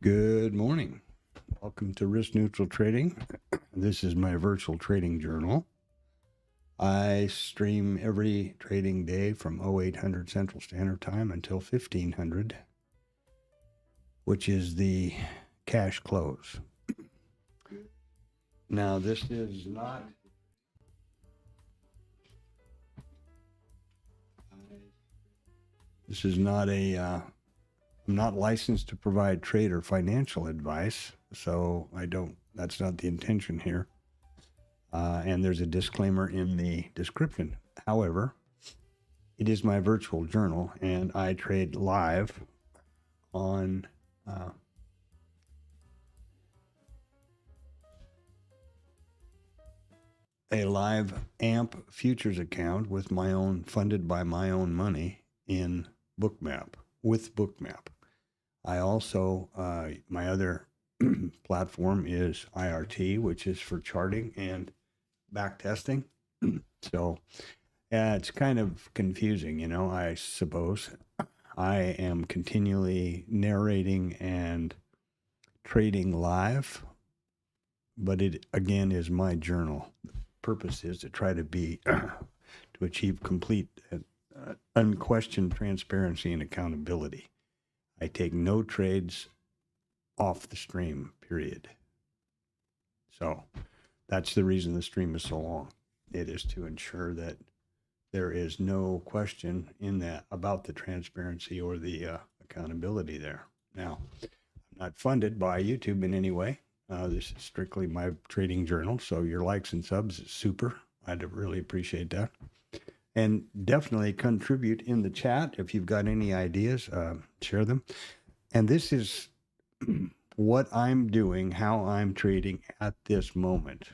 Good morning. Welcome to Risk Neutral Trading. This is my virtual trading journal. I stream every trading day from 0800 Central Standard Time until 1500, which is the cash close. Now, this is not I'm not licensed to provide trade or financial advice, so that's not the intention here. And there's a disclaimer in the description. However, it is my virtual journal, and I trade live on a live AMP futures account with funded by my own money in Bookmap, with Bookmap. I also, my other platform is IRT, which is for charting and backtesting. So it's kind of confusing, I suppose. I am continually narrating and trading live, but it, again, is my journal. The purpose is to try to to achieve complete unquestioned transparency and accountability. I take no trades off the stream, period. So that's the reason the stream is so long. It is to ensure that there is no question in that about the transparency or the accountability there. Now, I'm not funded by YouTube in any way. This is strictly my trading journal, so your likes and subs is super. I'd really appreciate that. And definitely contribute in the chat. If you've got any ideas, share them. And this is what I'm doing, how I'm trading at this moment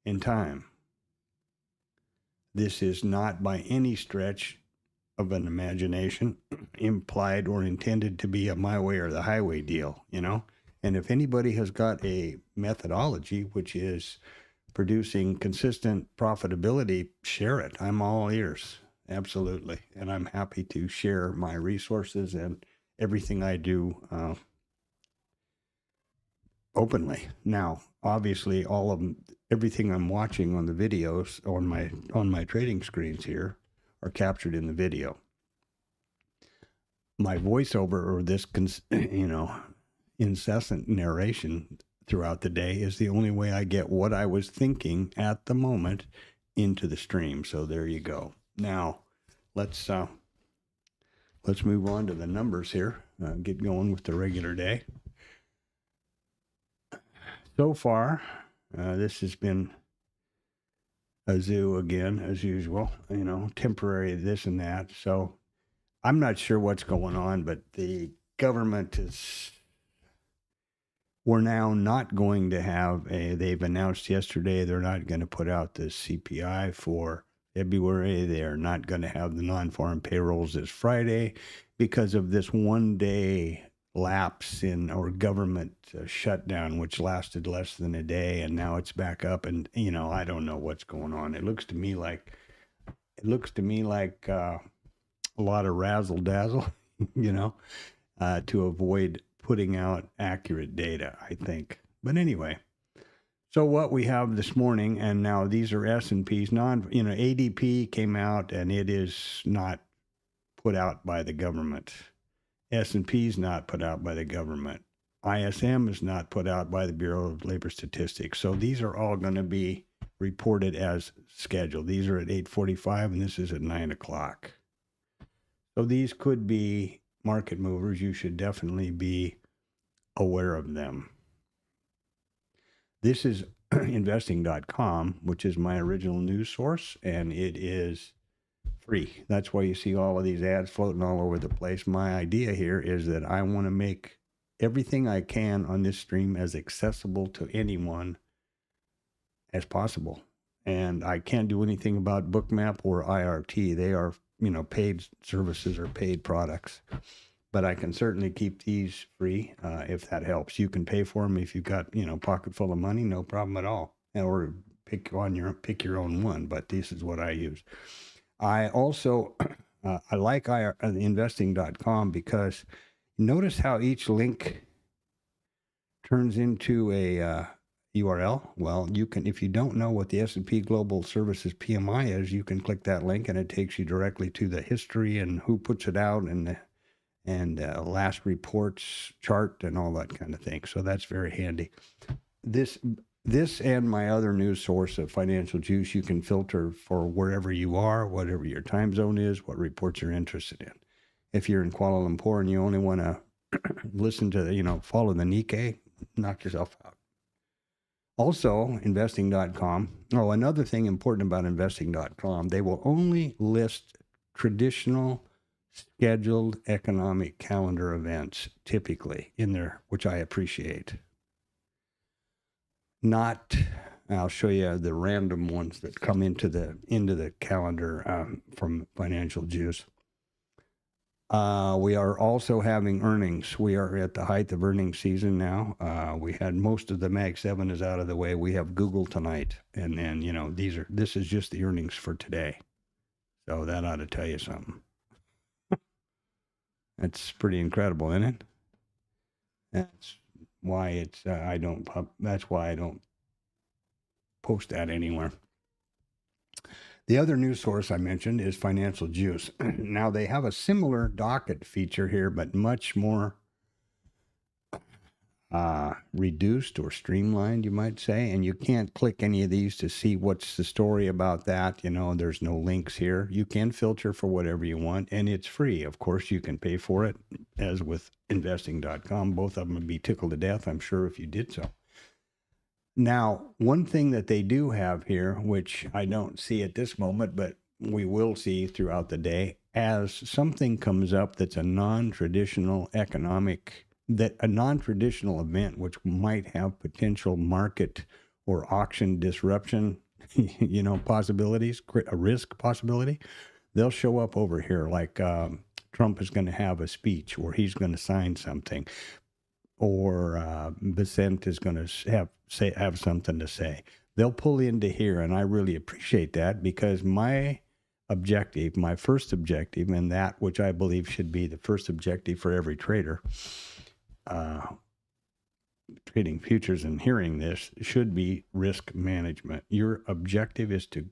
in time. This is not by any stretch of an imagination implied or intended to be a my way or the highway deal, And if anybody has got a methodology, which is producing consistent profitability, share it. I'm all ears. Absolutely. And I'm happy to share my resources and everything I do openly. Now, obviously, everything I'm watching on the videos on my trading screens here are captured in the video. My voiceover, or this, incessant narration throughout the day, is the only way I get what I was thinking at the moment into the stream. So there you go. Now, let's move on to the numbers here. Get going with the regular day. So far, this has been a zoo again, as usual. Temporary this and that. So I'm not sure what's going on, but the government we're now not going to have they've announced yesterday they're not going to put out the CPI for February. They are not going to have the non-farm payrolls this Friday because of this 1 day lapse in our government shutdown, which lasted less than a day, and now it's back up. And, I don't know what's going on. It looks to me like a lot of razzle dazzle, to avoid putting out accurate data, I think. But anyway, so what we have this morning, and now these are S&Ps, ADP came out and it is not put out by the government. S&P is not put out by the government. ISM is not put out by the Bureau of Labor Statistics. So these are all going to be reported as scheduled. These are at 8:45 and this is at 9 o'clock. So these could be market movers. You should definitely be aware of them. This is investing.com, which is my original news source, and it is free. That's why you see all of these ads floating all over the place. My idea here is that I want to make everything I can on this stream as accessible to anyone as possible. And I can't do anything about Bookmap or IRT. They are, paid services or paid products. But I can certainly keep these free if that helps. You can pay for them if you've got, pocket full of money, no problem at all. Or pick your own one, but this is what I use. I also I like investing.com because Notice how each link turns into a URL. Well, you can, if you don't know what the S&P Global Services PMI is, you can click that link and it takes you directly to the history and who puts it out and last reports chart and all that kind of thing. So that's very handy. This and my other news source of Financial Juice, you can filter for wherever you are, whatever your time zone is, what reports you're interested in. If you're in Kuala Lumpur and you only want to listen to, follow the Nikkei, knock yourself out. Also, investing.com. Oh, another thing important about investing.com, they will only list traditional scheduled economic calendar events typically in there, which I appreciate. Not, I'll show you the random ones that come into the calendar from Financial Juice. We are also having earnings. We are at the height of earnings season now. We had most of the Mag 7 is out of the way. We have Google tonight, and then this is just the earnings for today. So that ought to tell you something. That's pretty incredible, isn't it? That's why that's why I don't post that anywhere. The other news source I mentioned is Financial Juice. Now they have a similar docket feature here, but much more reduced or streamlined, you might say. And you can't click any of these to see what's the story about that. There's no links here. You can filter for whatever you want, and it's free. Of course, you can pay for it, as with investing.com. Both of them would be tickled to death, I'm sure, if you did so. Now, one thing that they do have here, which I don't see at this moment, but we will see throughout the day, as something comes up that's a non-traditional event, which might have potential market or auction disruption, possibilities, a risk possibility, they'll show up over here. Like Trump is going to have a speech, or he's going to sign something, or Vicente is going to have something to say. They'll pull into here, and I really appreciate that, because my first objective, and that which I believe should be the first objective for every trader, trading futures and hearing this, should be risk management. Your objective is to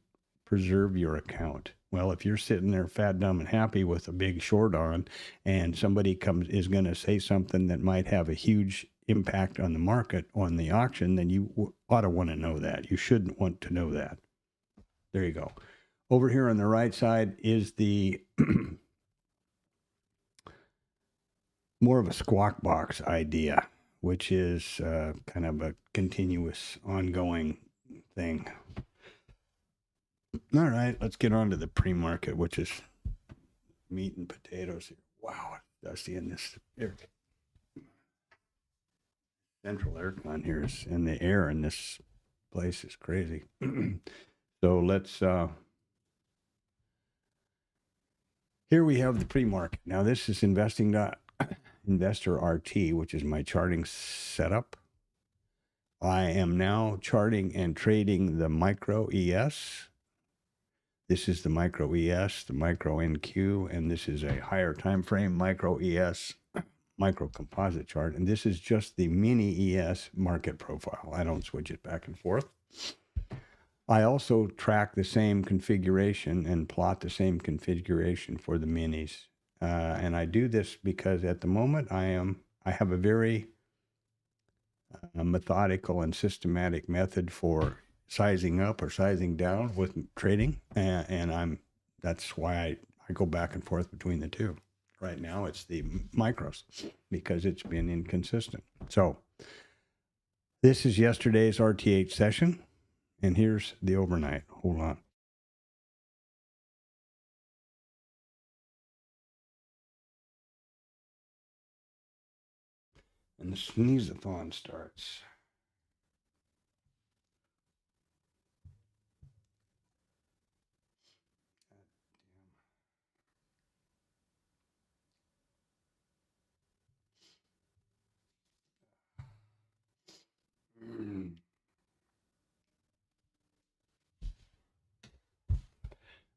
preserve your account. Well, if you're sitting there fat, dumb, and happy with a big short on, and somebody is going to say something that might have a huge impact on the market, on the auction, then you ought to want to know that. You shouldn't want to know that. There you go. Over here on the right side is the more of a squawk box idea, which is kind of a continuous, ongoing thing. All right, let's get on to the pre-market, which is meat and potatoes here. Wow, it's dusty in this central aircon here is, and the air in this place is crazy. So let's, here we have the pre-market. Now this is Investor RT, which is my charting setup. I am now charting and trading the micro ES. This is the micro ES, the micro NQ, and this is a higher time frame micro ES, micro composite chart. And this is just the mini ES market profile. I don't switch it back and forth. I also track the same configuration and plot the same configuration for the minis. And I do this because at the moment I have a very methodical and method for sizing up or sizing down with trading, and that's why I go back and forth between the two. Right now it's the micros because it's been inconsistent. So this is yesterday's RTH session, and here's the overnight. Hold on. And the sneeze-a-thon starts.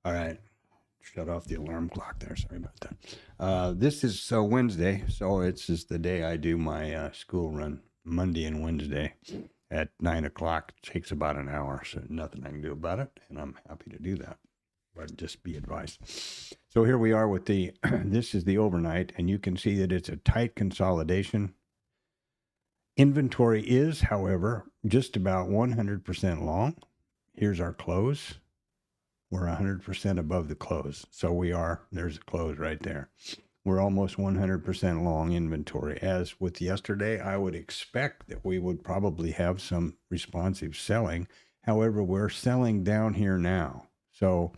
All right. shut off the alarm clock there. Sorry about that. This is Wednesday, so it's just the day I do my school run, Monday and Wednesday at 9 o'clock. It takes about an hour, so nothing I can do about it, and I'm happy to do that. But just be advised. So here we are with the, this is the overnight, and you can see that it's a tight consolidation. Inventory is, however, just about 100% long. Here's our close. We're 100% above the close. So we are, there's a close right there. We're almost 100% long inventory. As with yesterday, I would expect that we would probably have some responsive selling. However, we're selling down here now. So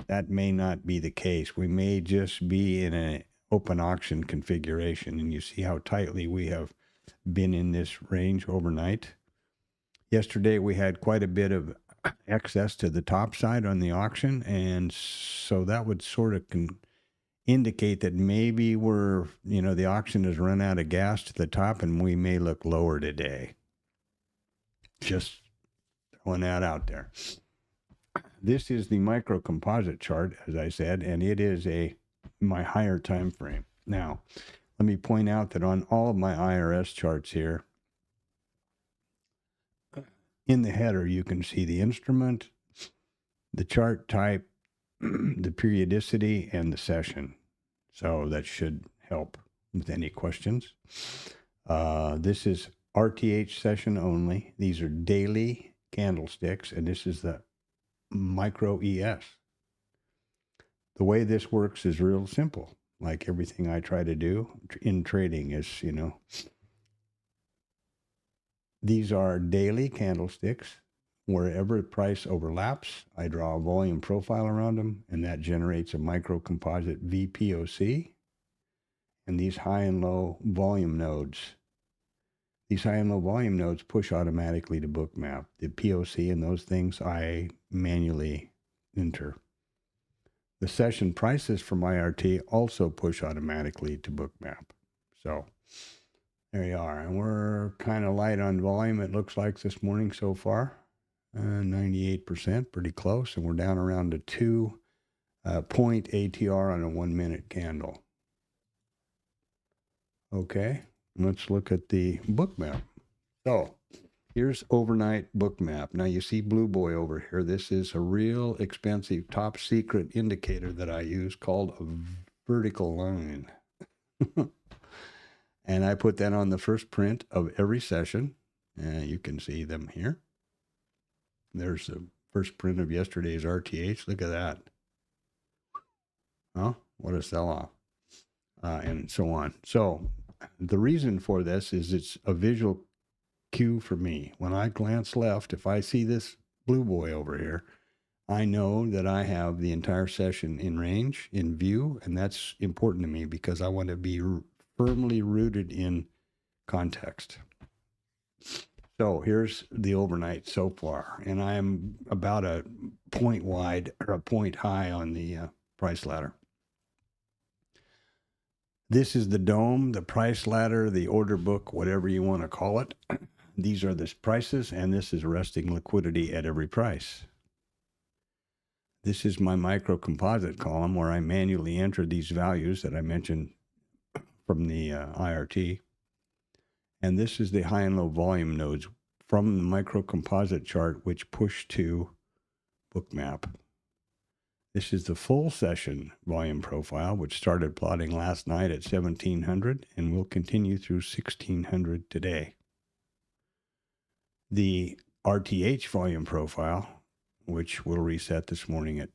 that may not be the case. We may just be in an open auction configuration. And you see how tightly we have been in this range overnight. Yesterday, we had quite a bit of excess to the top side on the auction, and so that would sort of indicate that maybe we're, the auction has run out of gas to the top and we may look lower today. Just throwing that out there. This is the micro composite chart, as I said, and it is my higher time frame. Now, let me point out that on all of my IRS charts here, in the header, you can see the instrument, the chart type, the periodicity, and the session. So that should help with any questions. This is RTH session only. These are daily candlesticks, and this is the micro ES. The way this works is real simple. Like everything I try to do in trading is, these are daily candlesticks. Wherever price overlaps, I draw a volume profile around them, and that generates a micro composite VPOC. And these high and low volume nodes, push automatically to Bookmap. The POC and those things I manually enter. The session prices for my RT also push automatically to Bookmap. So there you are. And we're kind of light on volume, it looks like this morning so far. 98%, pretty close. And we're down around a 2-point ATR on a 1-minute candle. Okay, let's look at the Bookmap. So here's overnight Bookmap. Now you see Blue Boy over here. This is a real expensive top secret indicator that I use called a vertical line. And I put that on the first print of every session. You can see them here. There's the first print of yesterday's RTH. Look at that. Oh, what a sell-off. And so on. So the reason for this is it's a visual cue for me. When I glance left, if I see this Blue Boy over here, I know that I have the entire session in range, in view, and that's important to me because I want to be firmly rooted in context. So here's the overnight so far, and I'm about a point wide or a point high on the price ladder. This is the dome, the price ladder, the order book, whatever you want to call it. These are the prices, and this is resting liquidity at every price. This is my micro composite column where I manually enter these values that I mentioned from the IRT. And this is the high and low volume nodes from the micro composite chart, which push to Bookmap. This is the full session volume profile, which started plotting last night at 1700 and will continue through 1600 today. The RTH volume profile, which will reset this morning at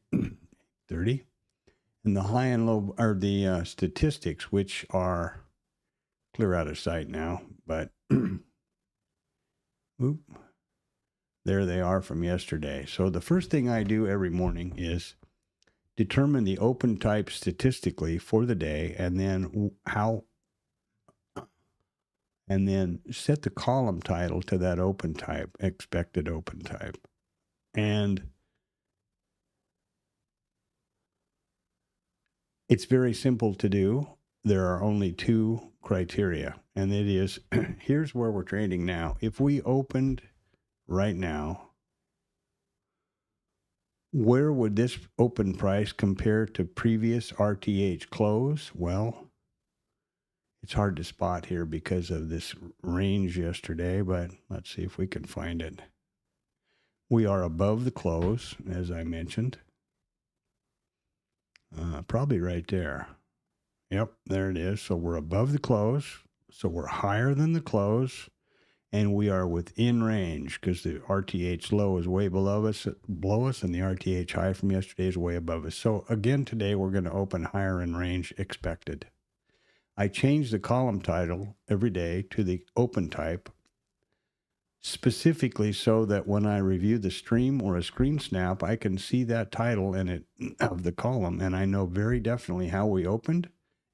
30. And the high and low are the statistics, which are clear out of sight now, but oop, there they are from yesterday. So the first thing I do every morning is determine the open type statistically for the day, and then set the column title to that open type, expected open type. And it's very simple to do. There are only two criteria, and it is, here's where we're trading now. If we opened right now Where would this open price compare to previous RTH close? Well, it's hard to spot here because of this range yesterday, but let's see if we can find it. We are above the close, as I mentioned. Probably right there. Yep, there it is. So we're above the close. So we're higher than the close. And we are within range because the RTH low is way below us, and the RTH high from yesterday is way above us. So again, today we're going to open higher in range expected. I change the column title every day to the open type, specifically so that when I review the stream or a screen snap, I can see that title in it of the column, and I know very definitely how we opened,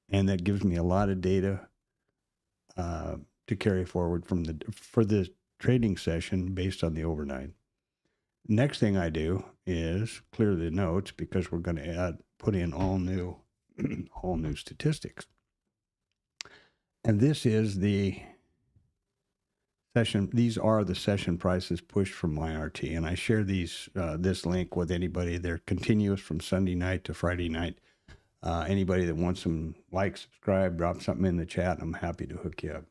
and that gives me a lot of data to carry forward for the trading session based on the overnight. Next thing I do is clear the notes because we're going to put in all new statistics. And this is the session. These are the session prices pushed from my RT, and I share this link with anybody. They're continuous from Sunday night to Friday night. Anybody that wants them, subscribe, drop something in the chat. I'm happy to hook you up.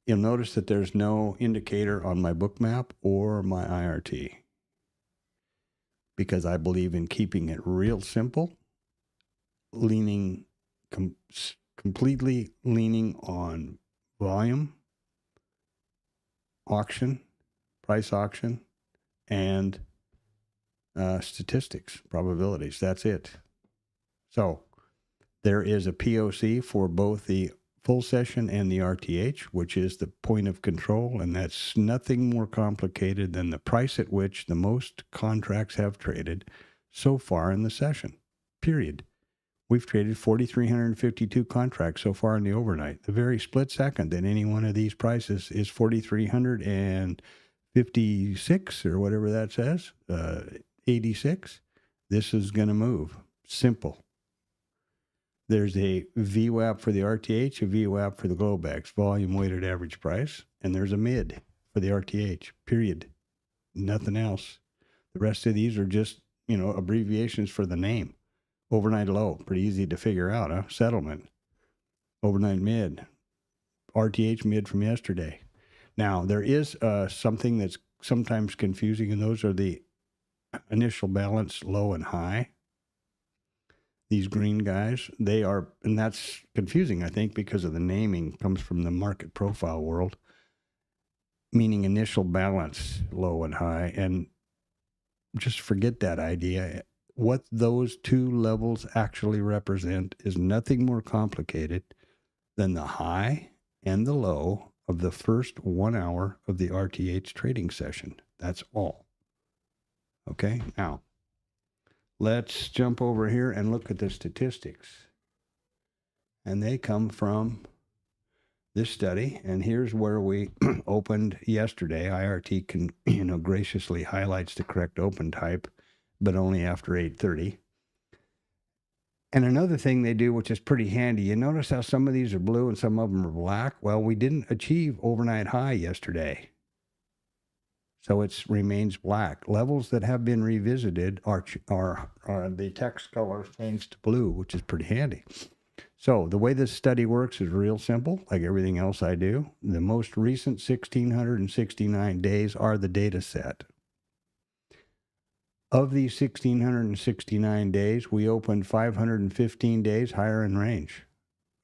You'll notice that there's no indicator on my book map or my IRT because I believe in keeping it real simple, completely leaning on volume, auction, price auction, and statistics, probabilities. That's it. So there is a POC for both the full session and the RTH, which is the point of control, and that's nothing more complicated than the price at which the most contracts have traded so far in the session, period. We've traded 4,352 contracts so far in the overnight. The very split second that any one of these prices is 4,356 or whatever that says, 86, this is going to move. Simple. There's a VWAP for the RTH, a VWAP for the Globex, volume weighted average price, and there's a mid for the RTH, period. Nothing else. The rest of these are just, abbreviations for the name. Overnight low, pretty easy to figure out, huh? Settlement. Overnight mid. RTH mid from yesterday. Now, there is something that's sometimes confusing, and those are the initial balance low and high. These green guys, and that's confusing, I think, because of the naming comes from the market profile world, meaning initial balance, low and high. And just forget that idea. What those two levels actually represent is nothing more complicated than the high and the low of the first 1 hour of the RTH trading session. That's all. Okay, now, let's jump over here and look at the statistics. And they come from this study. And here's where we opened yesterday. IRT can, graciously highlights the correct open type, but only after 8:30. And another thing they do, which is pretty handy, you notice how some of these are blue and some of them are black? Well, we didn't achieve overnight high yesterday, so it remains black. Levels that have been revisited are the text color changed to blue, which is pretty handy. So the way this study works is real simple, like everything else I do. The most recent 1,669 days are the data set. Of these 1,669 days, we opened 515 days higher in range.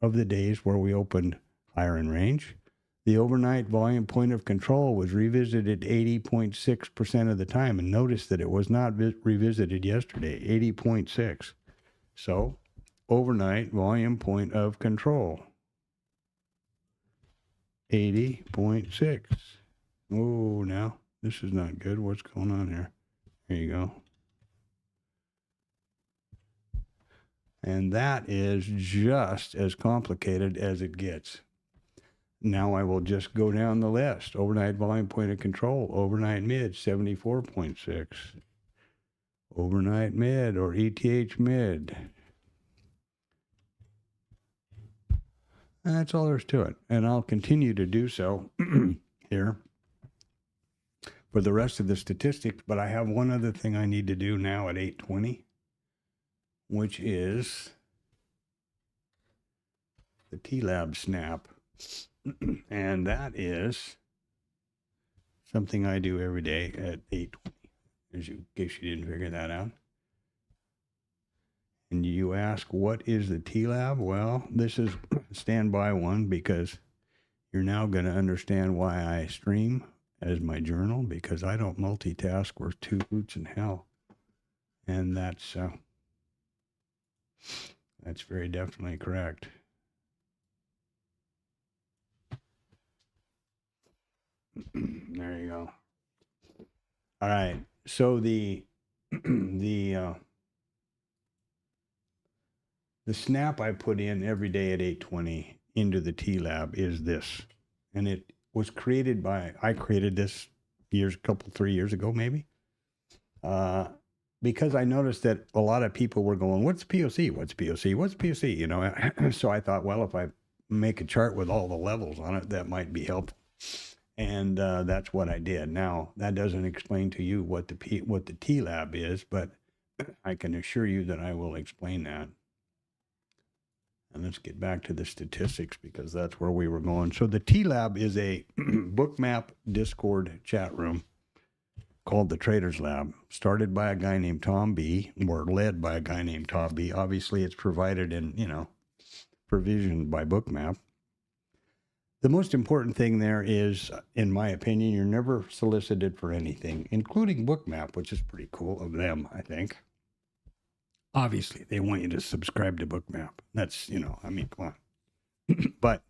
Of the days where we opened higher in range, the overnight volume point of control was revisited 80.6% of the time. And notice that it was not revisited yesterday, 80.6. So, overnight volume point of control, 80.6. Oh, now, this is not good. What's going on here? There you go. And that is just as complicated as it gets. Now I will just go down the list. Overnight volume point of control, overnight mid, 74.6. Overnight mid or ETH mid. And that's all there is to it. And I'll continue to do so here for the rest of the statistics, but I have one other thing I need to do now at 8:20, which is the TLab snap. And that is something I do every day at 8:20, in case you didn't figure that out. And you ask, what is the TLab? Well, this is standby one, because you're now going to understand why I stream as my journal, because I don't multitask worth two hoots in hell. And that's very definitely correct. There you go. All right. So the snap I put in every day at 8:20 into the TLab is this, and it was created by, I created this 3 years ago maybe, because I noticed that a lot of people were going, "What's POC? What's POC? What's POC?" You know, so I thought, well, if I make a chart with all the levels on it, that might be helpful. And that's what I did. Now, that doesn't explain to you what the TLab is, but I can assure you that I will explain that. And let's get back to the statistics, because that's where we were going. So the TLab is a Bookmap Discord chat room called the Traders Lab, started by a guy named Tom B, or led by a guy named Tom B. Obviously, it's provided and, provisioned by Bookmap. The most important thing there is, in my opinion, you're never solicited for anything, including Bookmap, which is pretty cool of them, I think. Obviously, they want you to subscribe to Bookmap. That's, come on. But,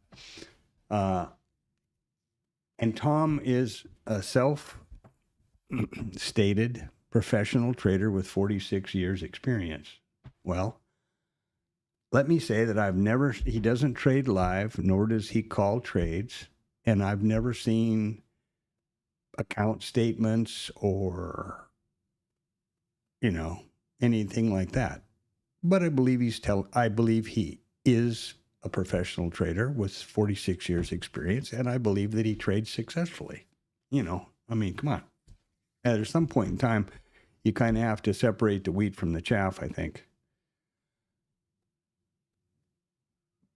and Tom is a self-stated professional trader with 46 years experience. Well, let me say that he doesn't trade live, nor does he call trades, and I've never seen account statements or, anything like that. But I believe he is a professional trader with 46 years experience, and I believe that he trades successfully. Come on. At some point in time, you kind of have to separate the wheat from the chaff, I think.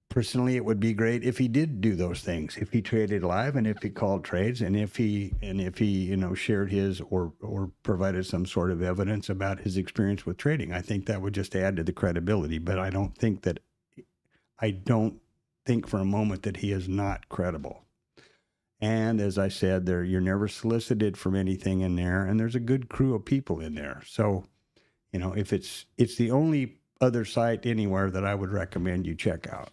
Personally, it would be great if he did do those things, if he traded live and if he called trades and if he shared his or provided some sort of evidence about his experience with trading. I think that would just add to the credibility, but I don't think for a moment that he is not credible. And as I said, you're never solicited from anything in there, and there's a good crew of people in there. So, if it's the only other site anywhere that I would recommend you check out.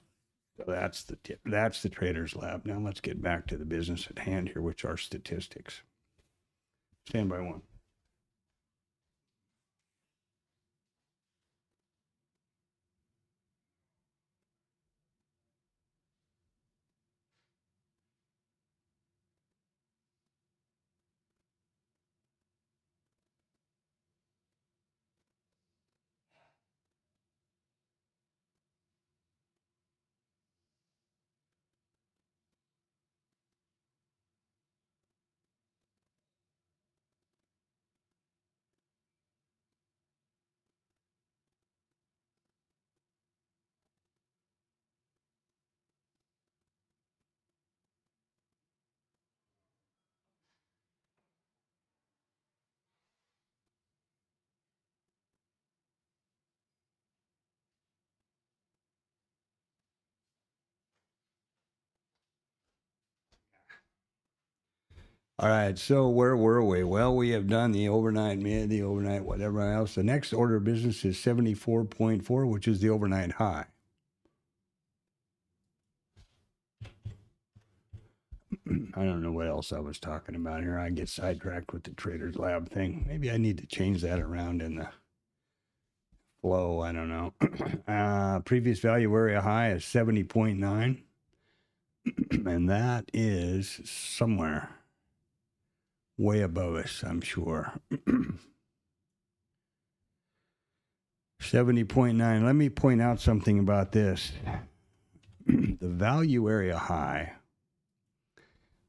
So that's the tip. That's the Traders Lab. Now let's get back to the business at hand here, which are statistics. Standby one. All right, so where were we? Well, we have done the overnight mid, the overnight whatever else. The next order of business is 74.4, which is the overnight high. I don't know what else I was talking about here. I get sidetracked with the Traders Lab thing. Maybe I need to change that around in the flow. I don't know. Previous value area high is 70.9. And that is somewhere way above us, I'm sure. 70.9. Let me point out something about this. The value area high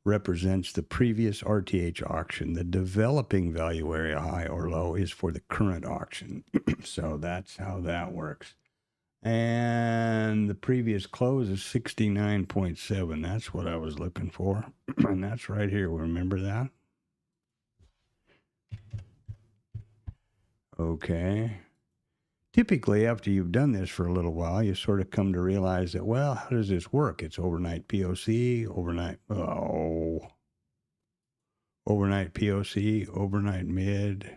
represents the previous RTH auction. The developing value area high or low is for the current auction. So that's how that works. And the previous close is 69.7. That's what I was looking for. And that's right here. Remember that? Okay. Typically, after you've done this for a little while, you sort of come to realize that, well, how does this work? It's overnight POC, overnight POC, overnight mid.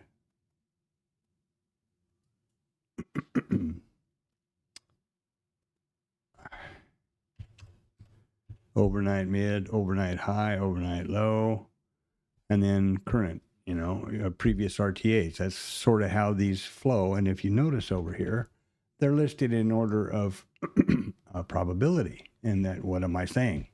Overnight mid, overnight high, overnight low, and then current, previous RTH. That's sort of how these flow. And if you notice over here, they're listed in order of probability. And that, what am I saying?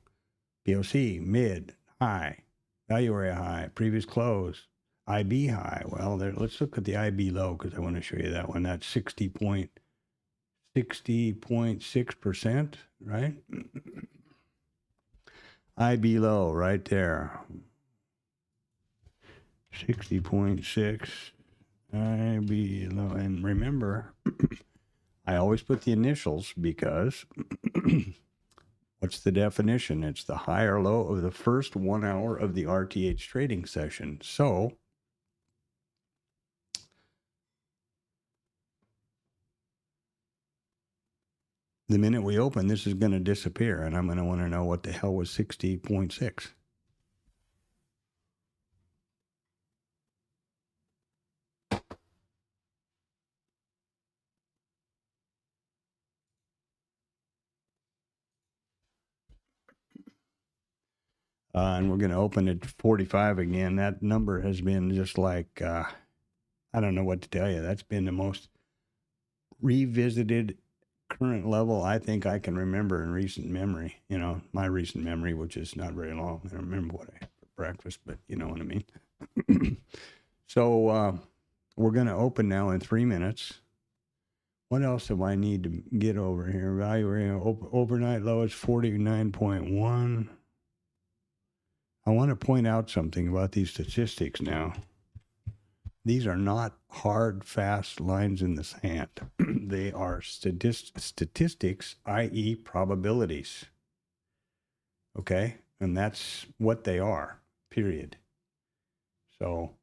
POC, mid, high, value area high, previous close, IB high. Well, let's look at the IB low because I want to show you that one. That's 60.6%, right? IB low right there. 60.6 IB low. And remember, I always put the initials because what's the definition? It's the high or low of the first 1 hour of the RTH trading session. So the minute we open, this is going to disappear, and I'm going to want to know what the hell was 60.6. And we're going to open at 45 again. That number has been just like, I don't know what to tell you. That's been the most revisited current level I think I can remember in recent memory. My recent memory, which is not very long. I don't remember what I had for breakfast, but you know what I mean. So we're going to open now in 3 minutes. What else do I need to get over here? Value area overnight low is 49.1. I want to point out something about these statistics now. These are not hard, fast lines in the sand. They are statistics, i.e. probabilities. Okay? And that's what they are, period. So,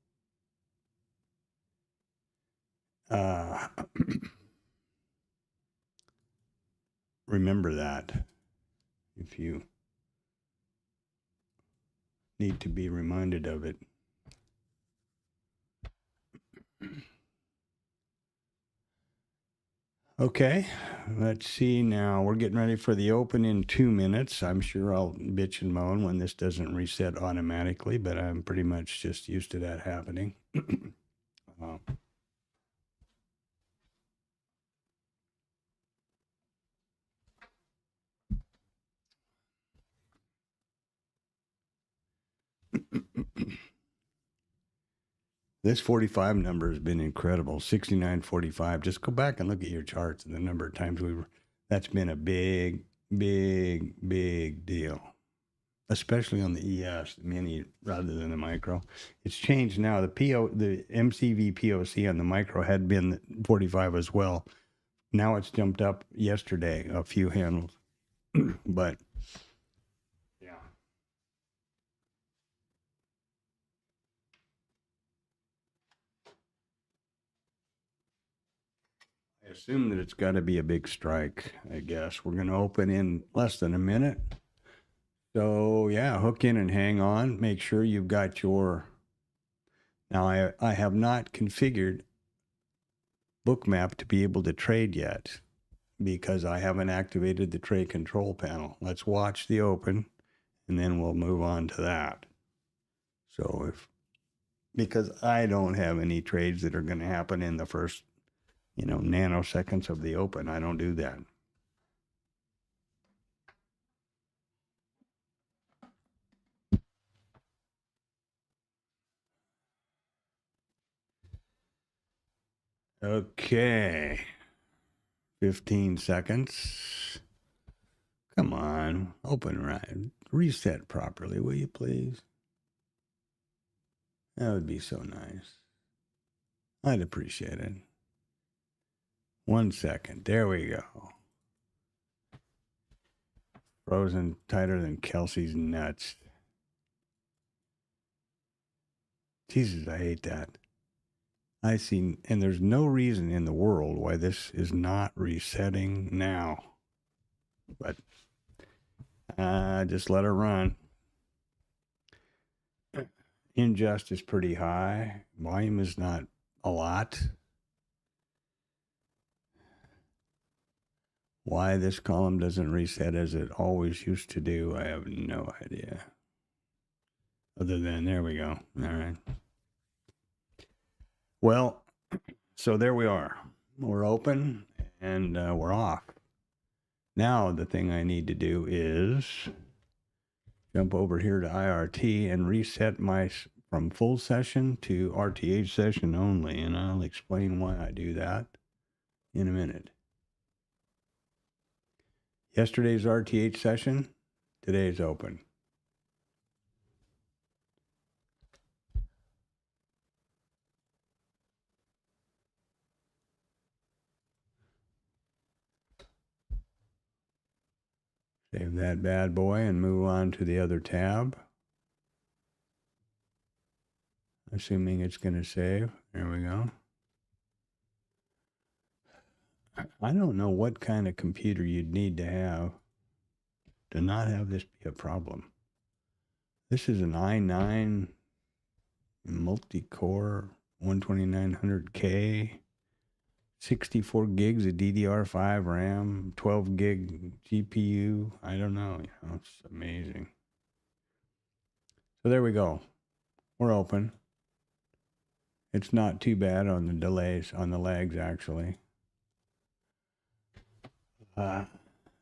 remember that if you need to be reminded of it. Okay, let's see now. We're getting ready for the open in 2 minutes. I'm sure I'll bitch and moan when this doesn't reset automatically, but I'm pretty much just used to that happening. This 45 number has been incredible. 69.45. Just go back and look at your charts and the number of times that's been a big, big, big deal. Especially on the ES, the mini rather than the micro. It's changed now. The MCVPOC on the micro had been 45 as well. Now it's jumped up yesterday a few handles. But yeah. I assume that it's got to be a big strike, I guess. We're going to open in less than a minute. So, yeah, hook in and hang on. Make sure you've got your... Now, I have not configured Bookmap to be able to trade yet because I haven't activated the trade control panel. Let's watch the open, and then we'll move on to that. So, because I don't have any trades that are going to happen in the first, nanoseconds of the open. I don't do that. Okay. 15 seconds. Come on. Open reset properly, will you please? That would be so nice. I'd appreciate it. 1 second. There we go. Frozen tighter than Kelsey's nuts. Jesus, I hate that. I see, and there's no reason in the world why this is not resetting now. But just let her run. Ingest is pretty high. Volume is not a lot. Why this column doesn't reset as it always used to do, I have no idea. Other than, there we go. All right. Well, so there we are. We're open and we're off. Now the thing I need to do is jump over here to IRT and reset my from full session to RTH session only, and I'll explain why I do that in a minute. Yesterday's RTH session, today's open. Save that bad boy and move on to the other tab. Assuming it's going to save. There we go. I don't know what kind of computer you'd need to have to not have this be a problem. This is an i9 multi-core 12900K, 64 gigs of DDR5 RAM, 12 gig GPU. I don't know. It's amazing. So there we go. We're open. It's not too bad on the delays, on the lags actually.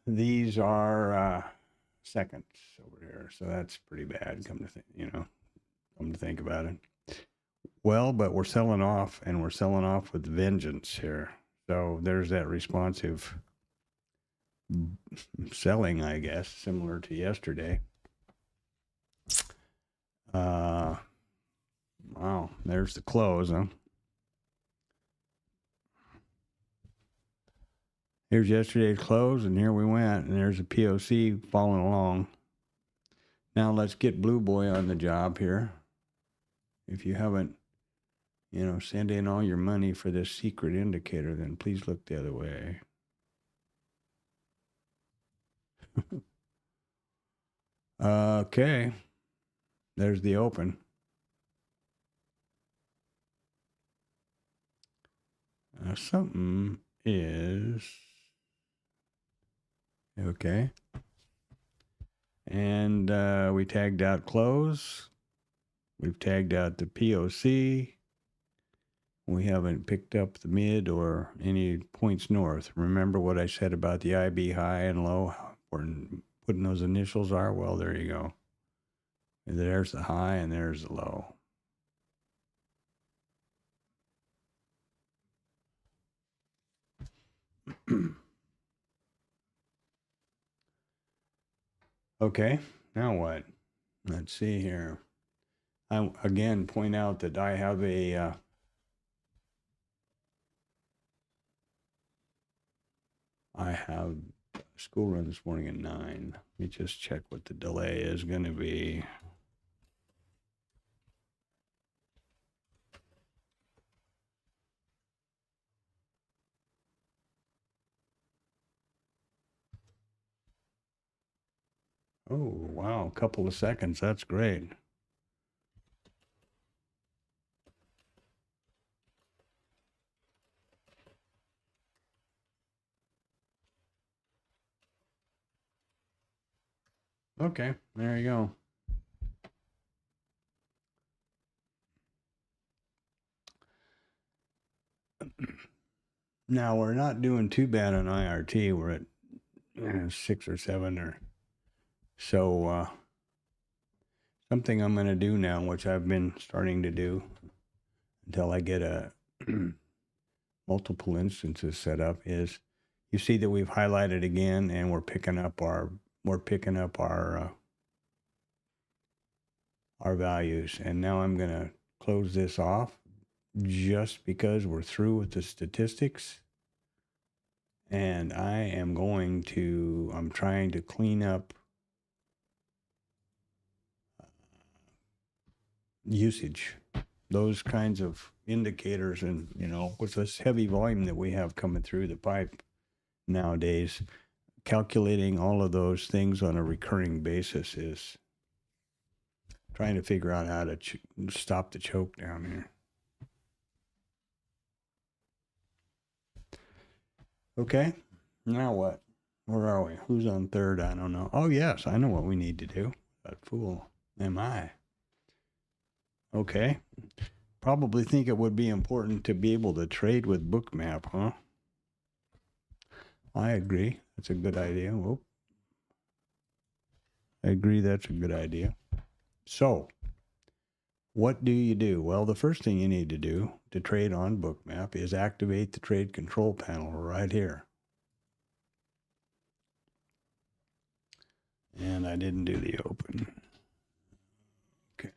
These are seconds over here, so that's pretty bad. Come to think about it. Well, but we're selling off, and we're selling off with vengeance here. So there's that responsive selling, I guess, similar to yesterday. Wow, there's the close, huh? Here's yesterday's close, and here we went, and there's a POC following along. Now let's get Blue Boy on the job here. If you haven't, send in all your money for this secret indicator, then please look the other way. Okay. There's the open. Something is... Okay. And we tagged out close. We've tagged out the POC. We haven't picked up the mid or any points north. Remember what I said about the IB high and low, where putting those initials are? Well, there you go. And there's the high and there's the low. Okay, now what? Let's see here. I again point out that I have a school run this morning at 9. Let me just check what the delay is going to be. Oh, wow, a couple of seconds. That's great. Okay, there you go. Now, we're not doing too bad on IRT. We're at 6 or 7 or so. Something I'm going to do now, which I've been starting to do until I get a multiple instances set up, is you see that we've highlighted again, and we're picking up our our values. And now I'm going to close this off just because we're through with the statistics. And I'm trying to clean up usage, those kinds of indicators. And, with this heavy volume that we have coming through the pipe nowadays, calculating all of those things on a recurring basis is trying to figure out how to stop the choke down here. Okay, now what? Where are we? Who's on third? I don't know. Oh, yes, I know what we need to do. That fool am I. Okay. Probably think it would be important to be able to trade with Bookmap, huh? I agree. That's a good idea. Whoop. I agree that's a good idea. So, what do you do? Well, the first thing you need to do to trade on Bookmap is activate the trade control panel right here. And I didn't do the open. Okay.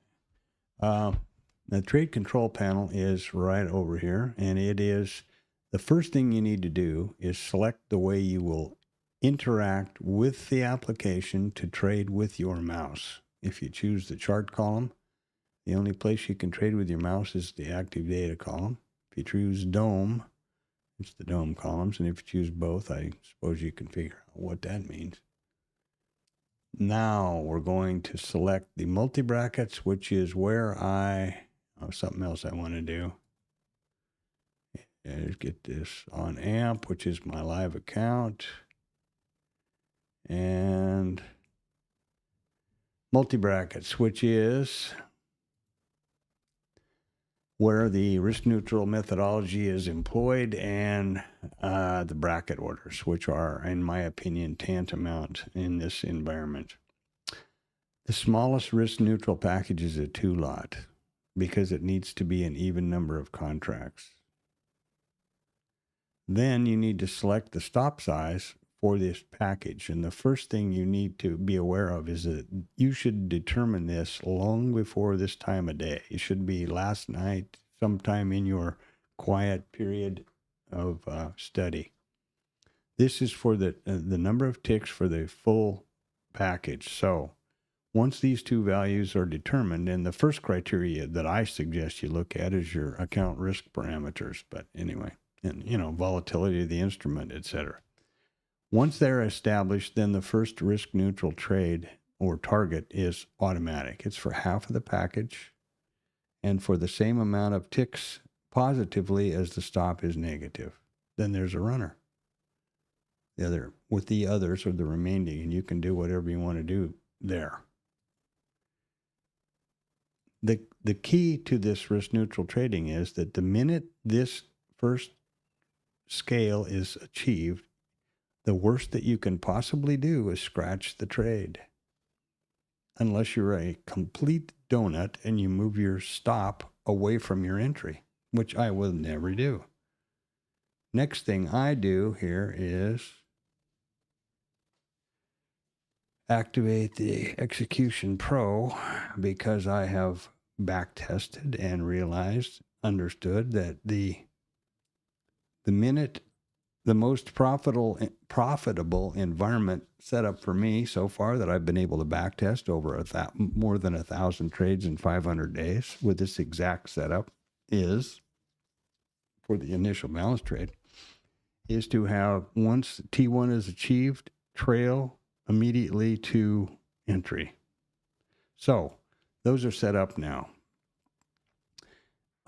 The trade control panel is right over here, and it is the first thing you need to do is select the way you will interact with the application to trade with your mouse. If you choose the chart column, the only place you can trade with your mouse is the active data column. If you choose DOM, it's the DOM columns. And if you choose both, I suppose you can figure out what that means. Now we're going to select the multi-brackets, which is where something else I want to do. Let's get this on AMP, which is my live account. And multi-brackets, which is where the risk-neutral methodology is employed, and the bracket orders, which are, in my opinion, tantamount in this environment. The smallest risk-neutral package is a 2-lot because it needs to be an even number of contracts. Then you need to select the stop size for this package. And the first thing you need to be aware of is that you should determine this long before this time of day. It should be last night, sometime in your quiet period of study. This is for the number of ticks for the full package. So once these two values are determined, and the first criteria that I suggest you look at is your account risk parameters. But anyway, and volatility of the instrument, etc. Once they're established, then the first risk neutral trade or target is automatic. It's for half of the package and for the same amount of ticks positively as the stop is negative. Then there's a runner. With the others or the remaining, and you can do whatever you want to do there. The key to this risk neutral trading is that the minute this first scale is achieved, the worst that you can possibly do is scratch the trade. Unless you're a complete donut and you move your stop away from your entry, which I will never do. Next thing I do here is activate the Execution Pro, because I have back-tested and understood that the minute the most profitable environment setup for me so far that I've been able to backtest over more than 1,000 trades in 500 days with this exact setup is, for the initial balance trade, is to have, once T1 is achieved, trail immediately to entry. So those are set up now.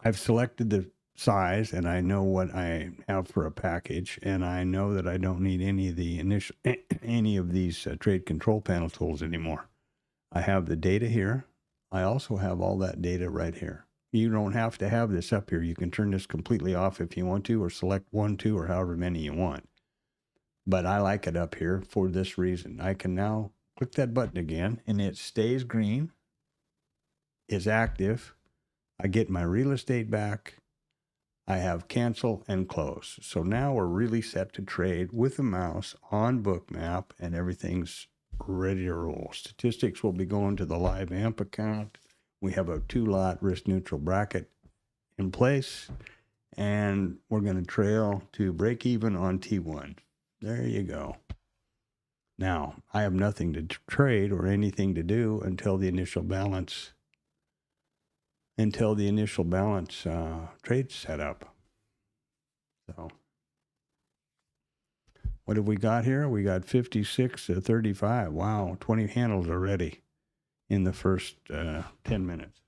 I've selected the size, and I know what I have for a package, and I know that I don't need any of these trade control panel tools anymore. I have the data here. I also have all that data right here. You don't have to have this up here. You can turn this completely off if you want to, or select 1, 2, or however many you want. But I like it up here for this reason. I can now click that button again, and it stays green, is active. I get my real estate back. I have cancel and close. So now we're really set to trade with the mouse on Bookmap, and everything's ready to roll. Statistics will be going to the live AMP account. We have a 2-lot risk neutral bracket in place, and we're going to trail to break even on T1. There you go. Now, I have nothing to trade or anything to do until the initial balance trade's set up. So what have we got here? We got 56 to 35. Wow, 20 handles already in the first 10 minutes.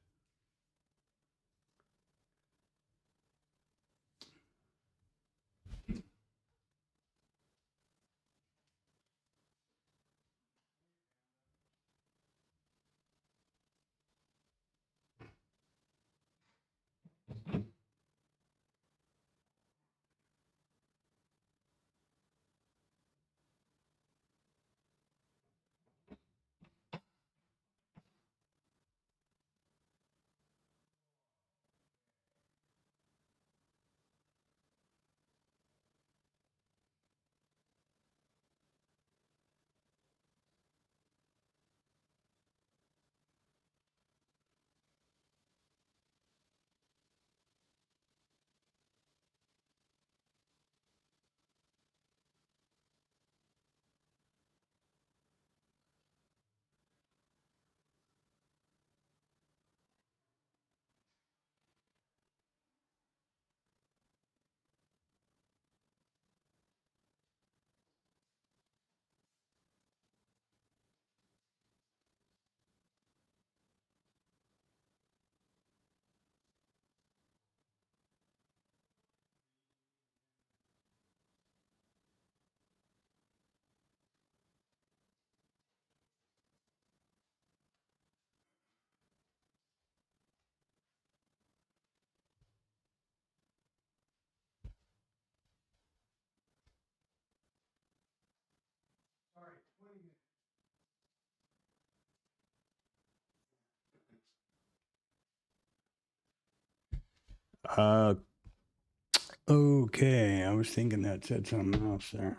Okay, I was thinking that said something else there.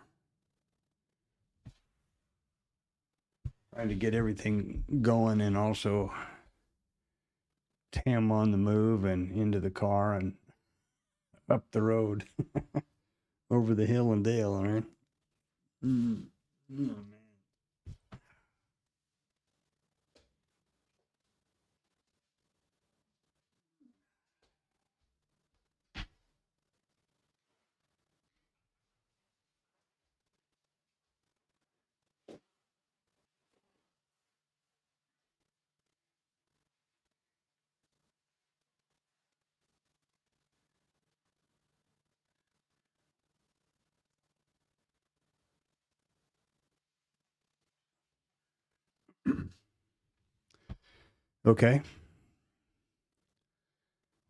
Trying to get everything going and also Tam on the move and into the car and up the road over the hill and dale, all right? Oh, man. Okay.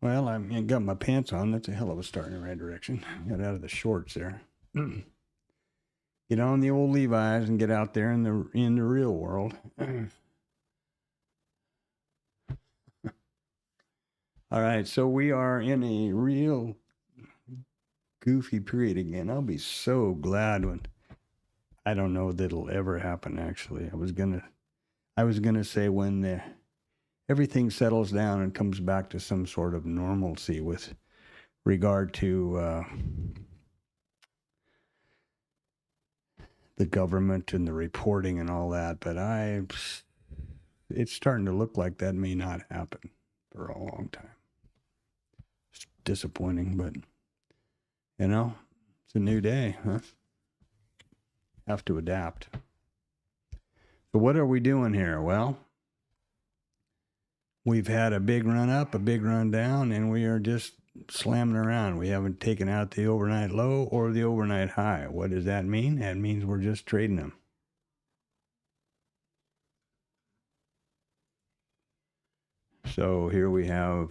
Well, I got my pants on. That's a hell of a start in the right direction. Got out of the shorts there. Get on the old Levi's and get out there in the real world. All right, so we are in a real goofy period again. I'll be so glad when I don't know that it'll ever happen. Actually, I was gonna say when everything settles down and comes back to some sort of normalcy with regard to the government and the reporting and all that. But it's starting to look like that may not happen for a long time. It's disappointing, but it's a new day, huh? Have to adapt. So what are we doing here? Well, we've had a big run up, a big run down, and we are just slamming around. We haven't taken out the overnight low or the overnight high. What does that mean? That means we're just trading them. So here we have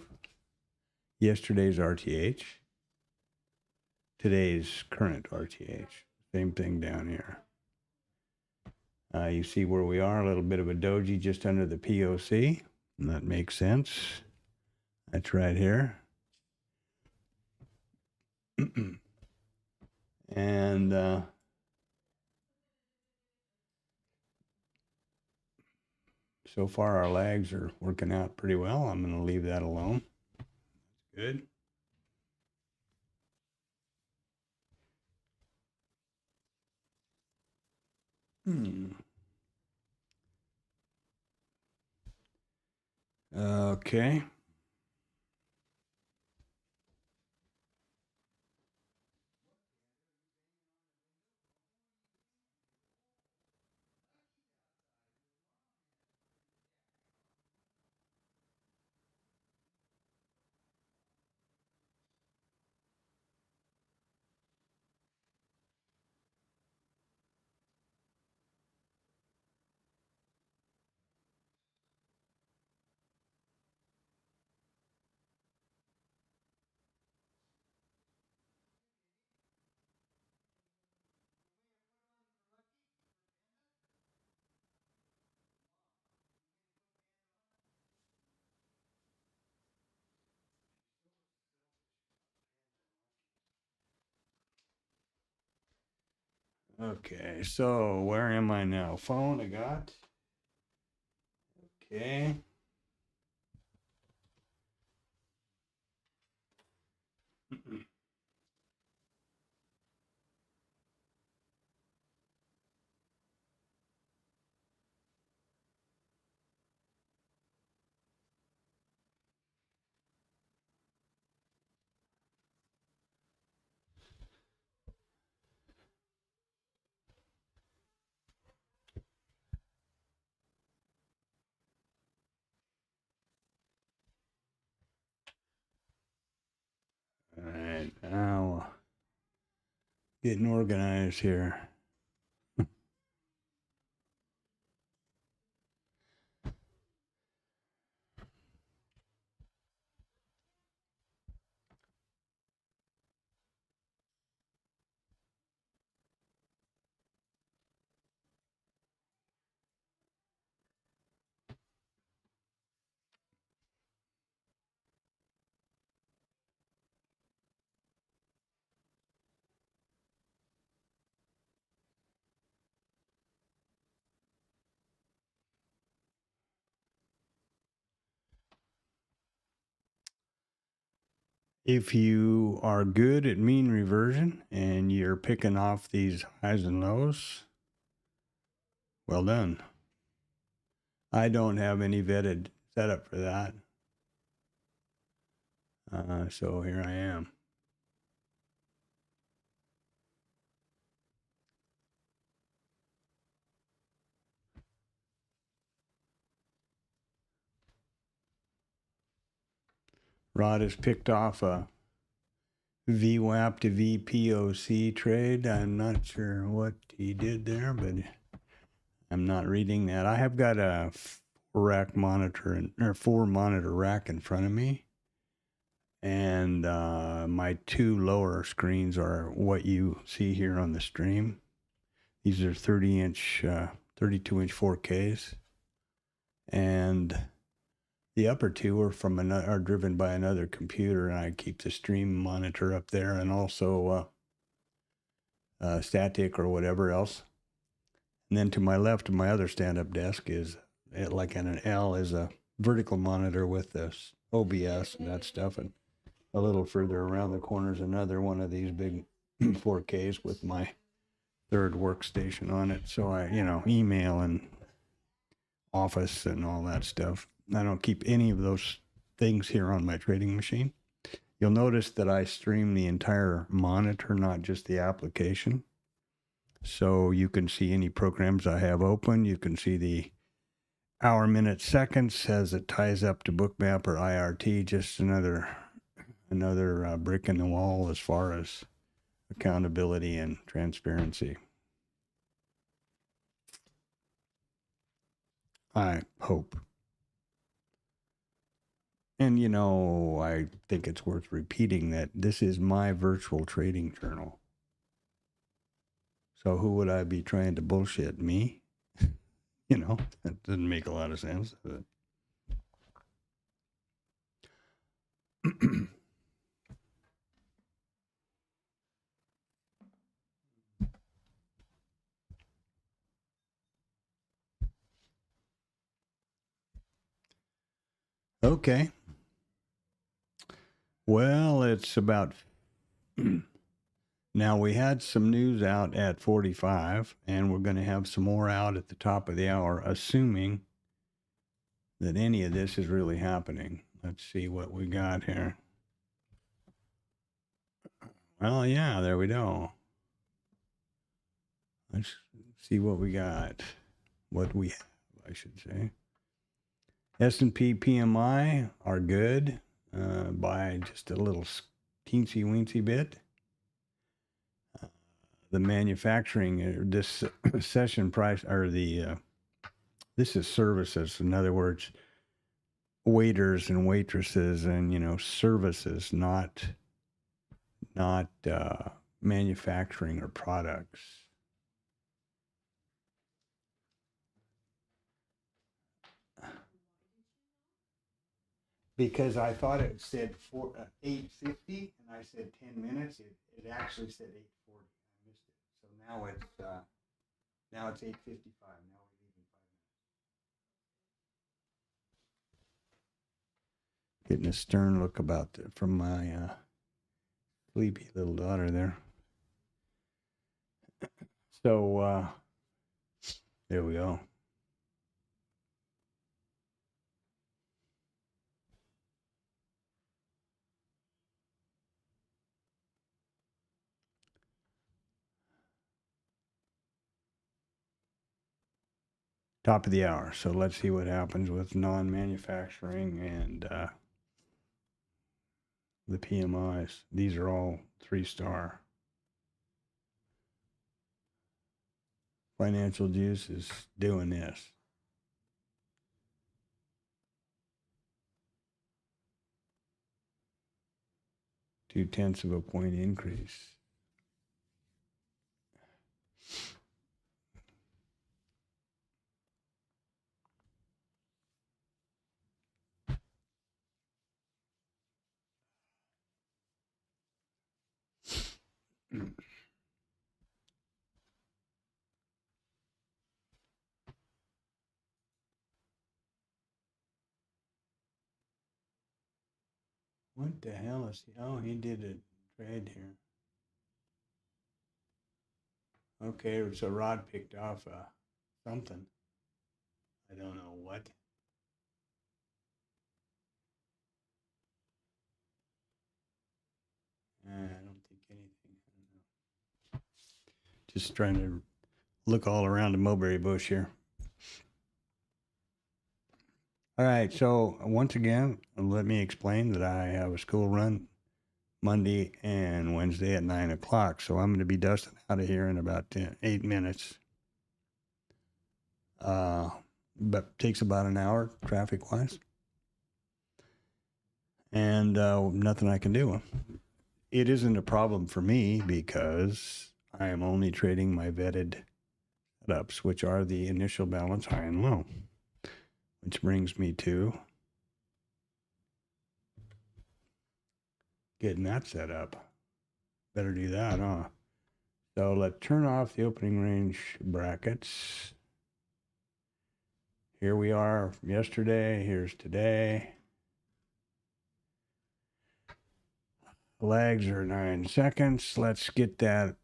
yesterday's RTH, today's current RTH. Same thing down here. You see where we are, a little bit of a doji just under the POC. And that makes sense. That's right here. And so far our lags are working out pretty well. I'm going to leave that alone. Good. Okay. Okay, so where am I now? Phone I got. Okay. All right, now getting organized here. If you are good at mean reversion and you're picking off these highs and lows, well done. I don't have any vetted setup for that. So here I am. Rod has picked off a VWAP to VPOC trade. I'm not sure what he did there, but I'm not reading that. I have got a four monitor rack in front of me, and my two lower screens are what you see here on the stream. These are 32-inch 4Ks, and the upper two are driven by another computer, and I keep the stream monitor up there, and also Static or whatever else. And then to my left of my other stand-up desk is, like an L, is a vertical monitor with this OBS and that stuff, and a little further around the corner is another one of these big 4Ks with my third workstation on it. So I, email and Office and all that stuff. I don't keep any of those things here on my trading machine. You'll notice that I stream the entire monitor, not just the application. So you can see any programs I have open. You can see the hour, minute, seconds as it ties up to Bookmap or IRT. Just another brick in the wall as far as accountability and transparency. I hope. And, I think it's worth repeating that this is my virtual trading journal. So who would I be trying to bullshit? Me? That doesn't make a lot of sense. Okay. Well, it's about now we had some news out at 45, and we're going to have some more out at the top of the hour, assuming that any of this is really happening. Let's see what we got here. Well, yeah, there we go. Let's see what we got. What we have, I should say. S&P PMI are good by just a little teensy weensy bit. The manufacturing, this session price, or this is services. In other words, waiters and waitresses and, services, not manufacturing or products. Because I thought it said 8:50, and I said 10 minutes. It actually said 8:40. I missed it. So now it's 8:55. Now we're leaving 5 minutes. Getting a stern look from my sleepy little daughter there. So there we go. Top of the hour. So let's see what happens with non-manufacturing and the PMIs. These are all 3-star. Financial Juice is doing this. Two-tenths of a point increase. What the hell is he? Oh, he did a trade here. Okay, so Rod picked off something. I don't know what. I don't think anything. I don't know. Just trying to look all around the mulberry bush here. All right, so once again, let me explain that I have a school run Monday and Wednesday at 9 o'clock. So I'm going to be dusting out of here in about 8 minutes. But takes about an hour traffic-wise. And nothing I can do. It isn't a problem for me because I am only trading my vetted setups, which are the initial balance high and low. Which brings me to getting that set up. Better do that, huh? So let's turn off the opening range brackets. Here we are yesterday. Here's today. Lags are 9 seconds. Let's get that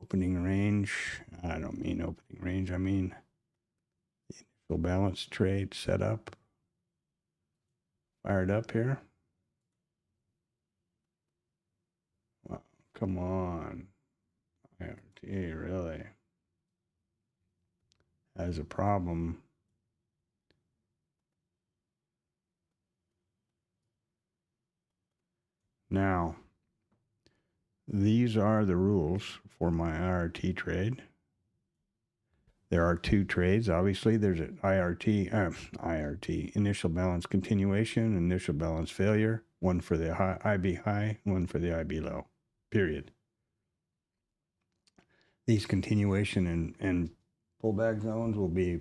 opening range. I don't mean opening range. I mean the initial balance trade set up. Fired up here. Wow, come on. IRT really has a problem. Now, these are the rules for my IRT trade. There are 2 trades. Obviously, there's an IRT, initial balance continuation, initial balance failure, one for the IB high, one for the IB low, period. These continuation and pullback zones will be,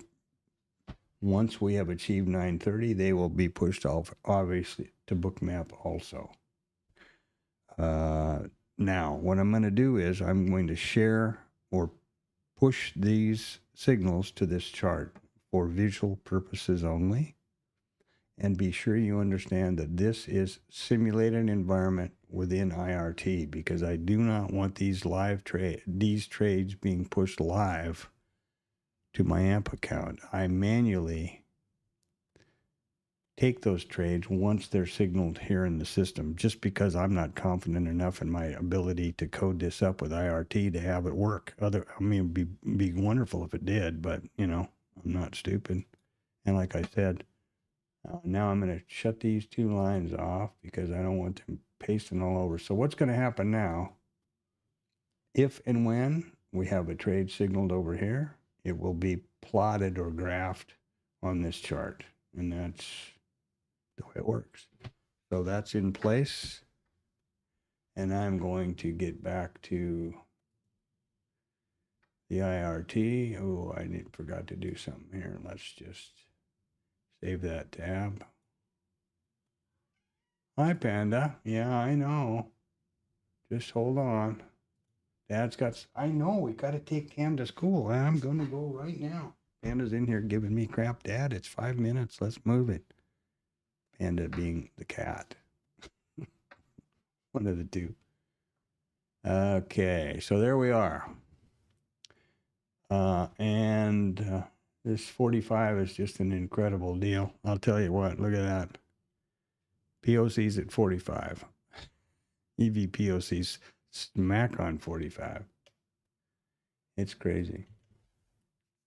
once we have achieved 930, they will be pushed off, obviously, to Bookmap also. Now, what I'm going to do is I'm going to share or push these signals to this chart for visual purposes only. And be sure you understand that this is simulated environment within IRT, because I do not want these these trades being pushed live to my AMP account. I manually take those trades once they're signaled here in the system, just because I'm not confident enough in my ability to code this up with IRT to have it work. I mean, it'd be wonderful if it did, but you know, I'm not stupid. And like I said, now I'm going to shut these two lines off because I don't want them pasting all over. So what's going to happen now, if and when we have a trade signaled over here, it will be plotted or graphed on this chart. And that's the way it works. So that's in place. And I'm going to get back to the IRT. Oh, I forgot to do something here. Let's just save that tab. Hi, Panda. Yeah, I know. Just hold on. Dad's got, I know, we got to take Cam to school. I'm going to go right now. Panda's in here giving me crap. Dad, it's 5 minutes. Let's move it. Panda being the cat. One of the two. Okay, so there we are. This 45 is just an incredible deal. I'll tell you what, look at that. POC's at 45. EVPOC's smack on 45. It's crazy.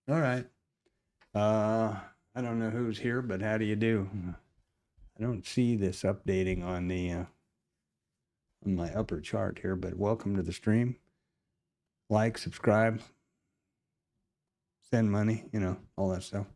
All right. I don't know who's here, but how do you do? I don't see this updating on the on my upper chart here, but welcome to the stream. Like, subscribe, send money, you know, all that stuff.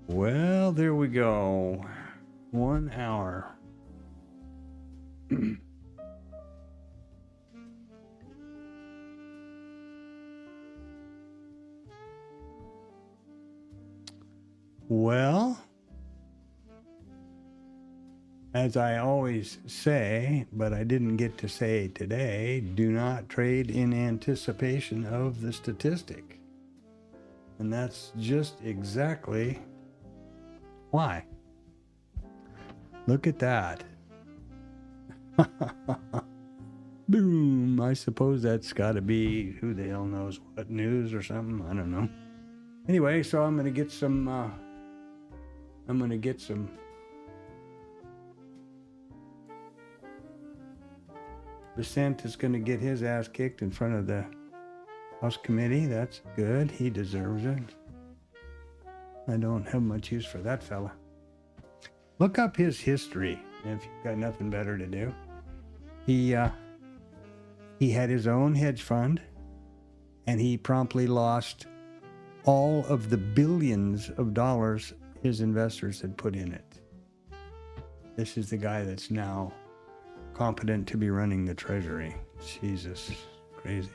Well, there we go. 1 hour. Well, as I always say, but I didn't get to say today, do not trade in anticipation of the statistic. And that's just exactly why. Look at that. Boom. I suppose that's got to be who the hell knows what news or something. I don't know. Anyway, so I'm going to get some Vicente is going to get his ass kicked in front of the House Committee. That's good. He deserves it. I don't have much use for that fella. Look up his history if you've got nothing better to do. He had his own hedge fund, and he promptly lost all of the billions of dollars his investors had put in it. This is the guy that's now competent to be running the Treasury. Jesus, crazy.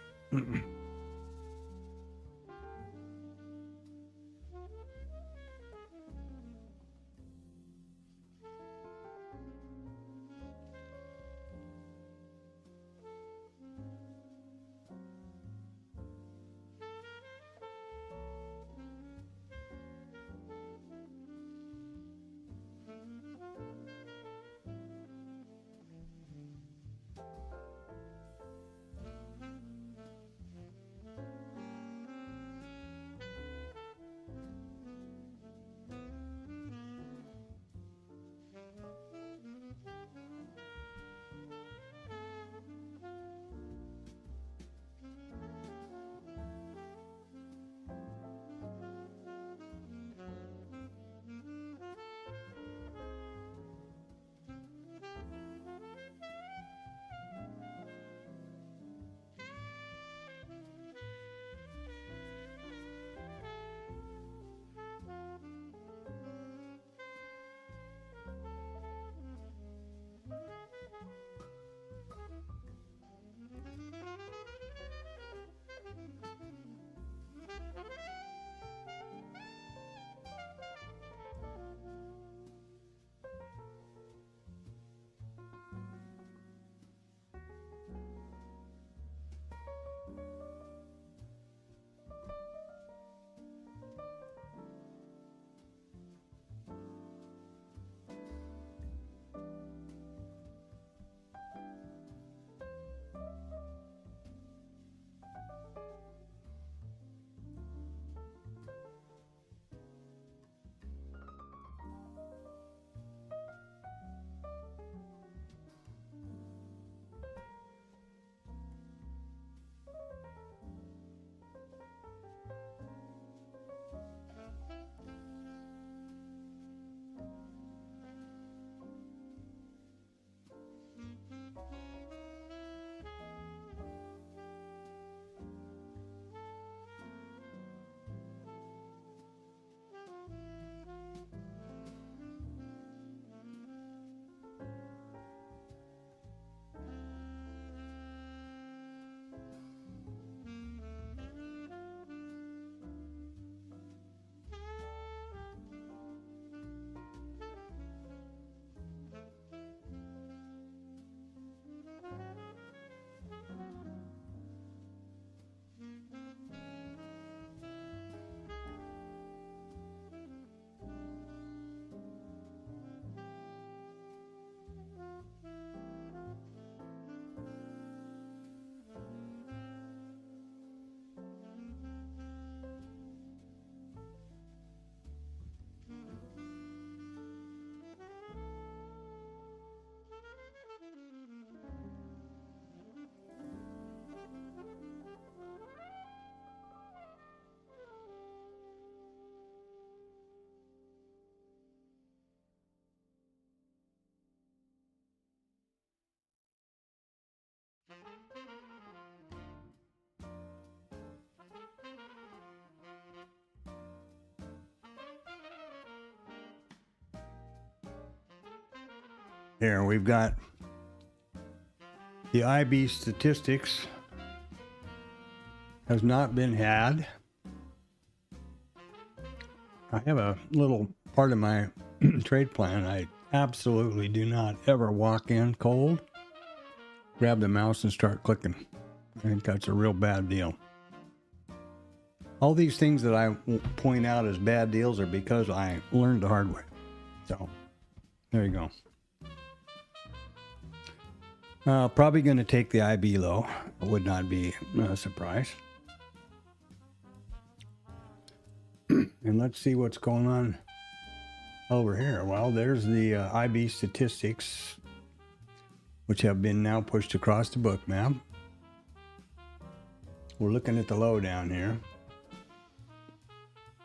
Here we've got the IB statistics has not been had. I have a little part of my trade plan. I absolutely do not ever walk in cold, grab the mouse and start clicking. I think that's a real bad deal. All these things that I point out as bad deals are because I learned the hard way. So there you go. Probably going to take the IB low. It would not be a surprise. And let's see what's going on over here. Well, there's the IB statistics, which have been now pushed across the book map. We're looking at the low down here.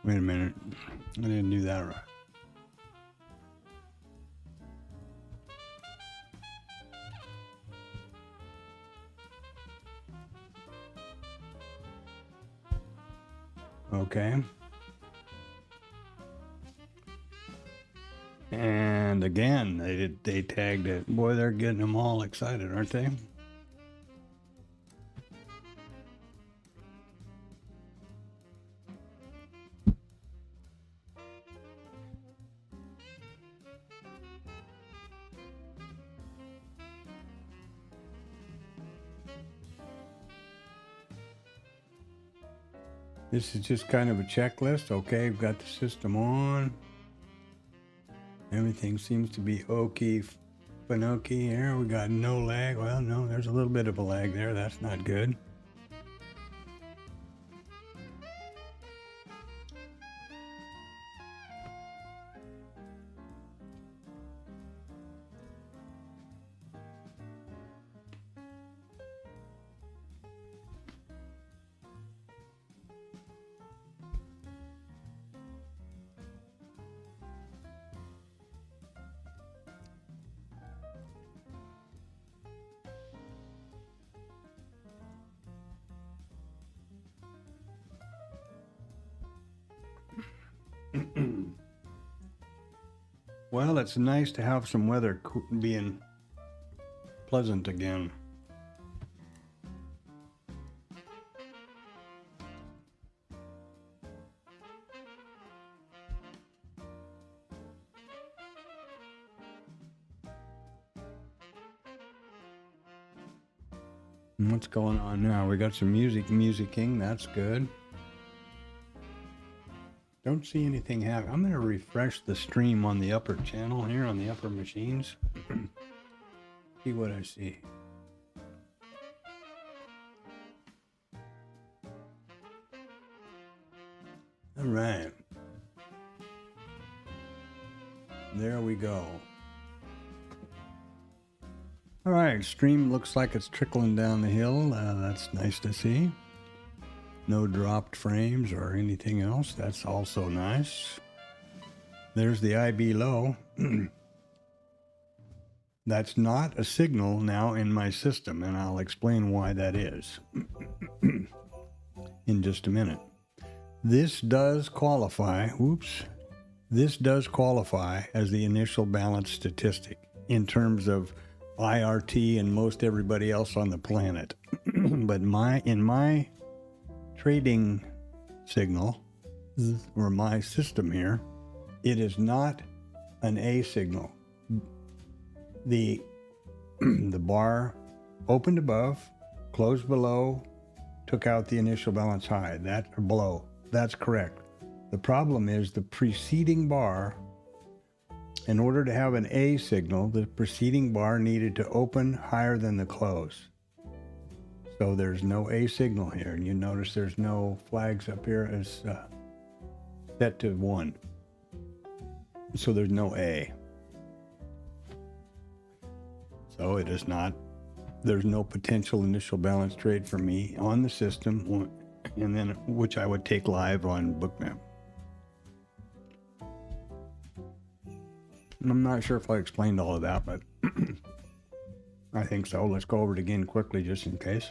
Wait a minute. I didn't do that right. Okay. And again, they tagged it. Boy, they're getting them all excited, aren't they? This is just kind of a checklist. Okay, we've got the system on. Everything seems to be okie Pinoki here. We got no lag. Well, no, there's a little bit of a lag there. That's not good. Well, it's nice to have some weather being pleasant again. And what's going on now? We got some musicking. That's good. Don't see anything happen. I'm going to refresh the stream on the upper channel here on the upper machines. See what I see. All right. There we go. All right, stream looks like it's trickling down the hill. That's nice to see. No dropped frames or anything else. That's also nice. There's the IB low. That's not a signal now in my system, and I'll explain why that is in just a minute. This does qualify, this does qualify as the initial balance statistic in terms of IRT and most everybody else on the planet. But in my trading signal, or my system here, it is not an A signal. The bar opened above, closed below, took out the initial balance high, that or below. That's correct. The problem is the preceding bar, in order to have an A signal, the preceding bar needed to open higher than the close. So there's no A signal here, and you notice there's no flags up here as set to 1. So there's no A. So it is not, there's no potential initial balance trade for me on the system, and then which I would take live on Bookmap. I'm not sure if I explained all of that, but I think so. Let's go over it again quickly just in case.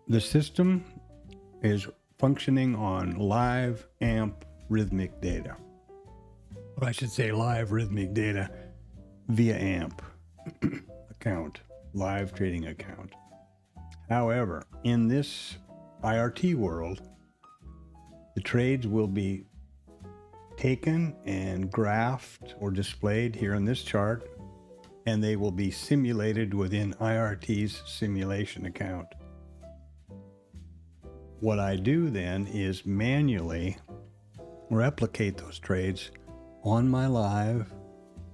The system is functioning on live AMP rhythmic data. or I should say live rhythmic data via AMP account, live trading account. However, in this IRT world, the trades will be taken and graphed or displayed here on this chart, and they will be simulated within IRT's simulation account. What I do then is manually replicate those trades on my live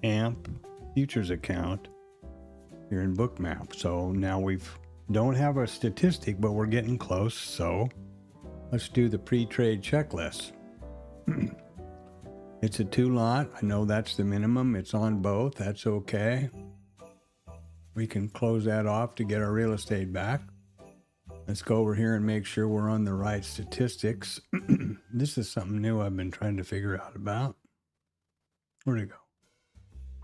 AMP futures account here in Bookmap. So now don't have a statistic, but we're getting close. So let's do the pre-trade checklist. It's a 2-lot. I know that's the minimum. It's on both. That's okay. We can close that off to get our real estate back. Let's go over here and make sure we're on the right statistics. This is something new I've been trying to figure out about. Where'd it go?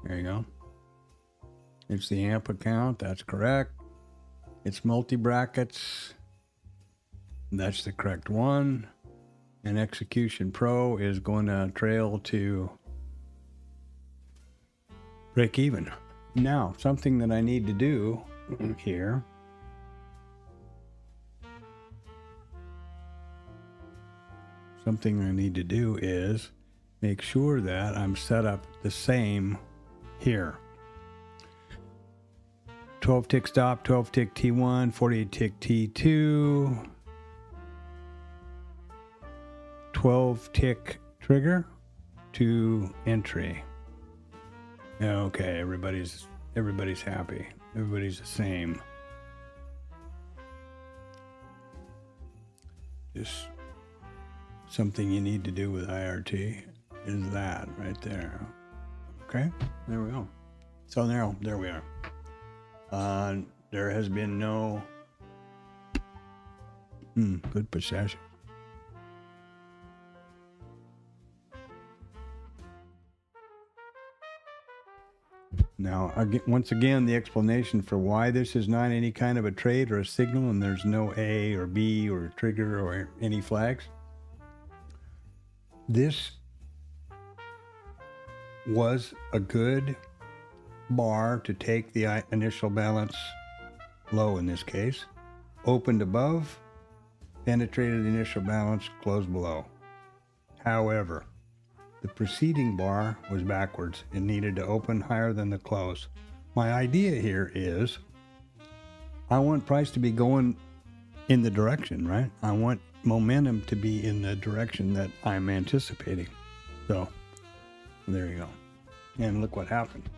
There you go. It's the AMP account. That's correct. It's multi-brackets. That's the correct one. And Execution Pro is going to trail to break even. Now, something that I need to do here. Something I need to do is make sure that I'm set up the same here. 12 tick stop, 12 tick T1, 48 tick T2, 12 tick trigger to entry. Okay, everybody's happy. Everybody's the same. Just something you need to do with IRT is that right there. Okay, there we go. So there we are. There has been no good possession. Now, once again, the explanation for why this is not any kind of a trade or a signal, and there's no A or B or trigger or any flags. This was a good bar to take the initial balance low in this case, opened above, penetrated the initial balance, closed below. However, the preceding bar was backwards. It needed to open higher than the close. My idea here is I want price to be going in the direction, right? I want momentum to be in the direction that I'm anticipating. So there you go. And look what happened.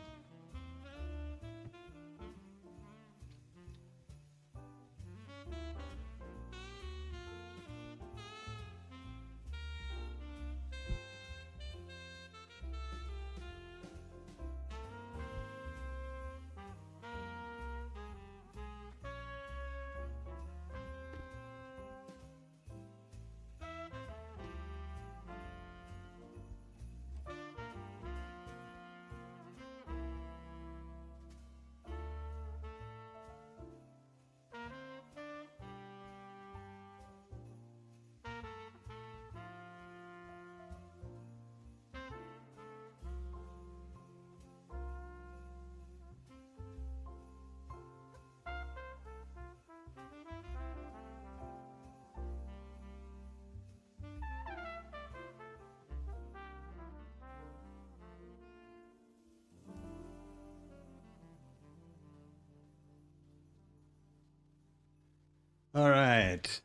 All right.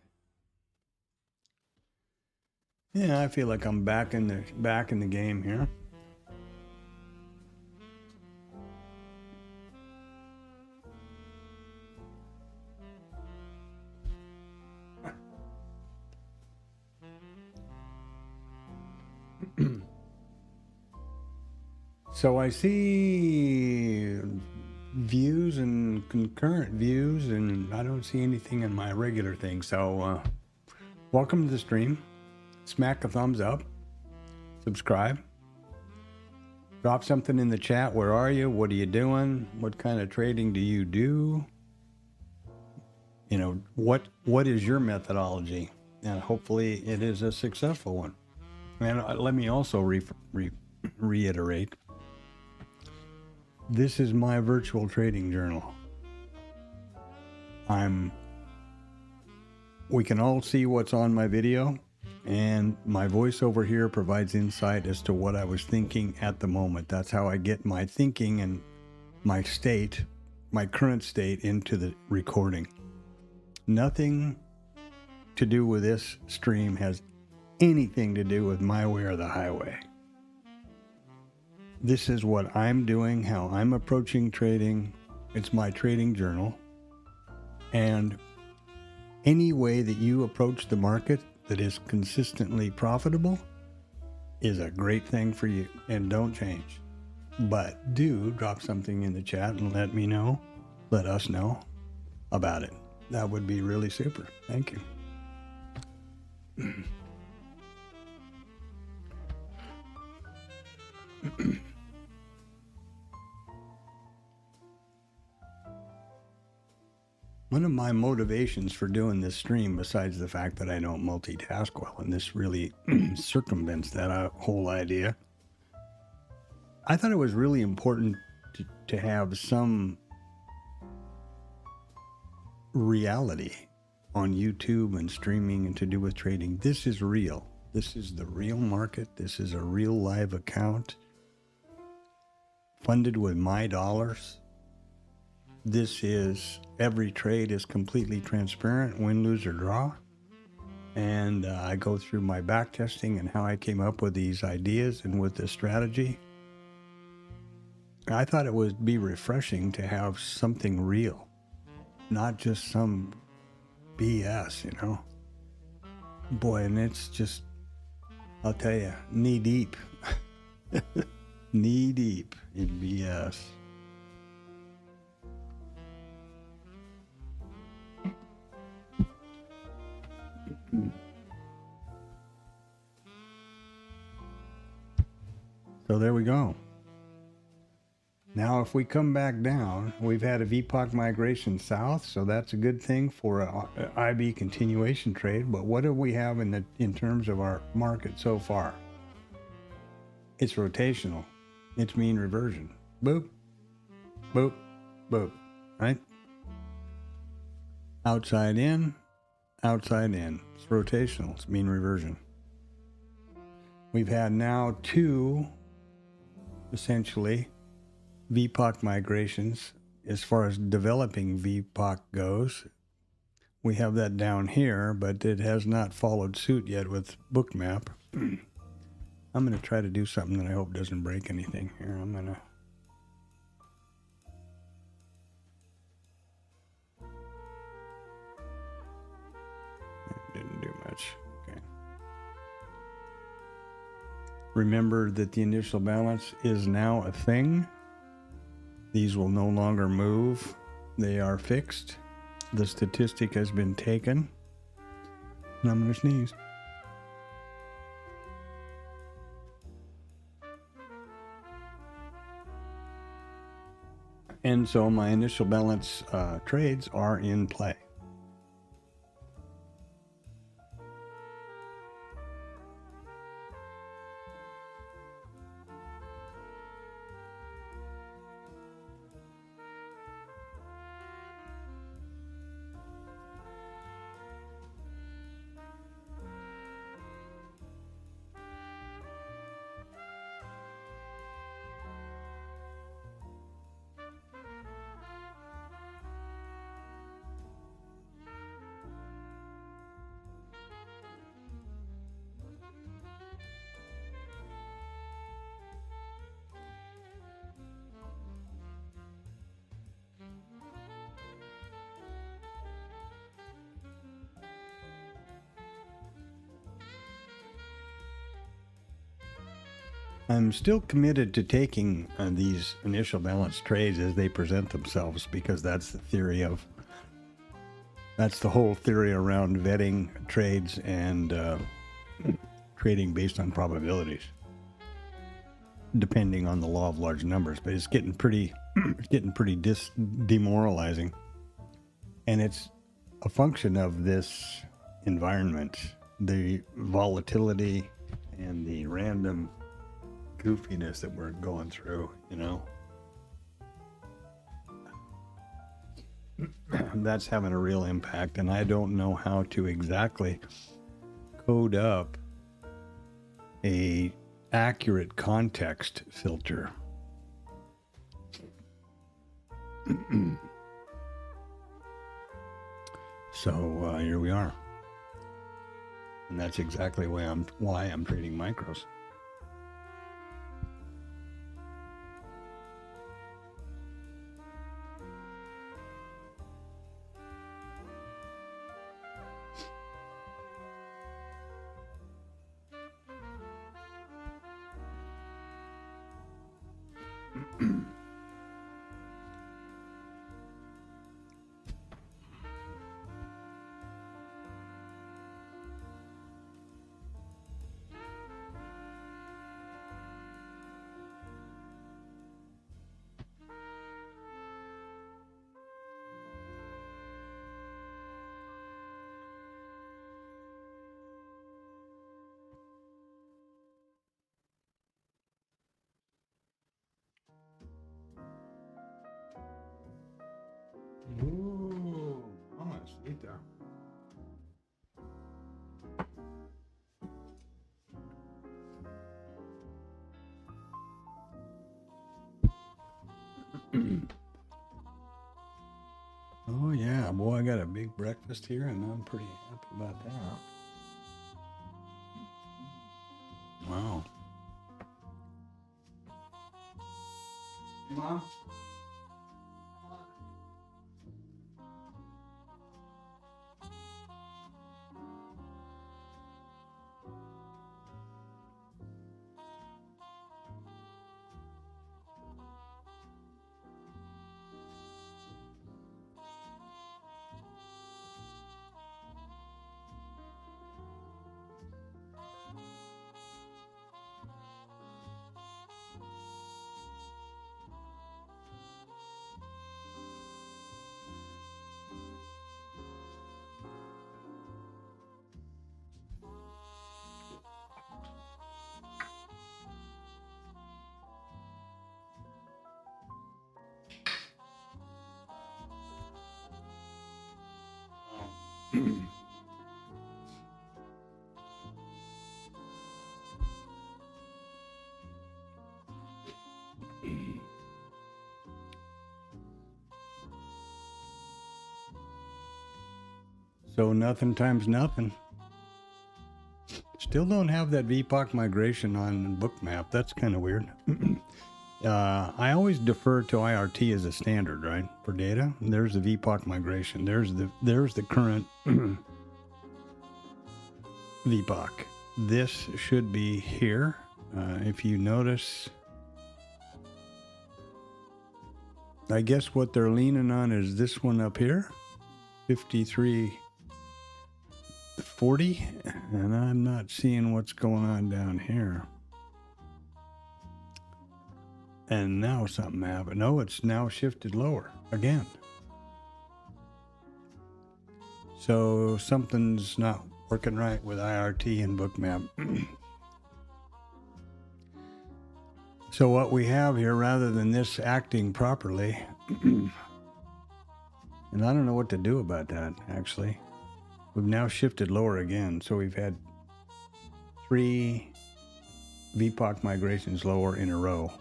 Yeah, I feel like I'm back in the game here. So I see views and concurrent views, and I don't see anything in my regular thing. So welcome to the stream. Smack a thumbs up, subscribe, drop something in the chat. Where are you? What are you doing? What kind of trading do you do? You know, what is your methodology? And hopefully it is a successful one. And let me also reiterate. This is my virtual trading journal. We can all see what's on my video, and my voice over here provides insight as to what I was thinking at the moment. That's how I get my thinking and my state, my current state, into the recording. Nothing to do with this stream has anything to do with my way or the highway. This is what I'm doing, how I'm approaching trading. It's my trading journal. And any way that you approach the market that is consistently profitable is a great thing for you, and don't change. But do drop something in the chat and let me know, let us know about it. That would be really super. Thank you. One of my motivations for doing this stream, besides the fact that I don't multitask well, and this really circumvents that whole idea, I thought it was really important to have some reality on YouTube and streaming and to do with trading. This is real. This is the real market. This is a real live account funded with my dollars. This is, every trade is completely transparent, win, lose, or draw. And I go through my backtesting and how I came up with these ideas and with this strategy. I thought it would be refreshing to have something real, not just some BS, you know. Boy, and it's just, I'll tell you, knee deep. Knee deep in BS. So there we go. Now, if we come back down, we've had a VPOC migration south, so that's a good thing for a IB continuation trade. But what do we have in terms of our market so far? It's rotational. It's mean reversion. Boop, boop, boop, right? Outside in, outside in. It's rotational. It's mean reversion. We've had now two, essentially, VPOC migrations. As far as developing VPOC goes, we have that down here, but it has not followed suit yet with Bookmap. I'm going to try to do something that I hope doesn't break anything here. I'm going to... It didn't do much. Okay. Remember that the initial balance is now a thing. These will no longer move. They are fixed. The statistic has been taken. And I'm going to sneeze. And so my initial balance trades are in play. I'm still committed to taking these initial balance trades as they present themselves, because that's the theory of, that's the whole theory around vetting trades and trading based on probabilities, depending on the law of large numbers. But it's getting pretty, demoralizing, and it's a function of this environment, the volatility and the random goofiness that we're going through, you know. That's having a real impact, and I don't know how to exactly code up a accurate context filter. So here we are, and that's exactly why I'm trading micros. Ooh, mamacita. Oh yeah, boy, I got a big breakfast here, and I'm pretty happy about that. Wow. Mom? So nothing times nothing. Still don't have that VPOC migration on Bookmap. That's kind of weird. I always defer to IRT as a standard, right, for data. There's the VPOC migration. There's the current VPOC. This should be here. If you notice, I guess what they're leaning on is this one up here, 5340, and I'm not seeing what's going on down here. And now something happened. No, it's now shifted lower again. So something's not working right with IRT and Bookmap. So what we have here, rather than this acting properly, and I don't know what to do about that, actually. We've now shifted lower again. So we've had 3 VPOC migrations lower in a row.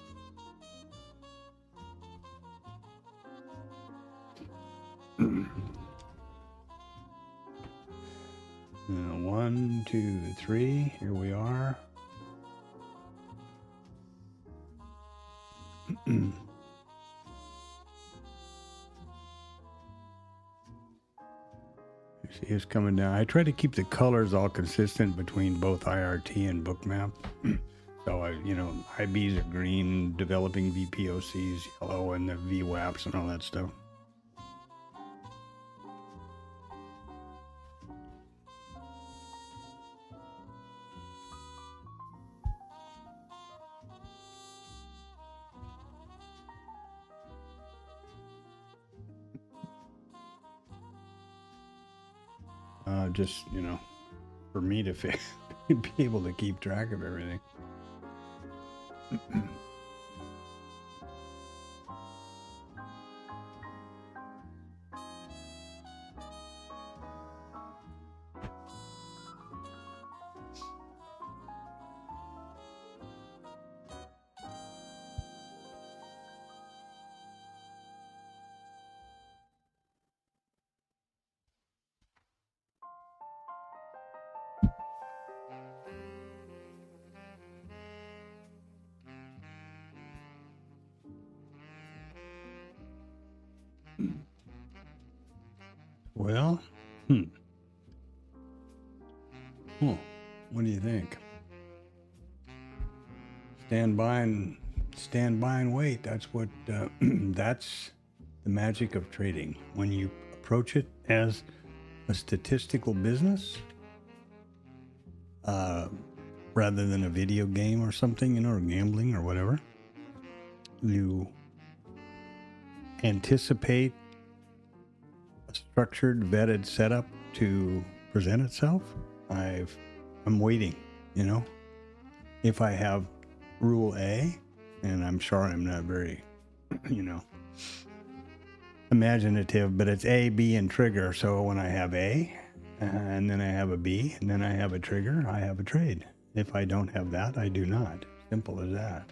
1, 2, 3. Here we are. See, it's coming down. I try to keep the colors all consistent between both IRT and Bookmap. So IBs are green, developing VPOCs yellow, and the VWAPs and all that stuff. Just, for me to be able to keep track of everything. Well, what do you think? Stand by and wait. That's what that's the magic of trading. When you approach it as a statistical business, rather than a video game or something, or gambling or whatever, you anticipate a structured, vetted setup to present itself. I'm waiting, If I have rule A, and I'm sure I'm not very, imaginative, but it's A, B, and trigger. So when I have A, and then I have a B, and then I have a trigger, I have a trade. If I don't have that, I do not. Simple as that.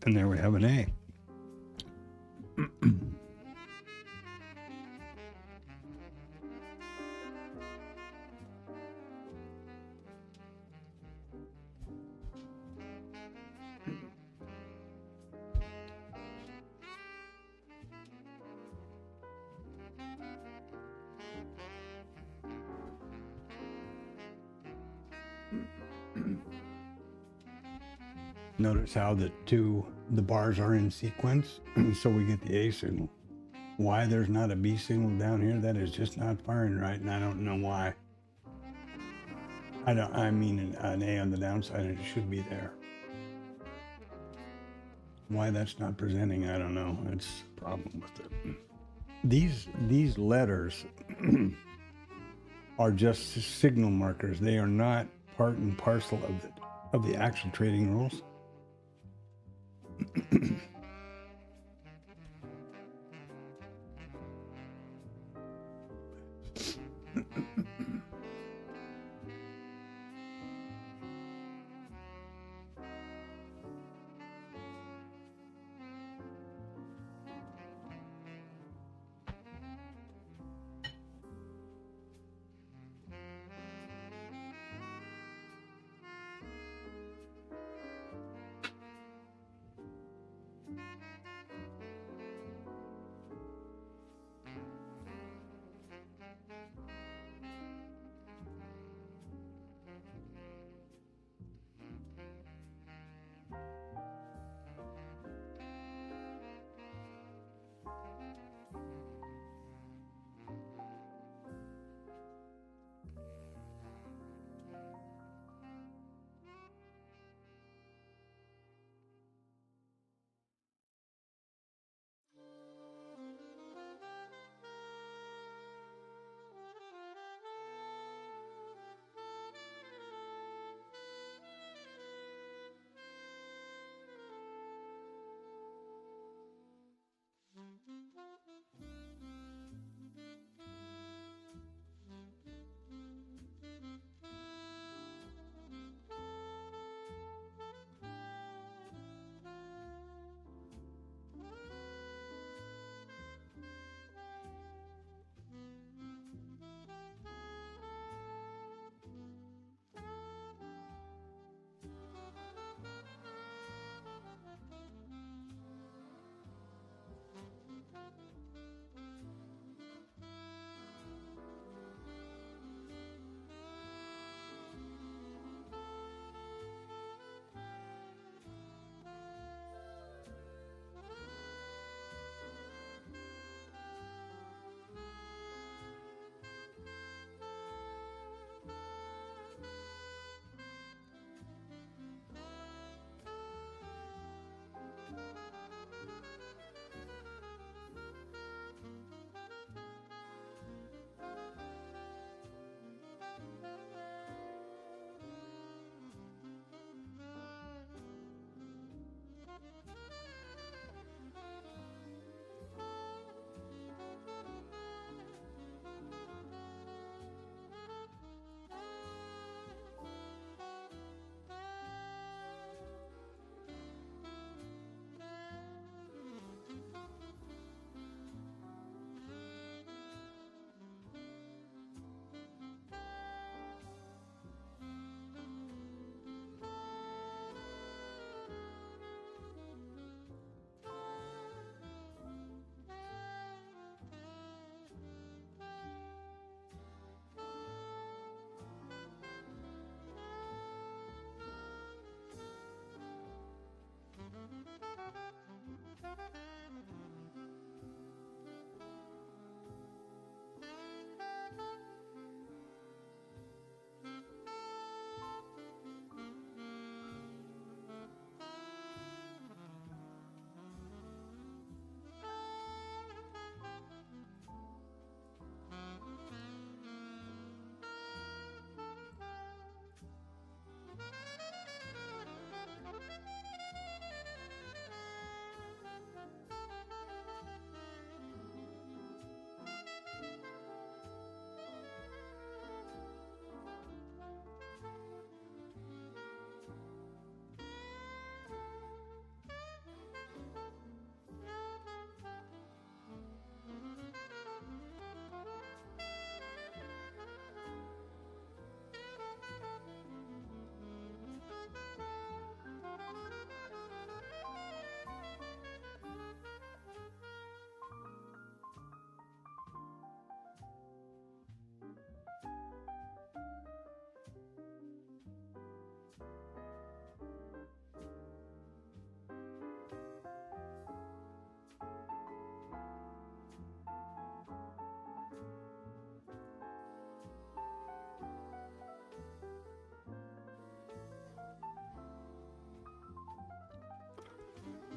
And there we have an A. Notice how the bars are in sequence, so we get the A signal. Why there's not a B signal down here, that is just not firing right, and I don't know why. I mean an A on the downside, and it should be there. Why that's not presenting, I don't know. That's a problem with it. These letters are just signal markers. They are not part and parcel of the actual trading rules.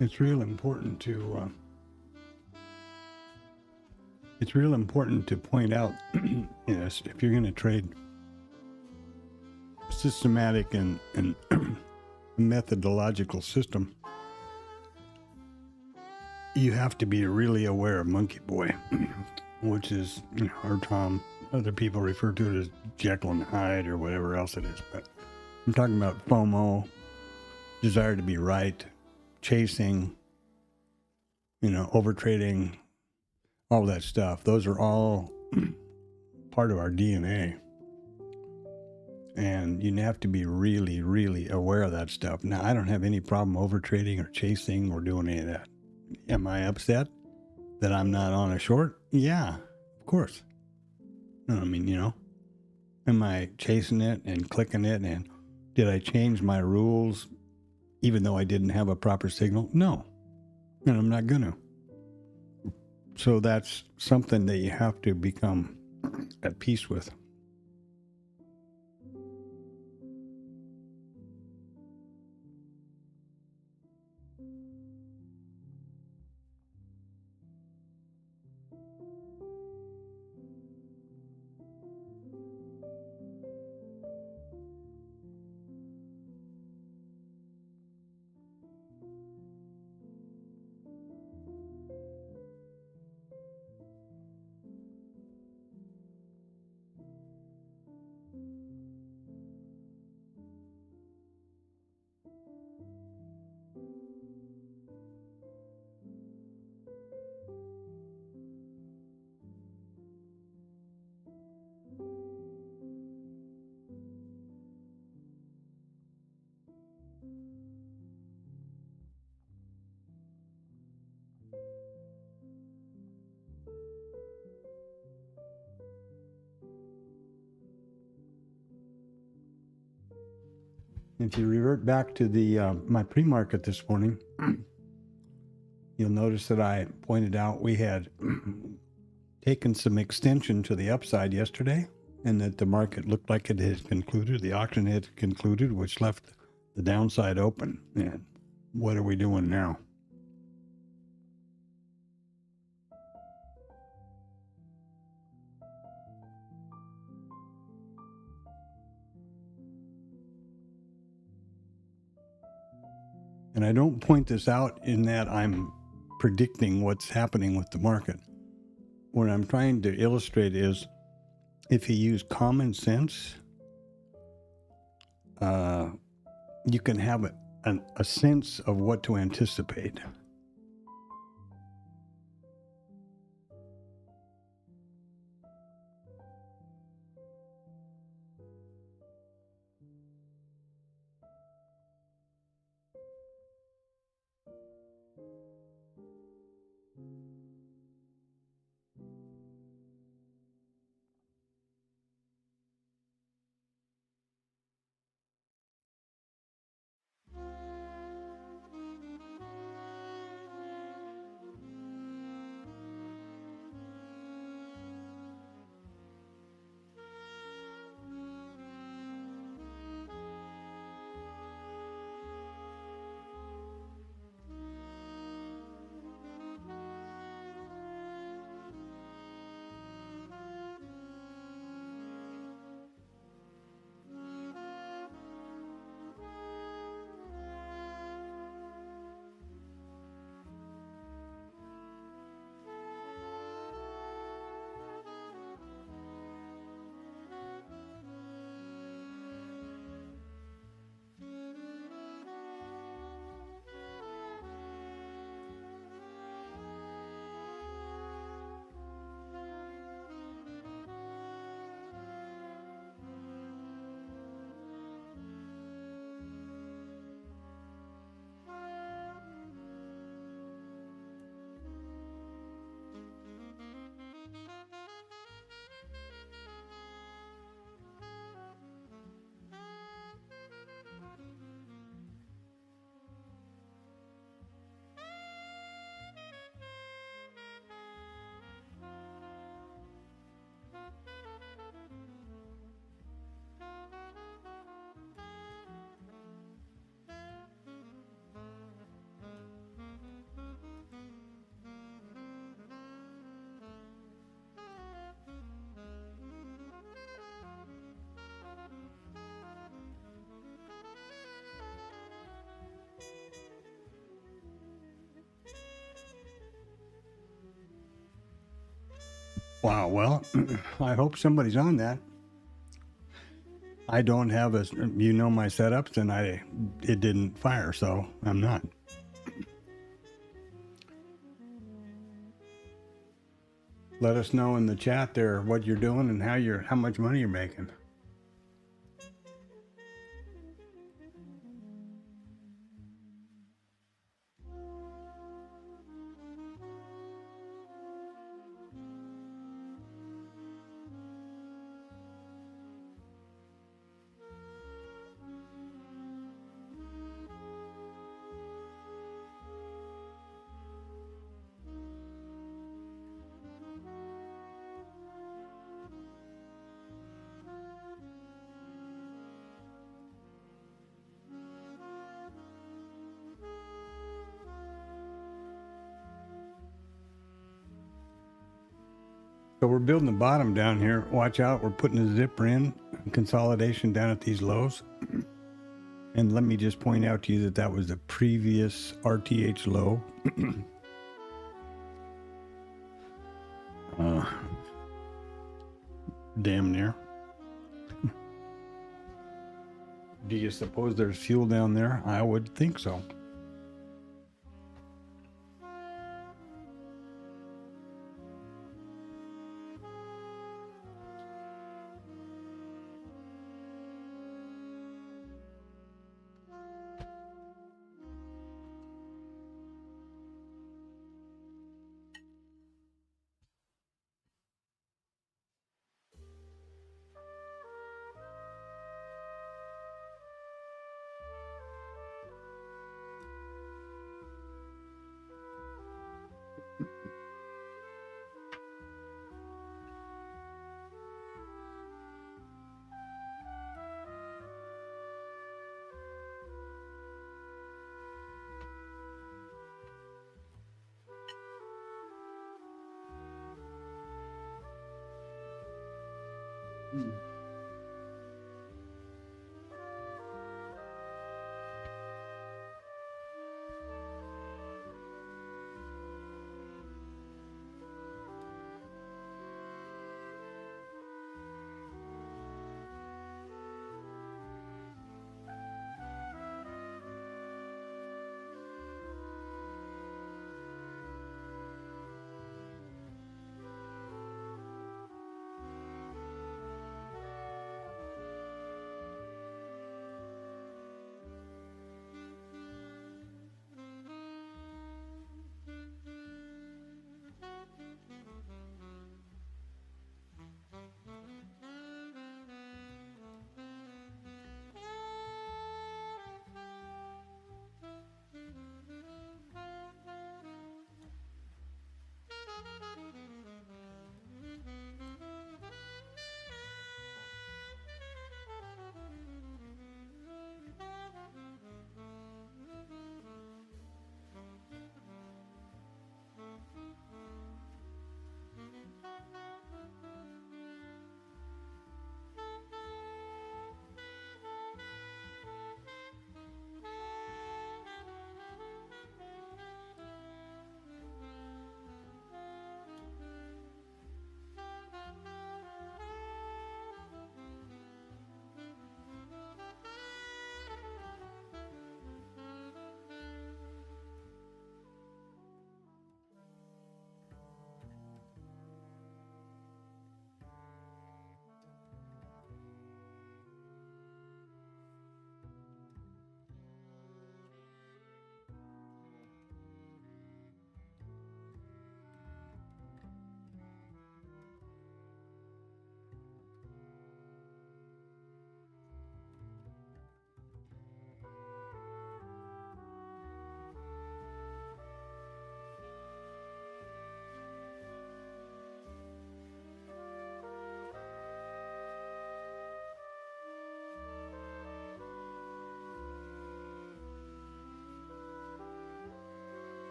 it's real important to point out, yes, if you're going to trade systematic and methodological system, you have to be really aware of Monkey Boy, which is, or Tom, other people refer to it as Jekyll and Hyde or whatever else it is. But I'm talking about FOMO, desire to be right, chasing, overtrading, all that stuff. Those are all part of our DNA. And you have to be really, really aware of that stuff. Now, I don't have any problem overtrading or chasing or doing any of that. Am I upset that I'm not on a short? Yeah, of course. Am I chasing it and clicking it? And did I change my rules even though I didn't have a proper signal? No. And I'm not going to. So that's something that you have to become at peace with. If you revert back to the my pre-market this morning, you'll notice that I pointed out we had taken some extension to the upside yesterday, and that the market looked like it had concluded, the auction had concluded, which left the downside open. And what are we doing now? And I don't point this out in that I'm predicting what's happening with the market. What I'm trying to illustrate is if you use common sense, you can have a sense of what to anticipate. Wow. Well, I hope somebody's on that. I don't have my setups, and it didn't fire, so I'm not. Let us know in the chat there what you're doing and how much money you're making. So we're building the bottom down here. Watch out, we're putting a zipper in, consolidation down at these lows. And let me just point out to you that was the previous RTH low. Damn near. Do you suppose there's fuel down there? I would think so.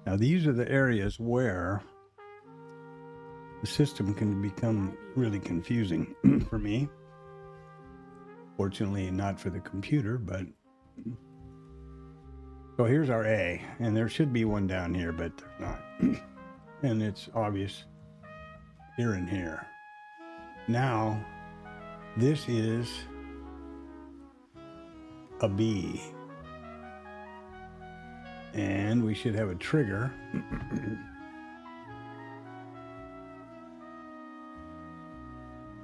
Now, these are the areas where the system can become really confusing for me. Fortunately, not for the computer, but... So here's our A, and there should be one down here, but there's not. And it's obvious here and here. Now, this is a B. And we should have a trigger.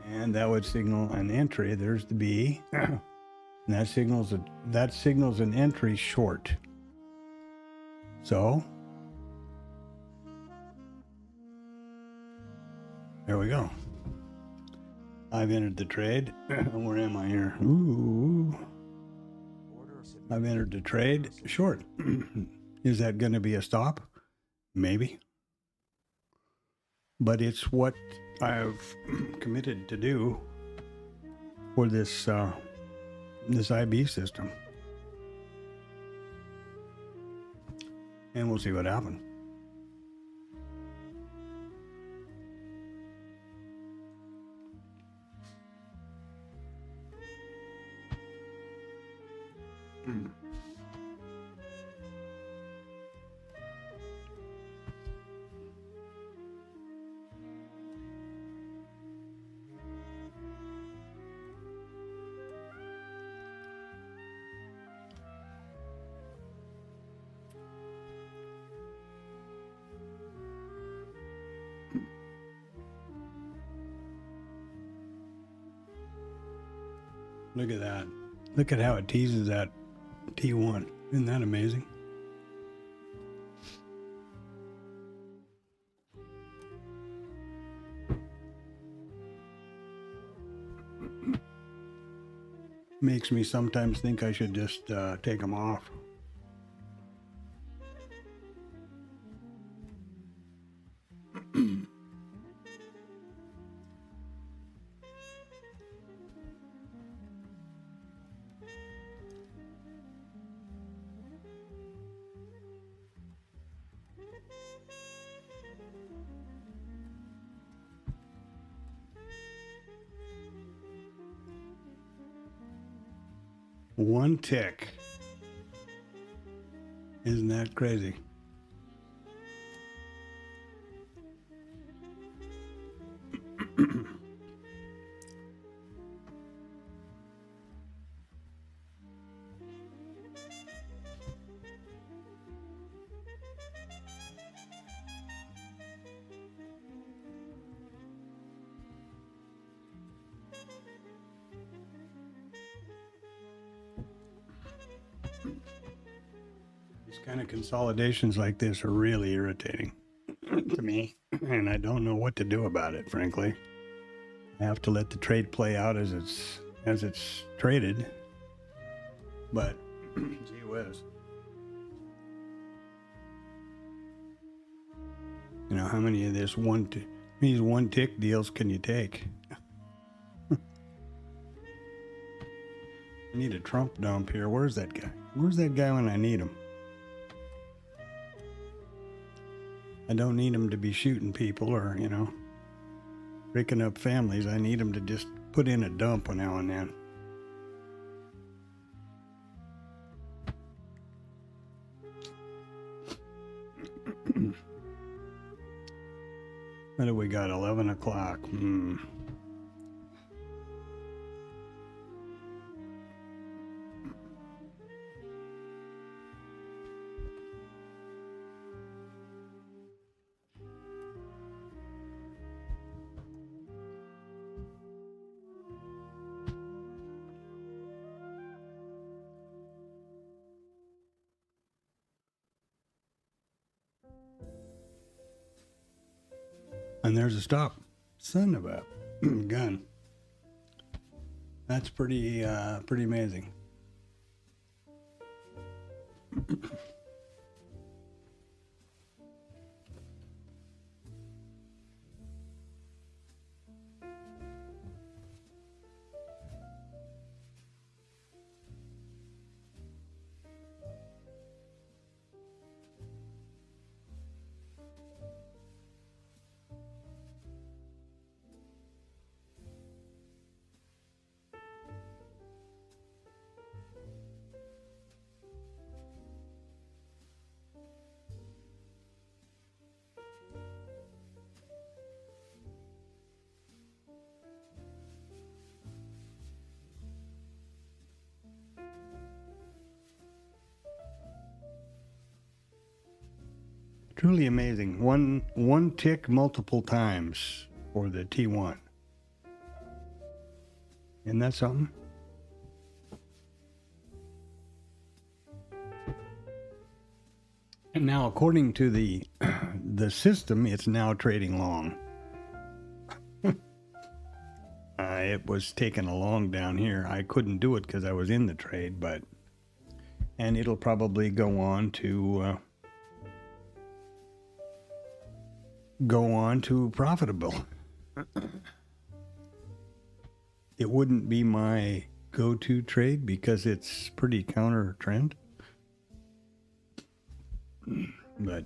And that would signal an entry. There's the B. And that signals an entry short. So there we go. I've entered the trade. Where am I here? Ooh. I've entered the trade short. Is that going to be a stop? Maybe. But it's what I've committed to do for this this IB system. And we'll see what happens. Look at that. Look at how it teases that T1. Isn't that amazing? Makes me sometimes think I should just take them off. One tick. Isn't that crazy? Kind of consolidations like this are really irritating to me, and I don't know what to do about it, frankly. I have to let the trade play out as it's traded, but gee whiz. You know, how many of these one tick deals can you take? I need a Trump dump here. Where's that guy? Where's that guy when I need him? I don't need him to be shooting people or, you know, breaking up families. I need him to just put in a dump now and then. What do we got? 11 o'clock. And there's a stop. Son of a gun. That's pretty amazing. Truly amazing. One tick multiple times for the T1. Isn't that something? And now, according to the system, it's now trading long. It was taking along down here. I couldn't do it because I was in the trade, and it'll probably go on to profitable. It wouldn't be my go-to trade because it's pretty counter trend. But,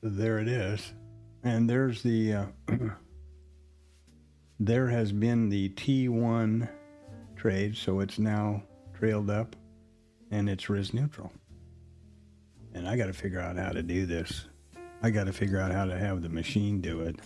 there it is. And there's the, there has been the T1 trade, so it's now trailed up and it's risk neutral. And I got to figure out how to do this. I got to figure out how to have the machine do it.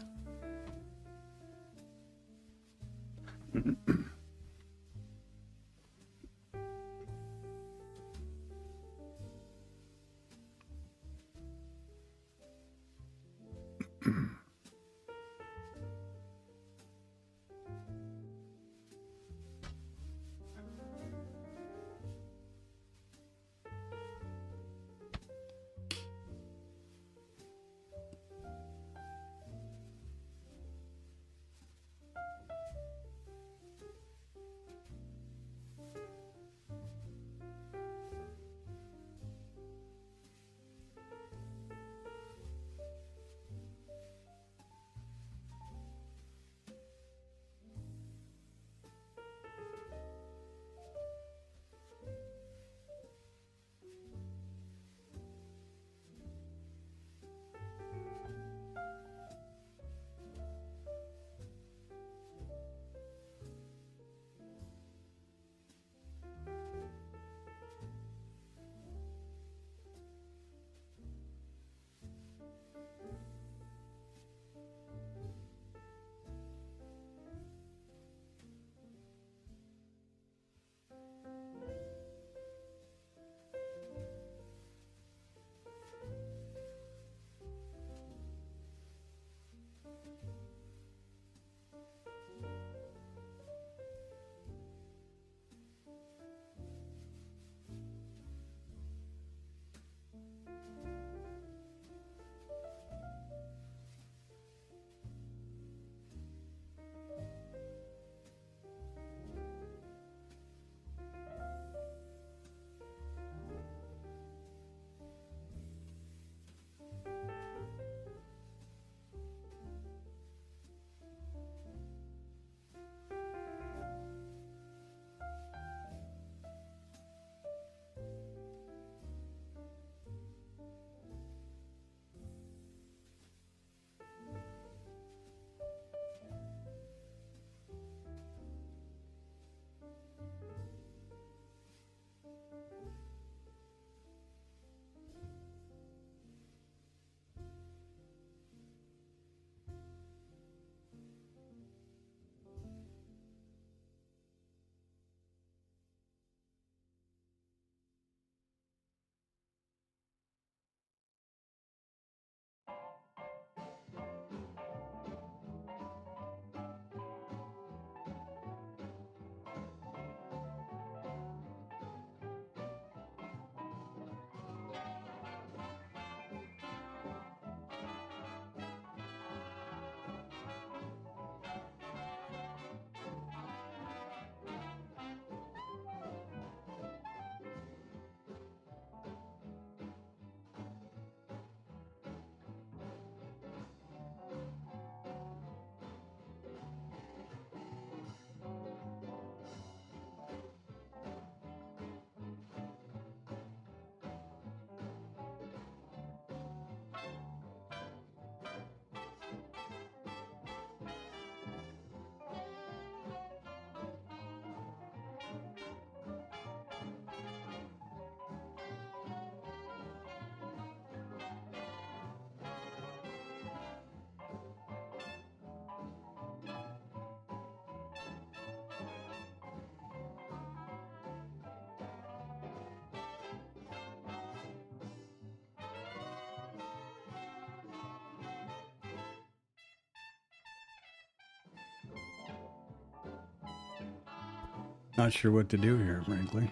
Not sure what to do here, frankly.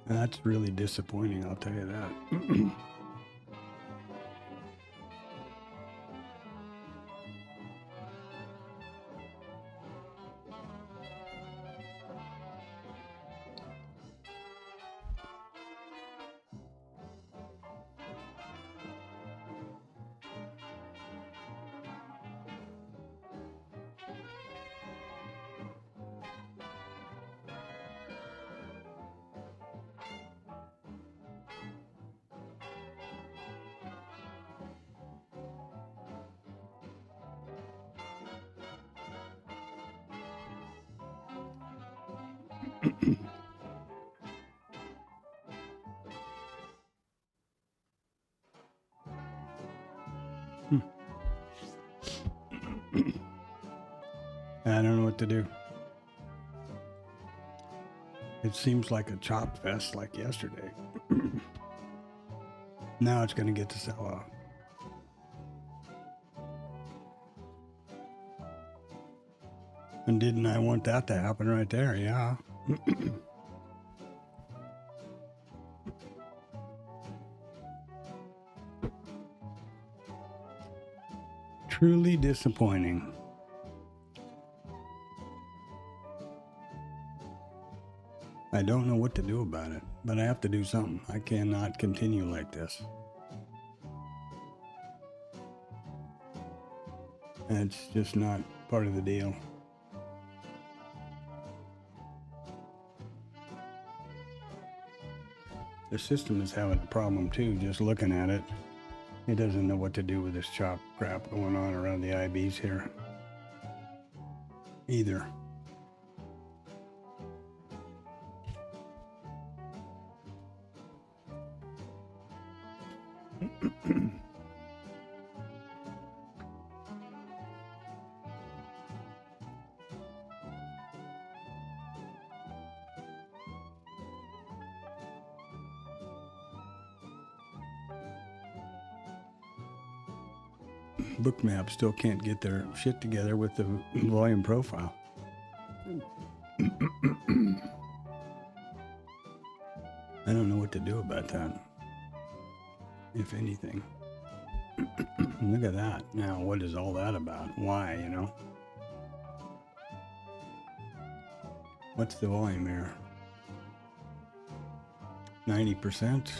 That's really disappointing, I'll tell you that. I don't know what to do. It seems like a chop fest like yesterday. Now it's going to get to sell off. And didn't I want that to happen right there? Yeah. Truly disappointing. I don't know what to do about it, but I have to do something. I cannot continue like this. It's just not part of the deal. The system is having a problem too, just looking at it. It doesn't know what to do with this chop crap going on around the IBs here either. Bookmap still can't get their shit together with the volume profile. I don't know what to do about that, if anything. Look at that. Now, what is all that about? Why, you know? What's the volume here? 90%.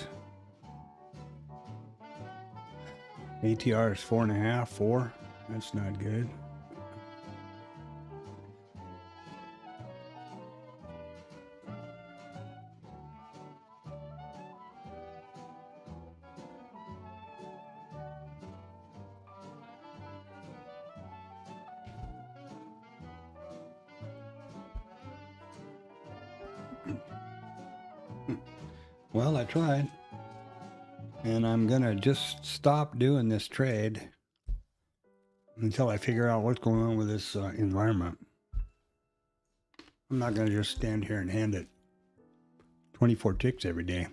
ATR is 4.5, 4. That's not good. Well, I tried. And I'm going to just stop doing this trade until I figure out what's going on with this environment. I'm not going to just stand here and hand it 24 ticks every day.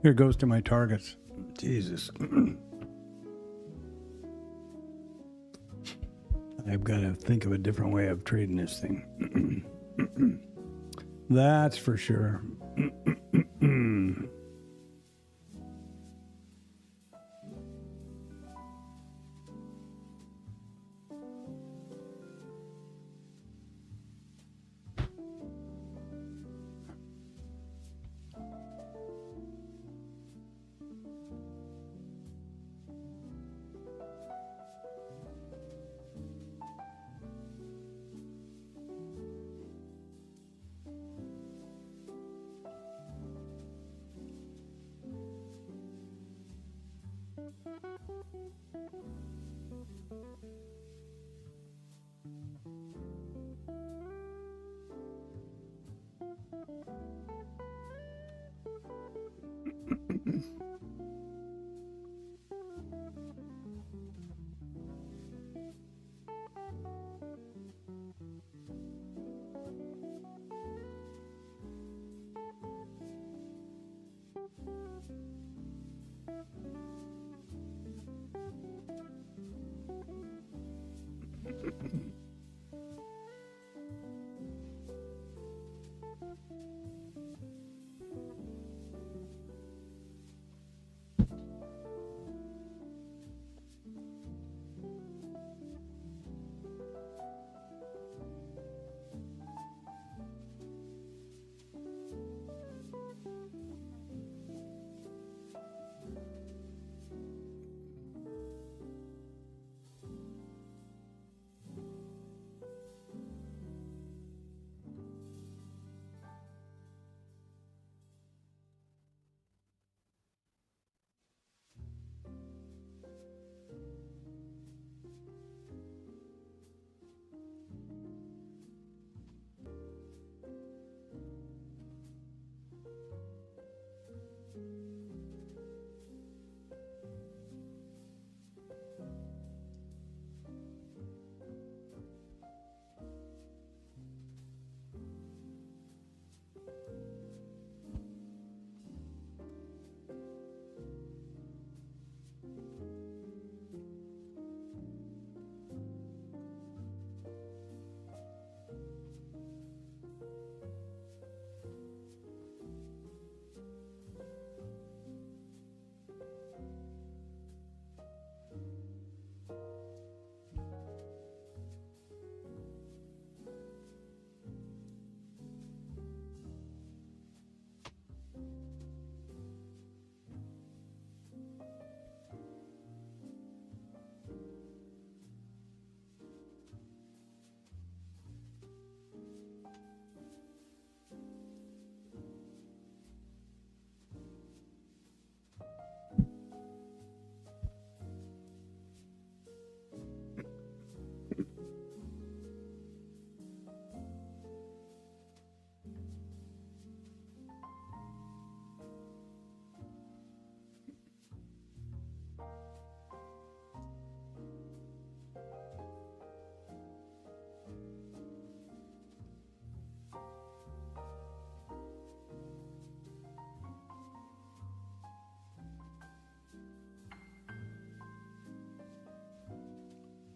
Here goes to my targets. Jesus. I've got to think of a different way of trading this thing. That's for sure.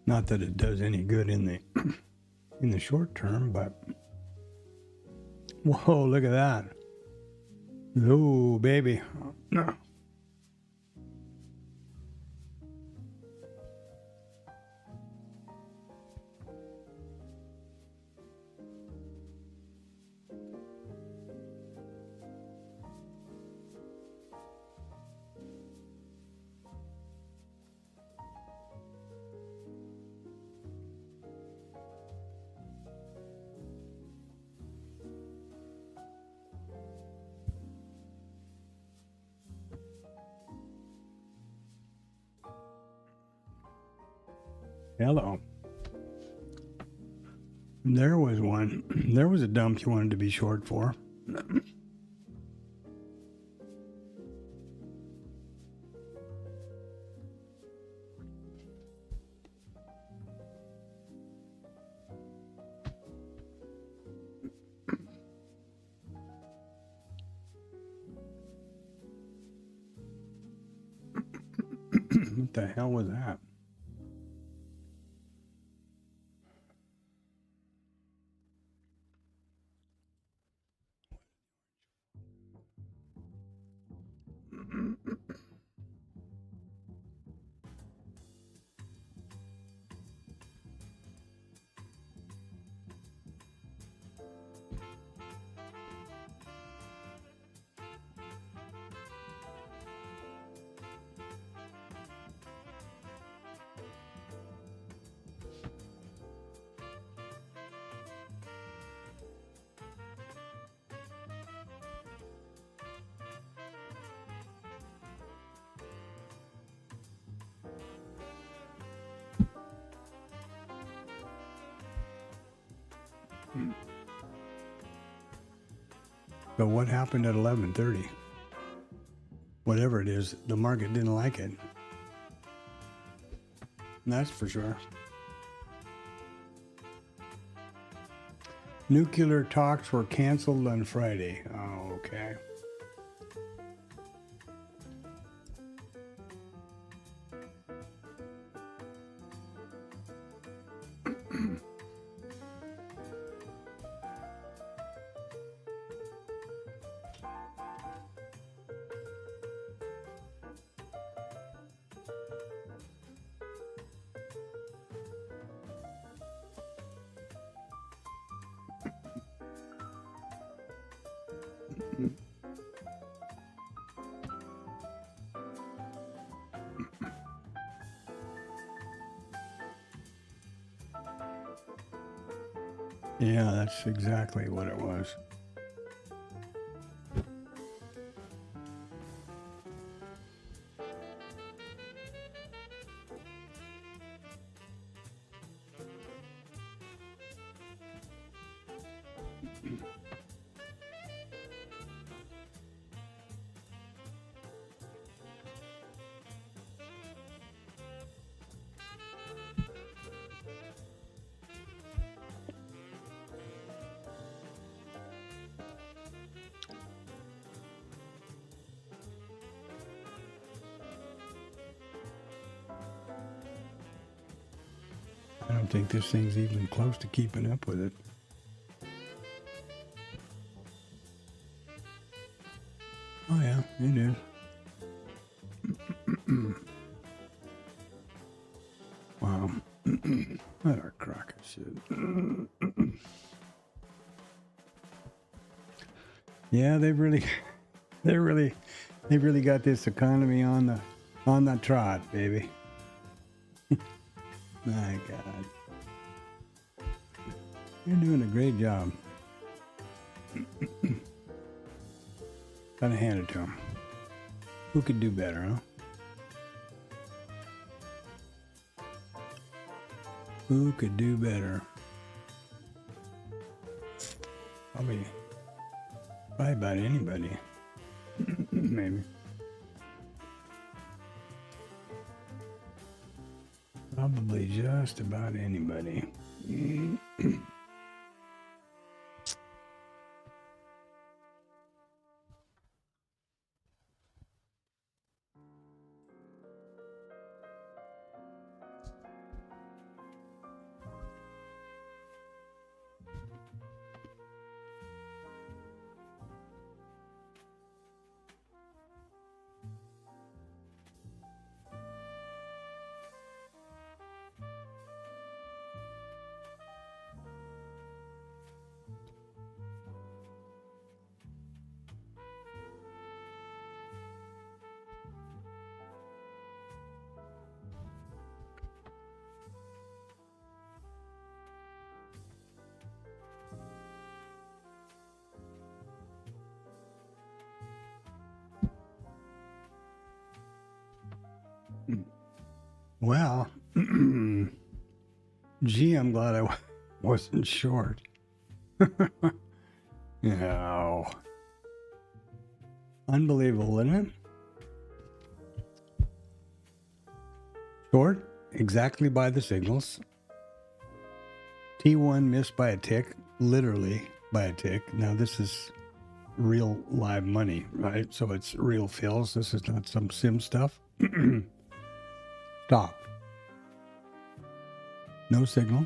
Not that it does any good in the short term, but whoa, look at that. Oh, baby. No. Hello. There was one. There was a dump you wanted to be short for. What the hell was that? So what happened at 11:30? Whatever it is, the market didn't like it. That's for sure. Nuclear talks were canceled on Friday. Oh, okay. Yeah, that's exactly what it was. I don't think this thing's even close to keeping up with it. Oh yeah, it is. Wow. What a crock of shit. Yeah, they've really got this economy on the trot, baby. My God. You're doing a great job. Gotta hand it to him. Who could do better, huh? Who could do better? Probably about anybody. Maybe. Probably just about anybody. Well, gee, I'm glad I wasn't short. No. Unbelievable, isn't it? Short, exactly by the signals. T1 missed by a tick, literally by a tick. Now, this is real live money, right? So it's real fills. This is not some sim stuff. Stop. No signal.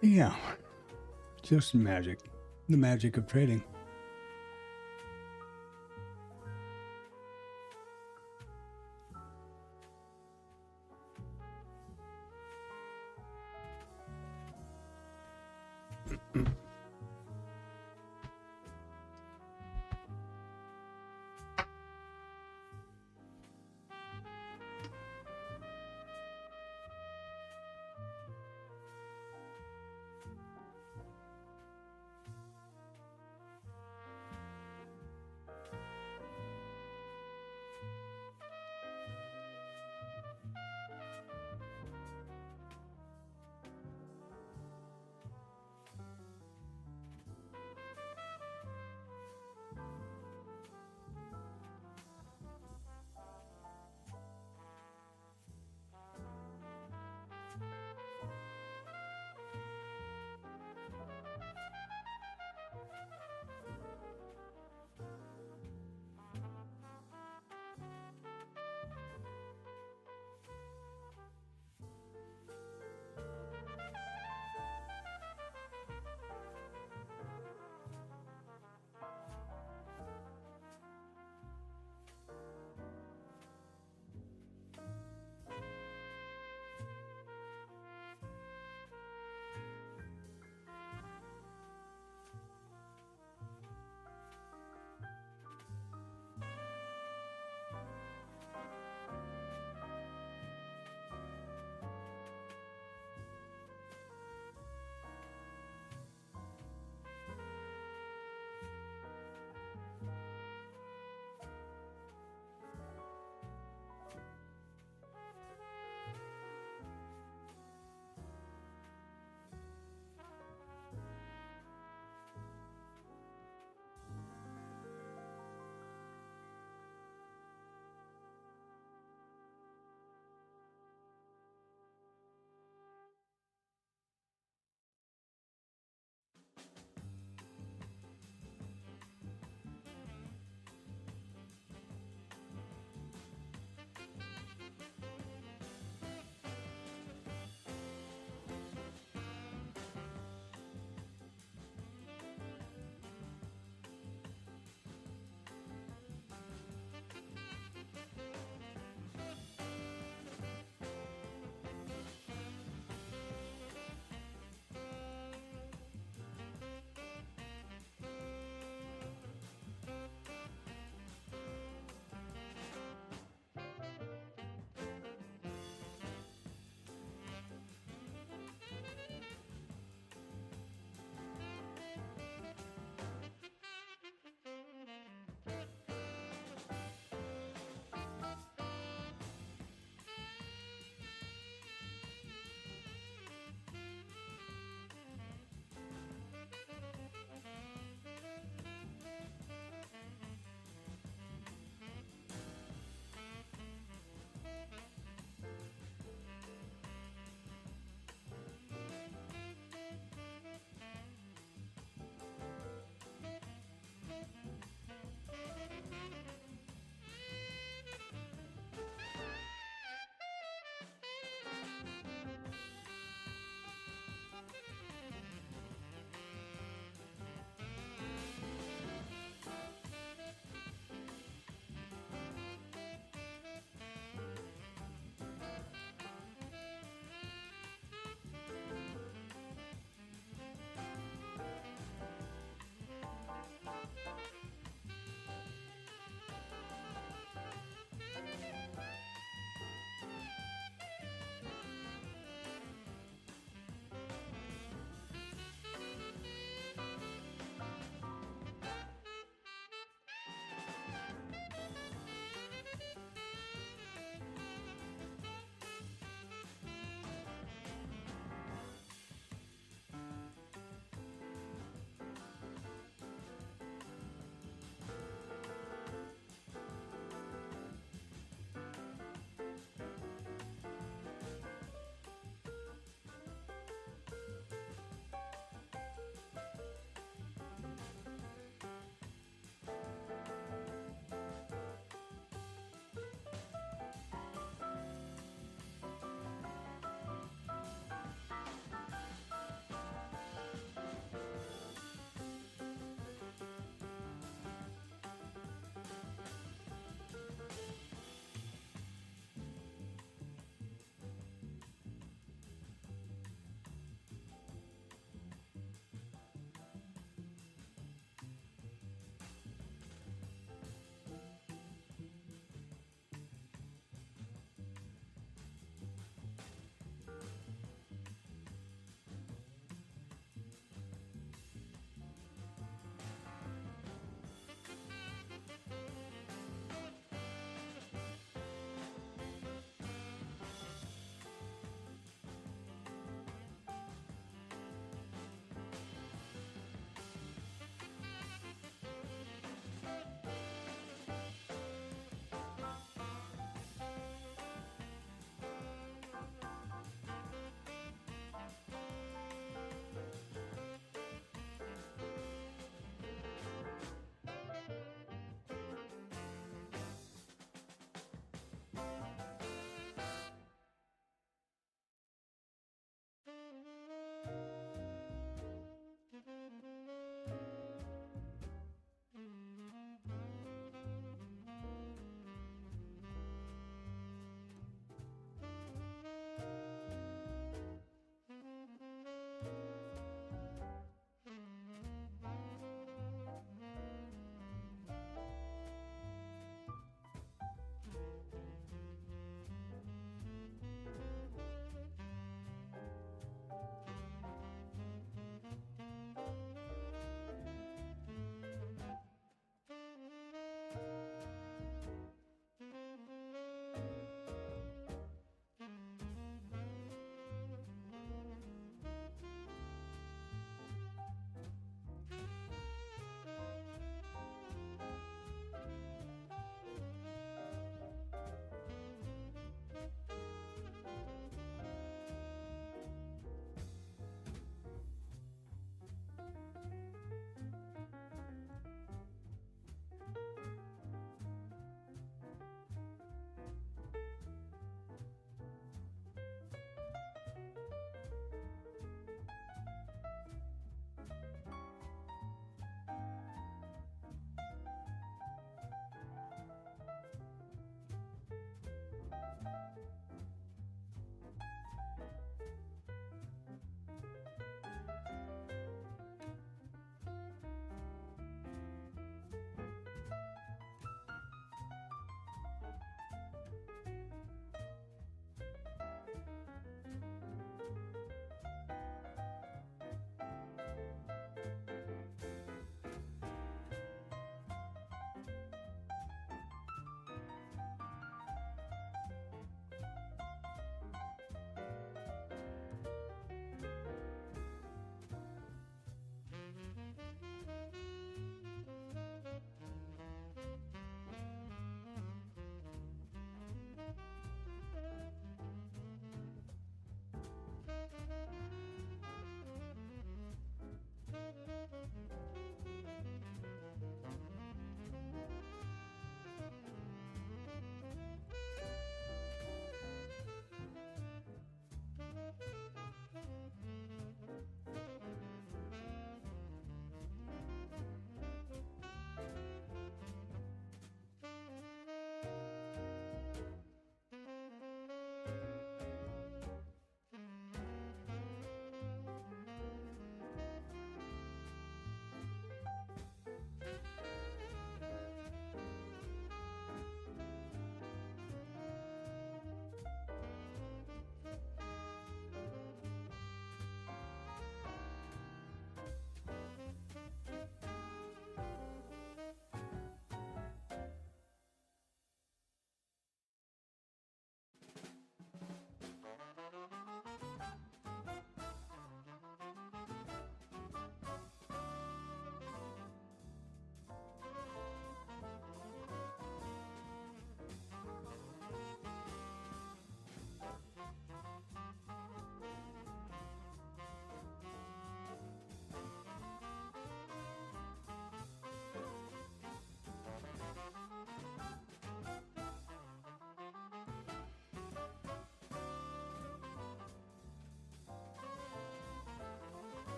Yeah, just magic. The magic of trading.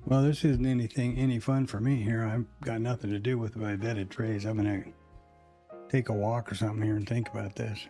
Well, this isn't any fun for me here. I've got nothing to do with my vetted trades. I'm going to take a walk or something here and think about this.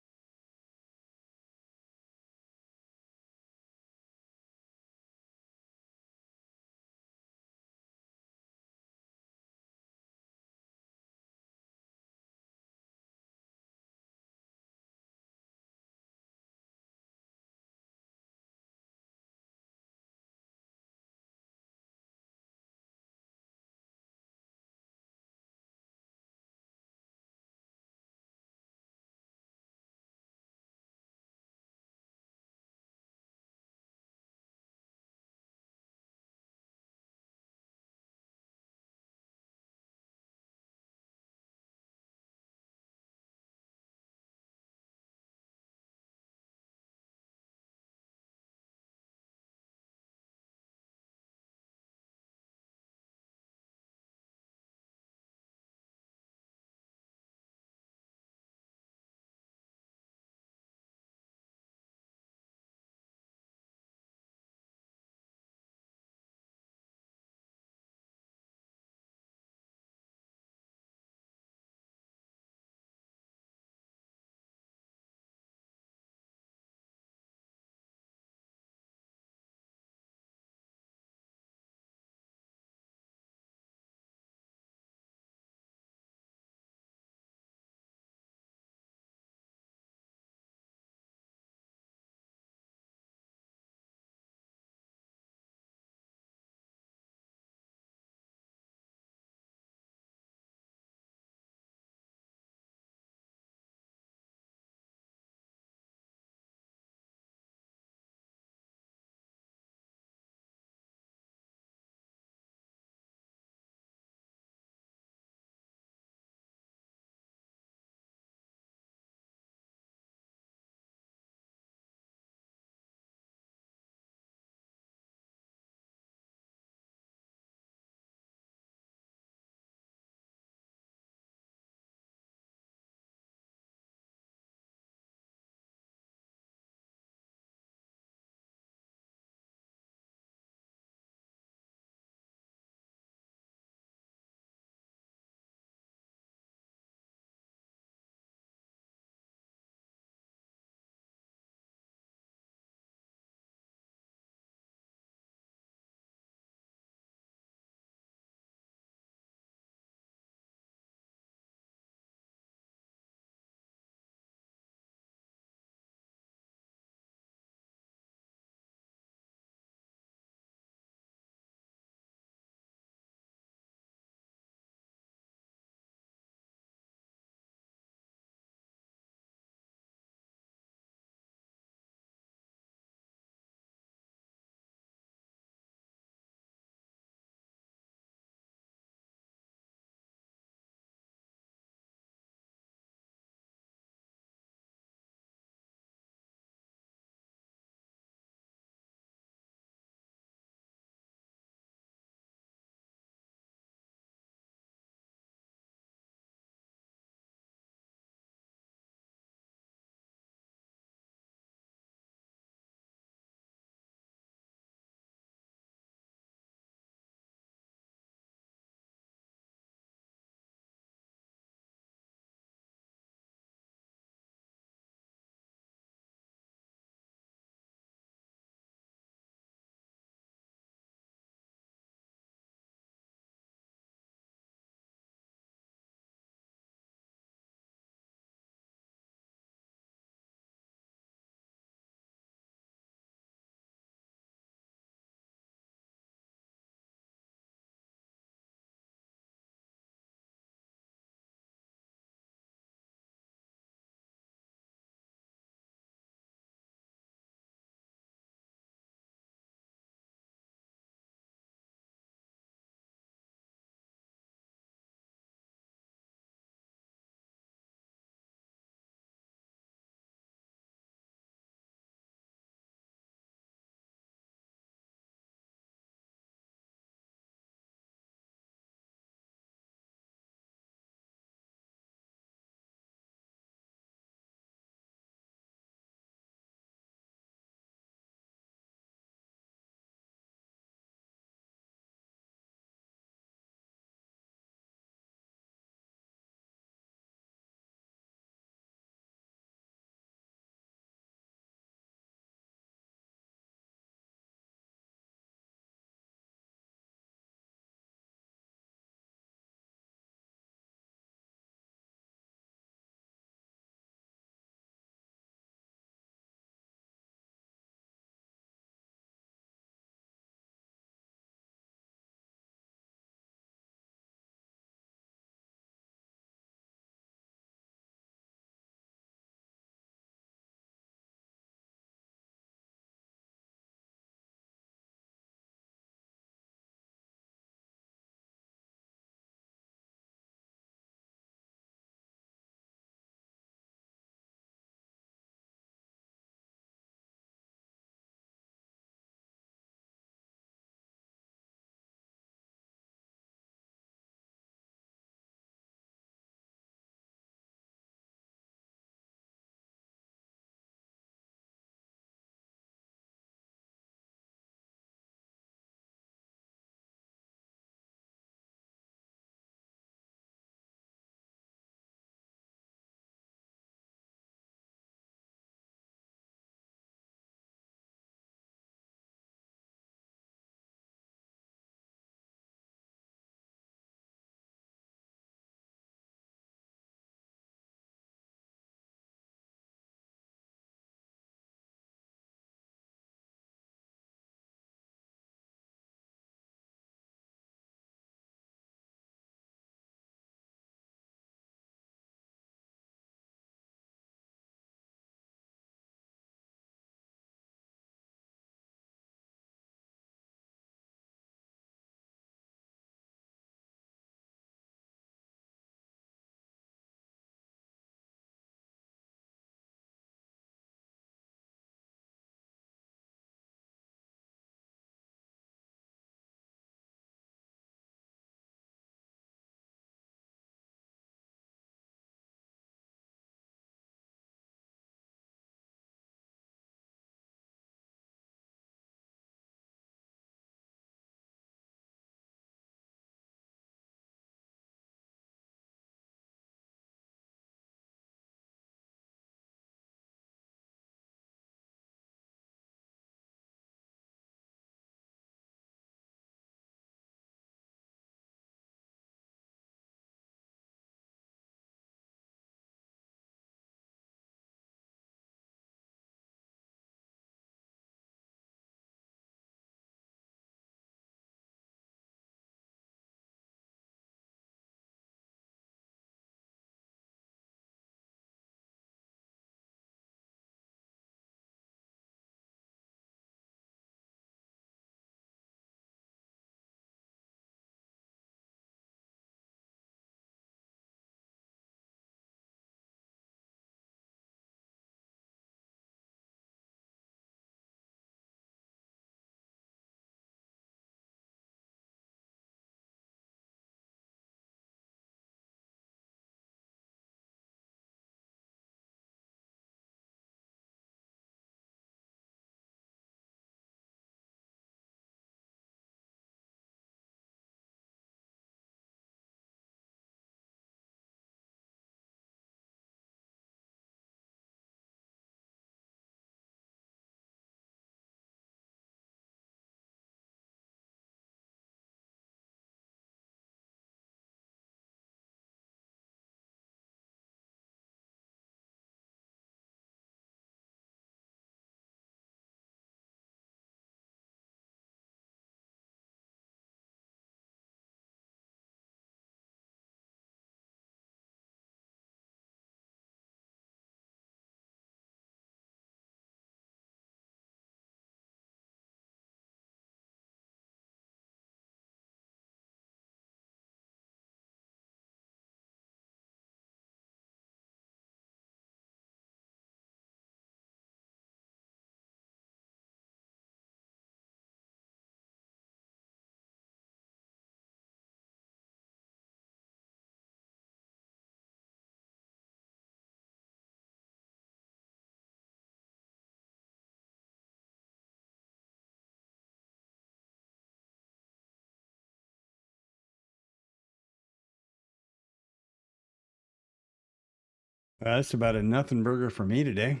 That's about a nothing burger for me today.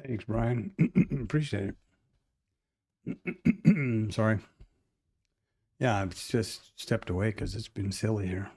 Thanks, Brian. Appreciate it. Sorry. Yeah, I've just stepped away because it's been silly here.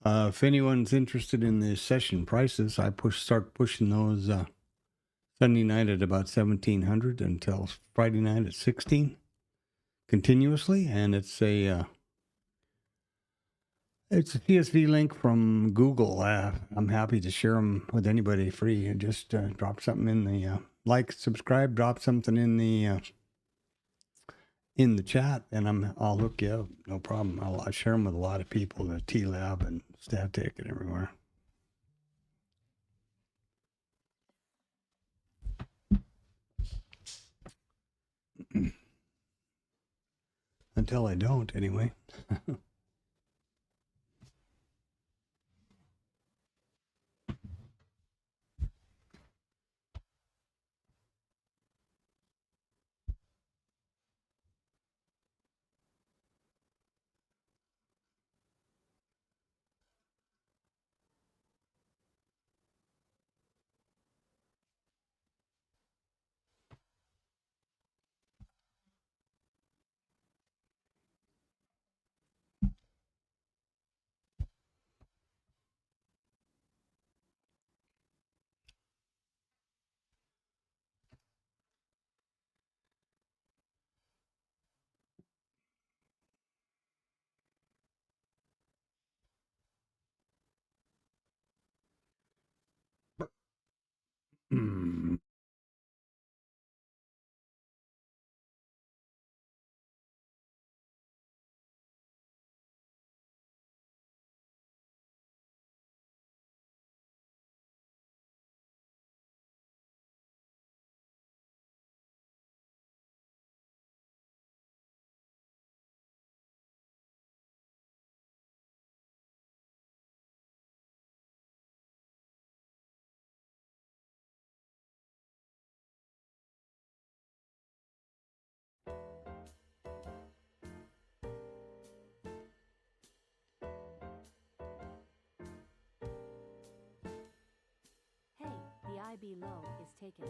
If anyone's interested in the session prices, I start pushing those Sunday night at about 1700 until Friday night at 16 continuously, and it's a CSV link from Google. I'm happy to share them with anybody free. And just drop something in the like, subscribe, drop something in the chat, and I'll hook you up. No problem. I'll share them with a lot of people, the TLab and Statistic and everywhere. Until I don't, anyway. Hey, the IB low is taken.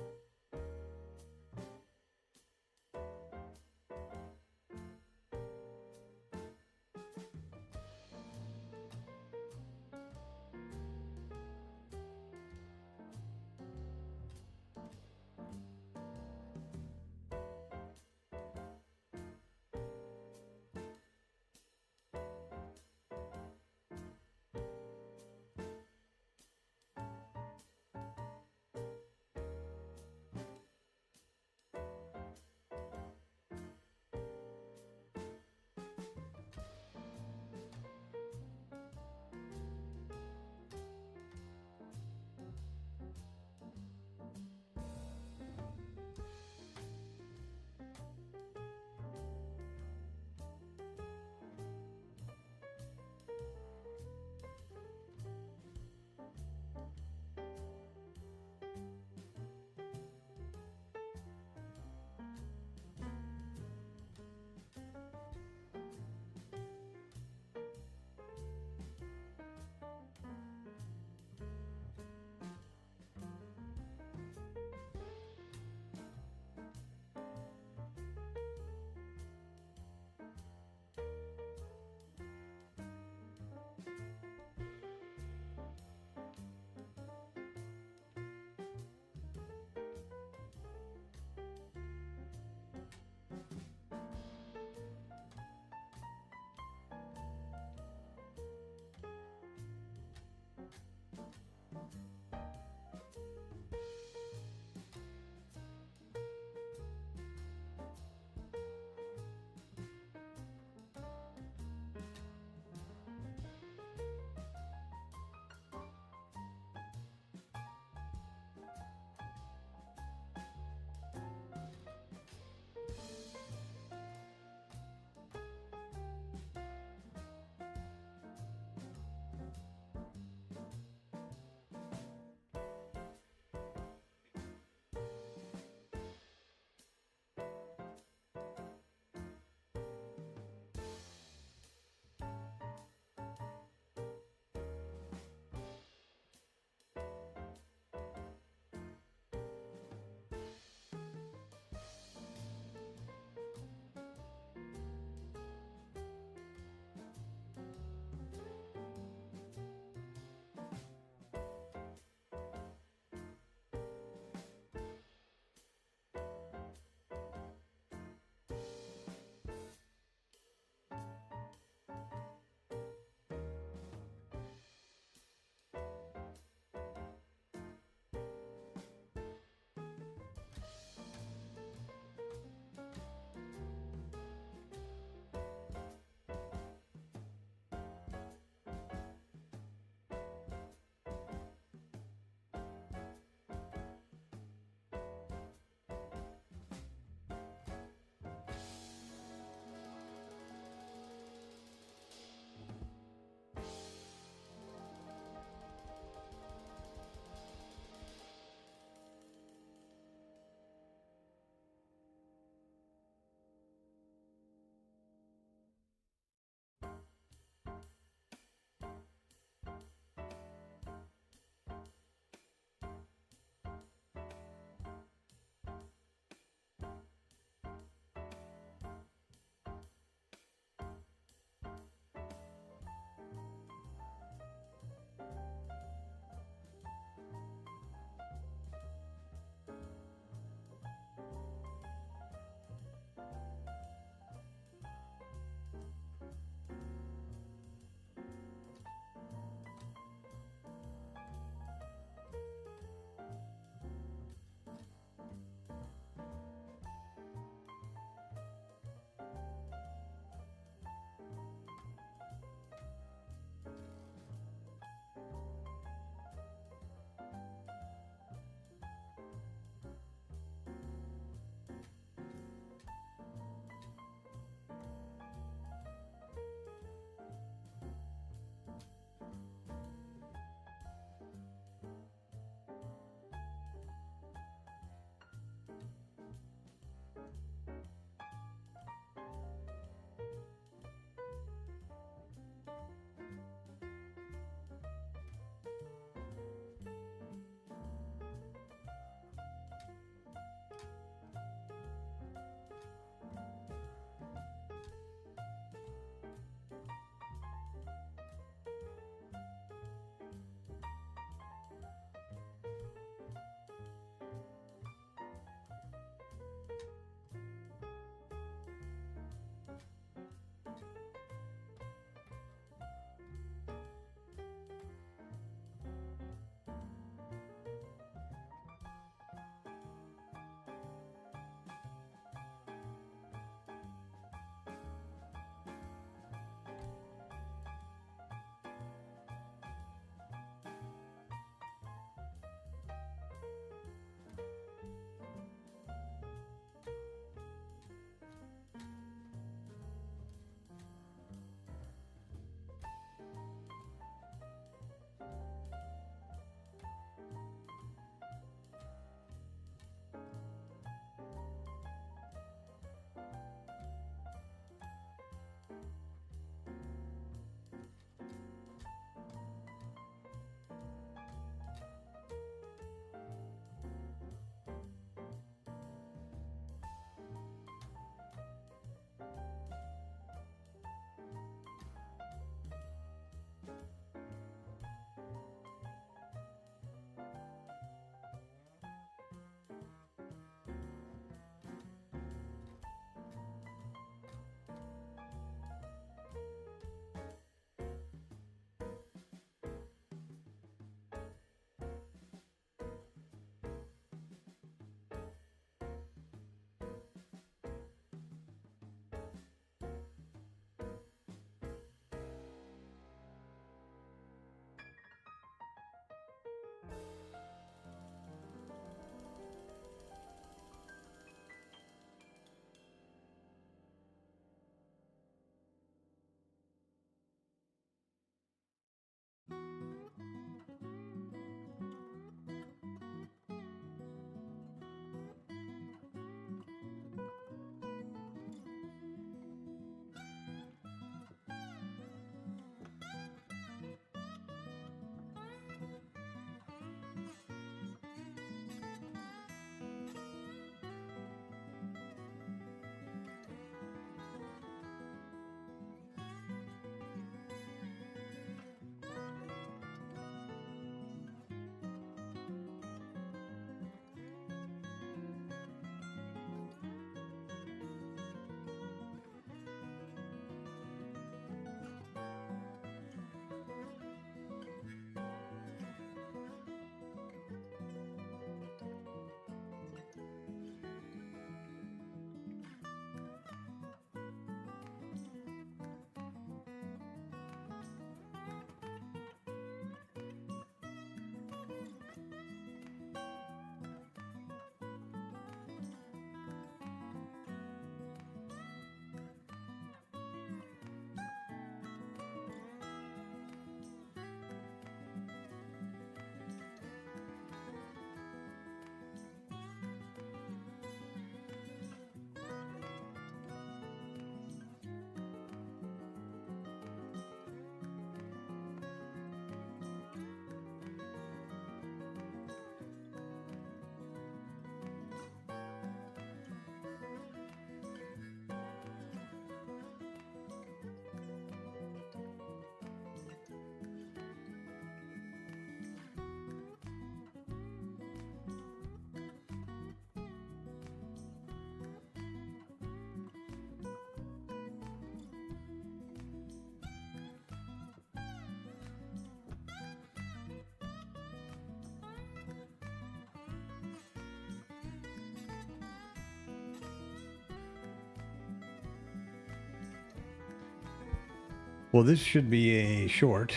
Well, this should be a short.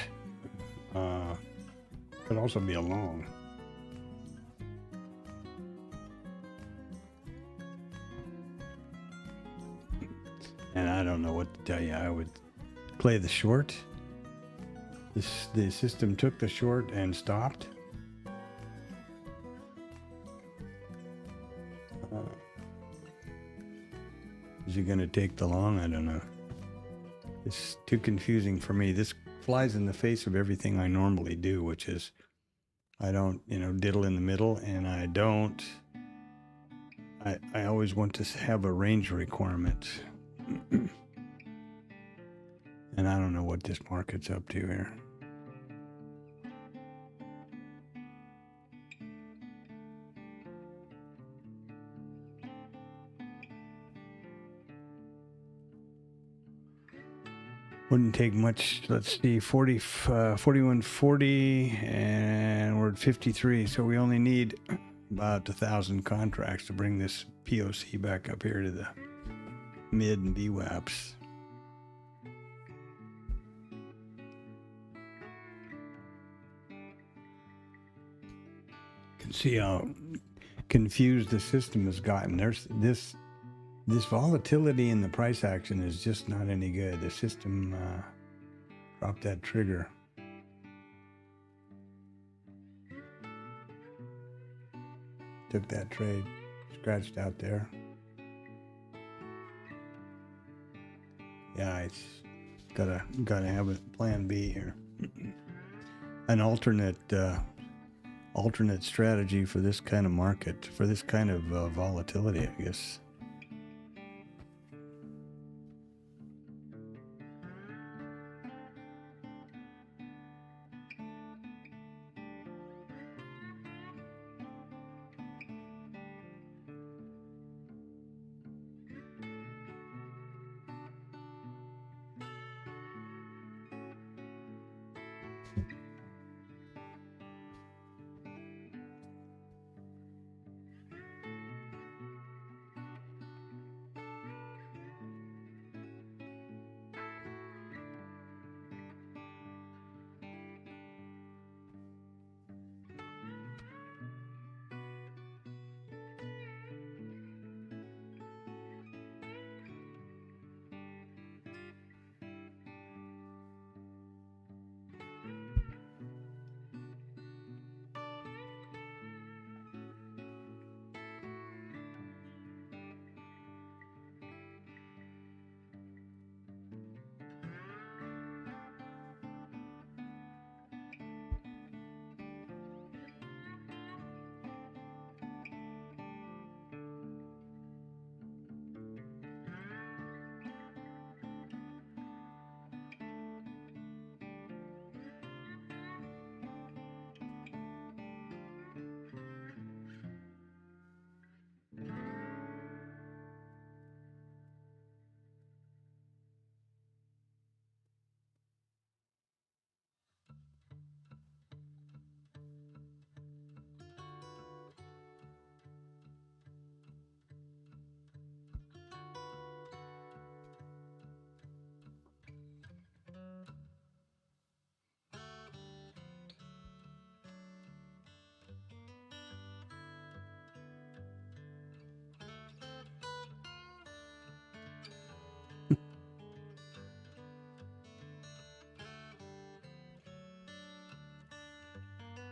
Could also be a long. And I don't know what to tell you. I would play the short. The system took the short and stopped. Is he going to take the long? I don't know. It's too confusing for me. This flies in the face of everything I normally do, which is I don't, diddle in the middle, and I always want to have a range requirement. And I don't know what this market's up to here. Wouldn't take much. Let's see, 4140, and we're at 53. So we only need about 1,000 contracts to bring this POC back up here to the mid and VWAPs. Can see how confused the system has gotten. There's this volatility in the price action is just not any good. The system dropped that trigger. Took that trade, scratched out there. Yeah, it's gotta have a plan B here. An alternate strategy for this kind of market, for this kind of volatility, I guess.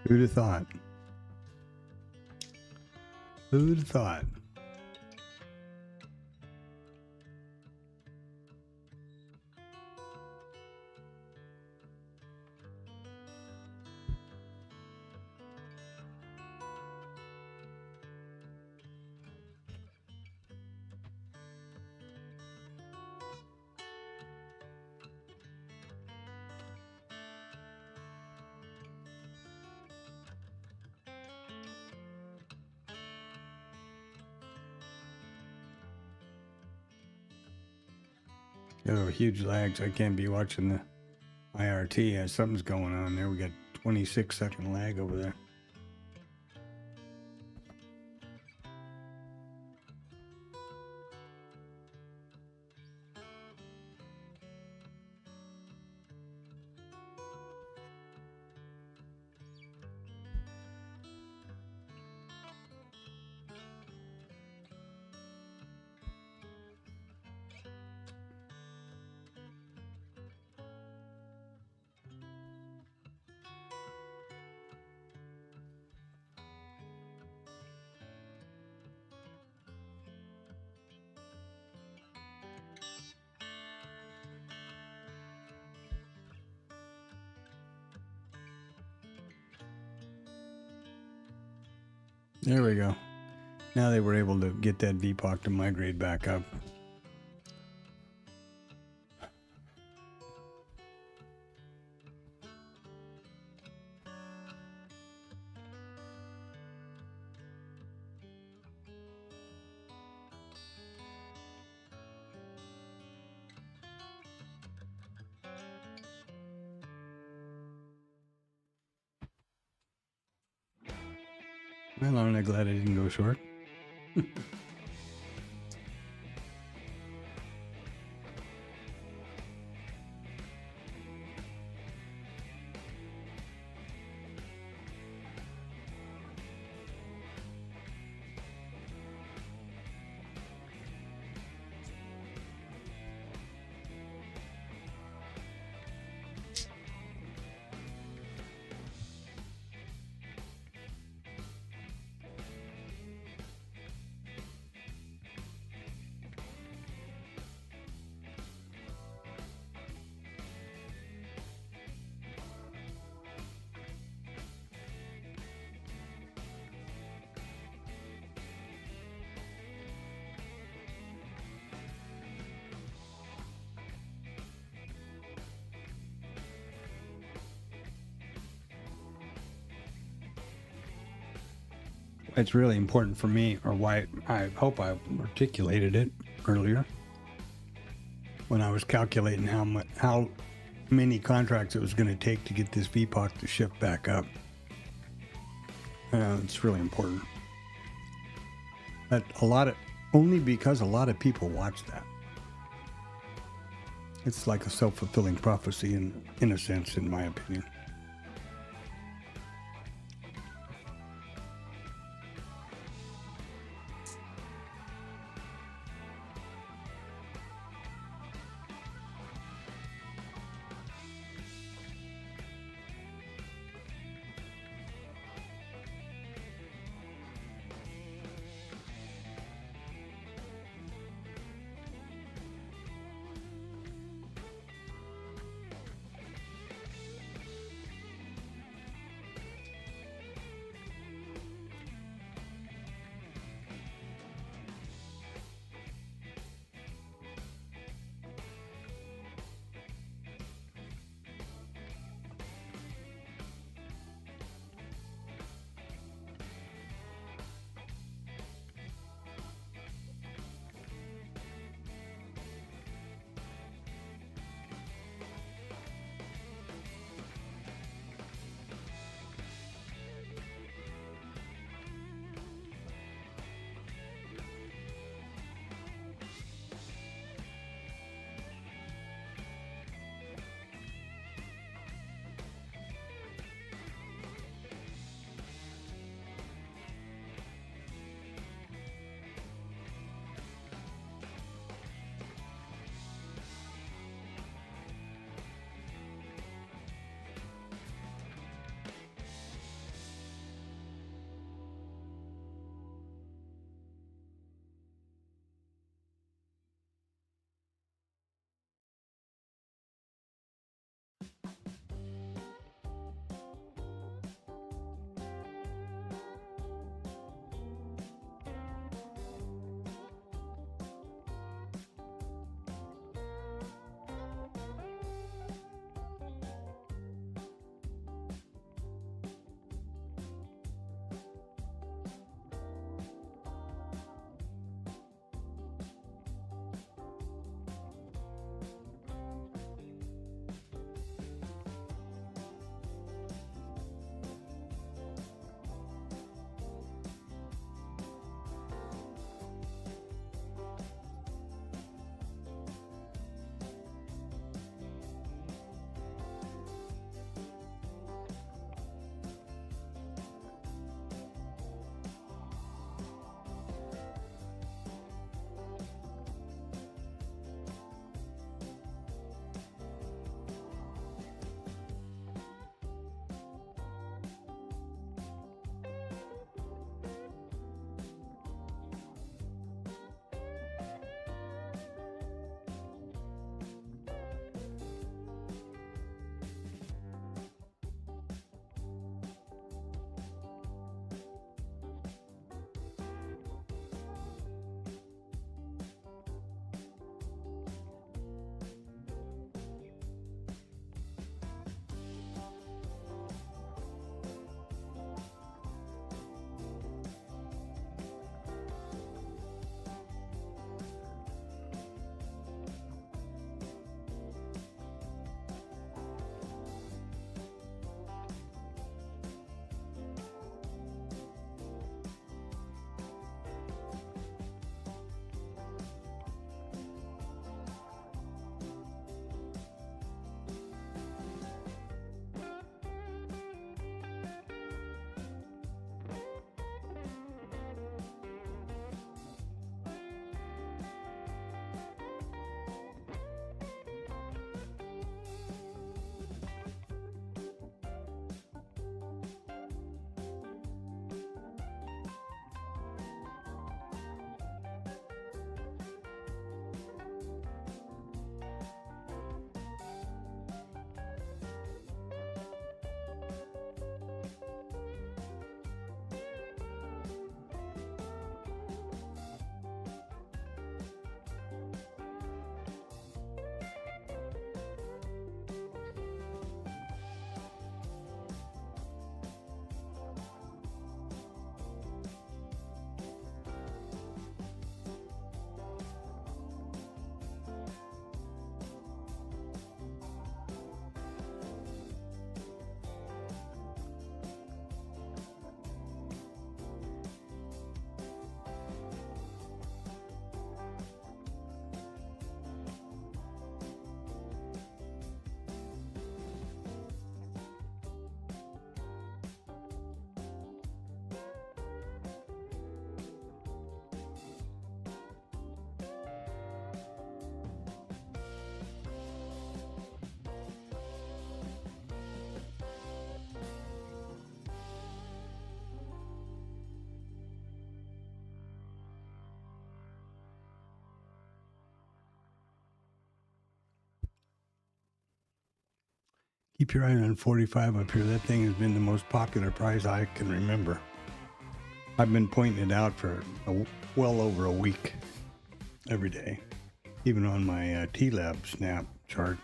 Who'd have thought? Who'd have thought? Oh, huge lags. I can't be watching the IRT. Something's going on there. We got 26-second lag over there. There we go. Now they were able to get that VPOC to migrate back up. Well, aren't I glad I didn't go short? It's really important for me, or why I hope I articulated it earlier when I was calculating how many contracts it was going to take to get this VPOC to shift back up. It's really important. But only because a lot of people watch that. It's like a self-fulfilling prophecy in a sense, in my opinion. Keep your eye on 45 up here. That thing has been the most popular price I can remember. I've been pointing it out for well over a week every day, even on my TLab snap chart.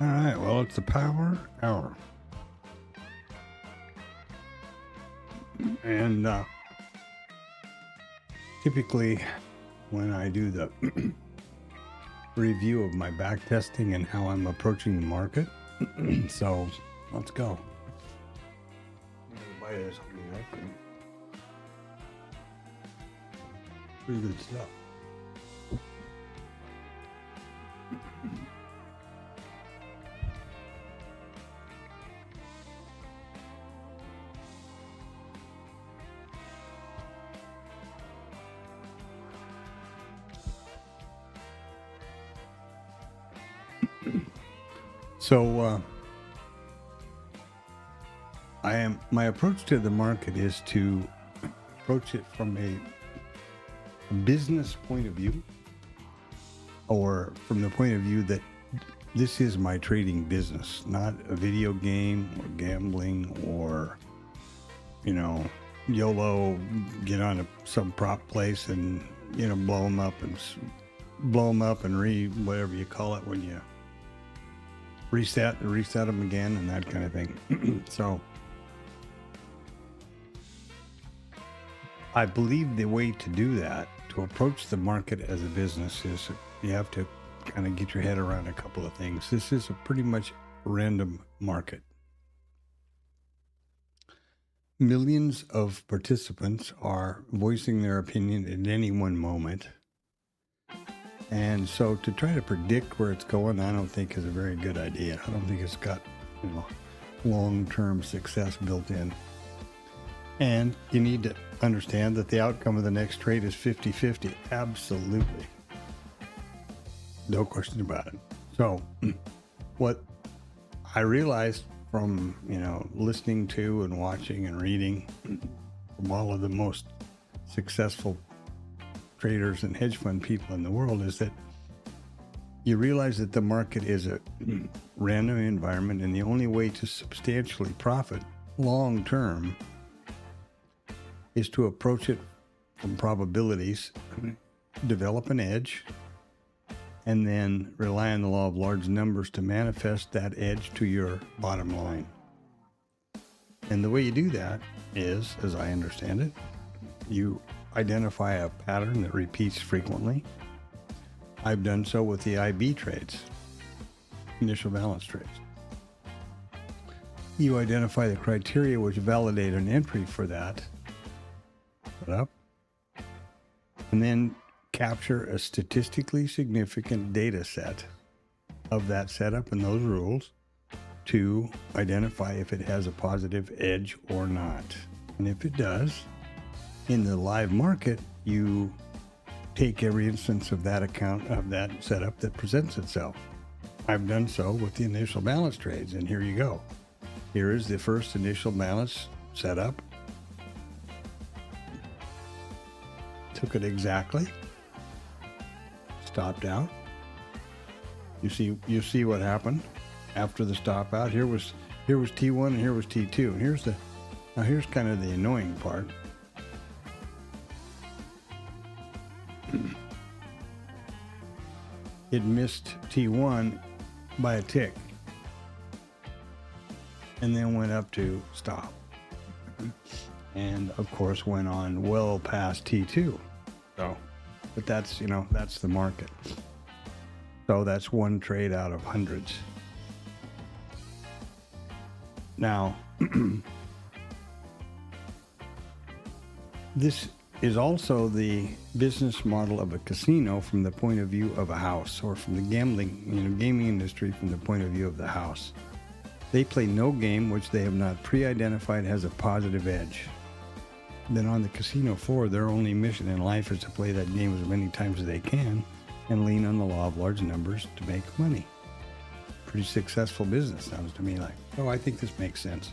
All right, well, it's the power hour. And typically when I do the review of my back testing and how I'm approaching the market, so let's go. Pretty good stuff. So my approach to the market is to approach it from a business point of view, or from the point of view that this is my trading business, not a video game or gambling or, YOLO, get on some prop place and, blow them up and whatever you call it when you reset them again and that kind of thing. So I believe the way to do that, to approach the market as a business, is you have to kind of get your head around a couple of things. This is a pretty much random market. Millions of participants are voicing their opinion at any one moment. And so to try to predict where it's going, I don't think is a very good idea. I don't think it's got, long-term success built in. And you need to understand that the outcome of the next trade is 50-50. Absolutely. No question about it. So what I realized from, listening to and watching and reading from all of the most successful traders and hedge fund people in the world is that you realize that the market is a random environment, and the only way to substantially profit long term is to approach it from probabilities, develop an edge, and then rely on the law of large numbers to manifest that edge to your bottom line. And the way you do that is, as I understand it, you identify a pattern that repeats frequently. I've done so with the IB trades, initial balance trades. You identify the criteria which validate an entry for that setup, and then capture a statistically significant data set of that setup and those rules to identify if it has a positive edge or not. And if it does, in the live market, you take every instance of that account of that setup that presents itself. I've done so with the initial balance trades, and here you go. Here is the first initial balance setup. Took it exactly. Stopped out. You see what happened after the stop out. Here was T1 and here was T2. And here's kind of the annoying part. It missed T1 by a tick and then went up to stop, and of course went on well past T2. So, but that's the market. So that's one trade out of hundreds. Now this is also the business model of a casino from the point of view of a house, or from the gaming industry from the point of view of the house. They play no game which they have not pre-identified has a positive edge. Then on the casino floor, their only mission in life is to play that game as many times as they can and lean on the law of large numbers to make money. Pretty successful business, sounds to me like. Oh, I think this makes sense.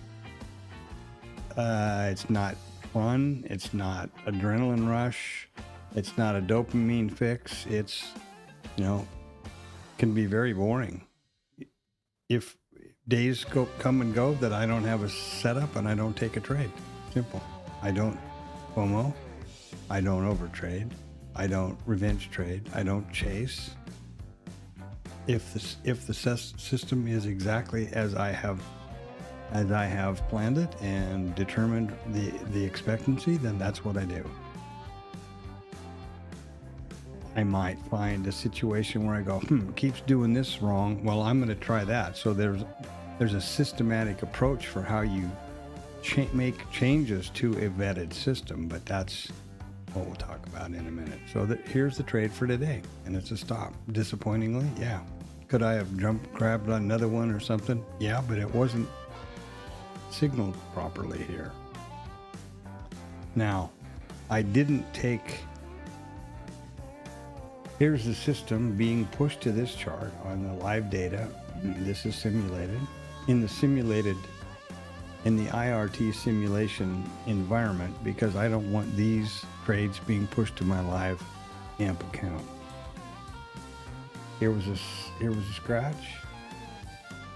It's not fun. It's not adrenaline rush. It's not a dopamine fix. It's, can be very boring. If days come and go that I don't have a setup and I don't take a trade. Simple. I don't FOMO. I don't overtrade. I don't revenge trade. I don't chase. if the system is exactly as I have planned it and determined the expectancy, then that's what I do. I might find a situation where I go, keeps doing this wrong. Well, I'm going to try that. So there's a systematic approach for how you make changes to a vetted system, but that's what we'll talk about in a minute. So here's the trade for today, and it's a stop. Disappointingly, yeah. Could I have grabbed on another one or something? Yeah, but it wasn't signaled properly here. Now, I didn't take... Here's the system being pushed to this chart on the live data. This is simulated. In the IRT simulation environment, because I don't want these trades being pushed to my live AMP account. Here was a scratch,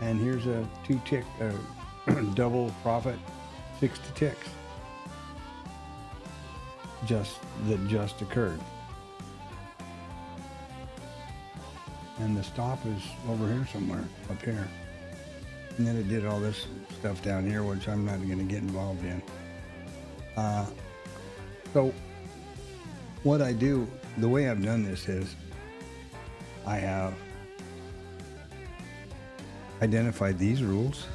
and here's a 2-tick double profit, 60 ticks. That just occurred. And the stop is over here somewhere, up here. And then it did all this stuff down here, which I'm not going to get involved in. So what I do, the way I've done this is I have identified these rules.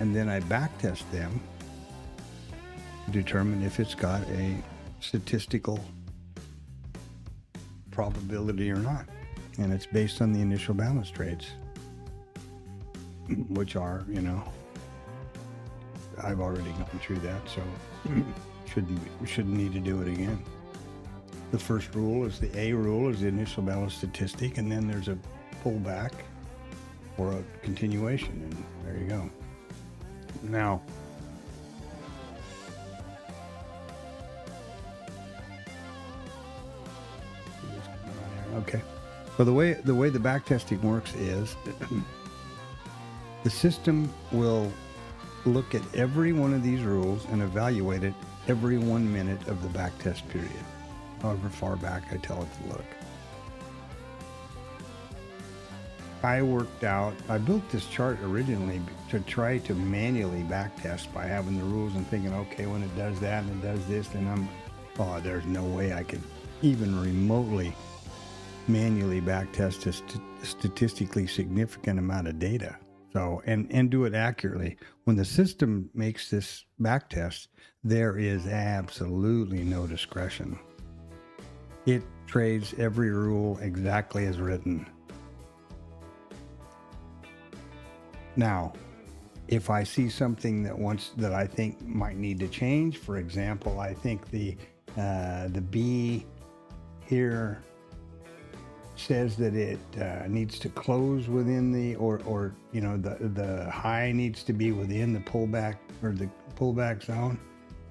And then I backtest them to determine if it's got a statistical probability or not. And it's based on the initial balance trades, which are, I've already gone through that, so shouldn't need to do it again. The first rule is the A rule, is the initial balance statistic, and then there's a pullback or a continuation, and there you go. Now, okay. So the way the backtesting works is the system will look at every one of these rules and evaluate it every 1 minute of the backtest period, however far back I tell it to look. I built this chart originally to try to manually backtest by having the rules and thinking, okay, when it does that and it does this, then there's no way I could even remotely manually backtest a statistically significant amount of data. So, and do it accurately. When the system makes this backtest, there is absolutely no discretion. It trades every rule exactly as written. Now, if I see something that I think might need to change, for example, I think the B here says that it needs to close within the the high needs to be within the pullback or the pullback zone.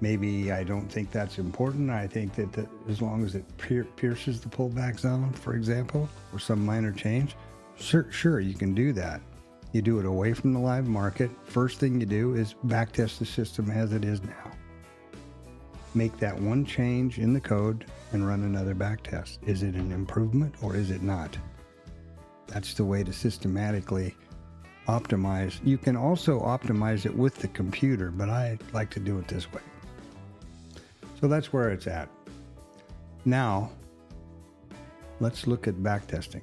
Maybe I don't think that's important. I think that as long as it pierces the pullback zone, for example, or some minor change, sure, you can do that. You do it away from the live market. First thing you do is backtest the system as it is now. Make that one change in the code and run another backtest. Is it an improvement or is it not? That's the way to systematically optimize. You can also optimize it with the computer, but I like to do it this way. So that's where it's at. Now, let's look at backtesting.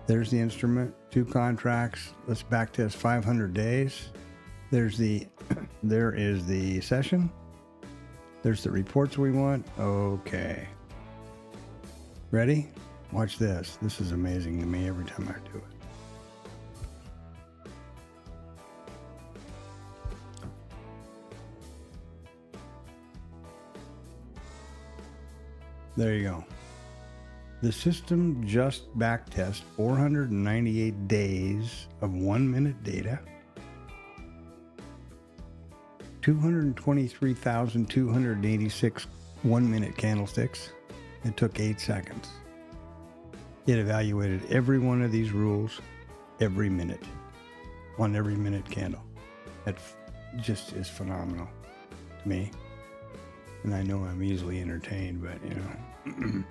There's the instrument, 2 contracts. Let's backtest 500 days. There is the session. There's the reports we want. Okay. Ready? Watch this. This is amazing to me every time I do it. There you go. The system just backtest 498 days of 1 minute data, 223,286 1 minute candlesticks. It took 8 seconds. It evaluated every one of these rules every minute, on every minute candle. That just is phenomenal to me. And I know I'm easily entertained, but you know.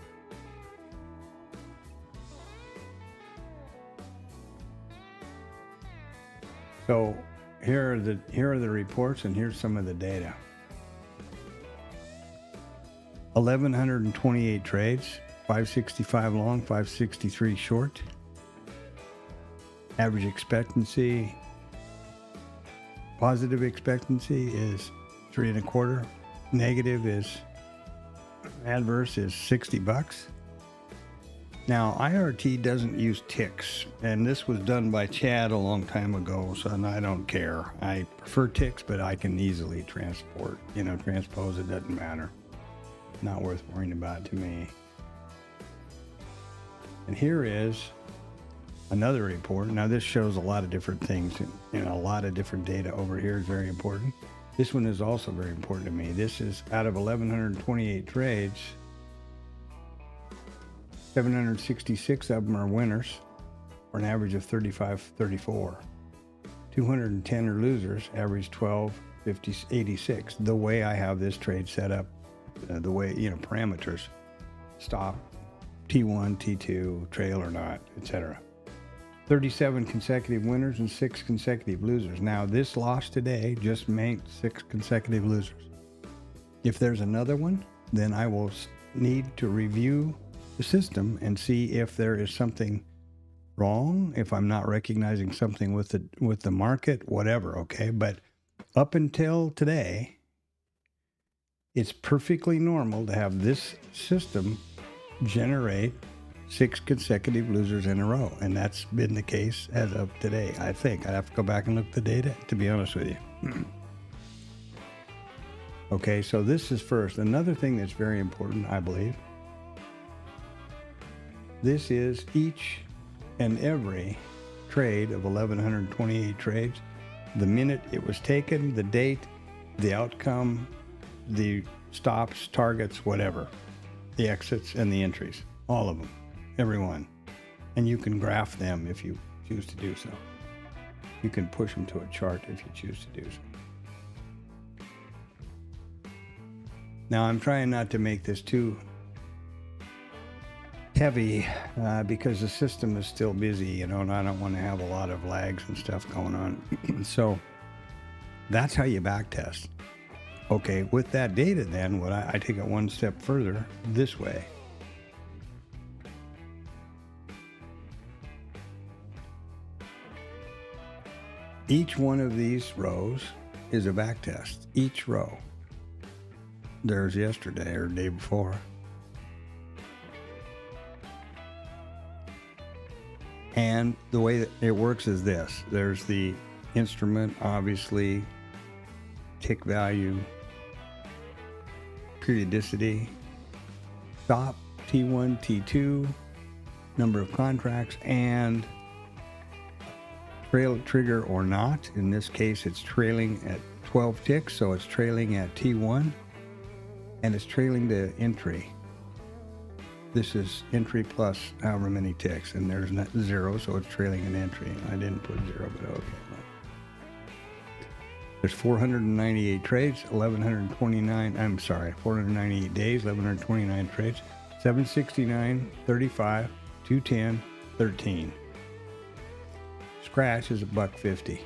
So here are the reports, and here's some of the data. 1,128 trades, 565 long, 563 short. Average expectancy, positive expectancy is 3.25. Negative is, adverse is $60. Now, IRT doesn't use ticks, and this was done by Chad a long time ago, so I don't care. I prefer ticks, but I can easily transpose. It doesn't matter. Not worth worrying about to me. And here is another report. Now, this shows a lot of different things, and a lot of different data over here is very important. This one is also very important to me. This is out of 1,128 trades, 766 of them are winners, for an average of 35.34. 210 are losers, average 12.86. The way I have this trade set up, the way, parameters, stop, T1, T2, trail or not, etc. 37 consecutive winners and 6 consecutive losers. Now, this loss today just made 6 consecutive losers. If there's another one, then I will need to review the system and see if there is something wrong, if I'm not recognizing something with the market, whatever, okay? But up until today, it's perfectly normal to have this system generate 6 consecutive losers in a row, and that's been the case as of today. I think I'd have to go back and look at the data, to be honest with you. Okay, so this is first. Another thing that's very important, I believe, this is each and every trade of 1,128 trades, the minute it was taken, the date, the outcome, the stops, targets, whatever, the exits and the entries, all of them. Everyone. And you can graph them if you choose to do so. You can push them to a chart if you choose to do so. Now, I'm trying not to make this too heavy because the system is still busy, and I don't want to have a lot of lags and stuff going on. So that's how you backtest. Okay, with that data then, I take it one step further this way. Each one of these rows is a backtest. Each row. There's yesterday or the day before. And the way that it works is this. There's the instrument, obviously, tick value, periodicity, stop, T1, T2, number of contracts, and trail trigger or not. In this case, it's trailing at 12 ticks, so it's trailing at T1, and it's trailing to entry. This is entry plus however many ticks, and there's not 0, so it's trailing an entry. I didn't put 0, but okay. There's 498 trades, 498 days, 1,129 trades, 769, 35, 210, 13. Scratch is $1.50.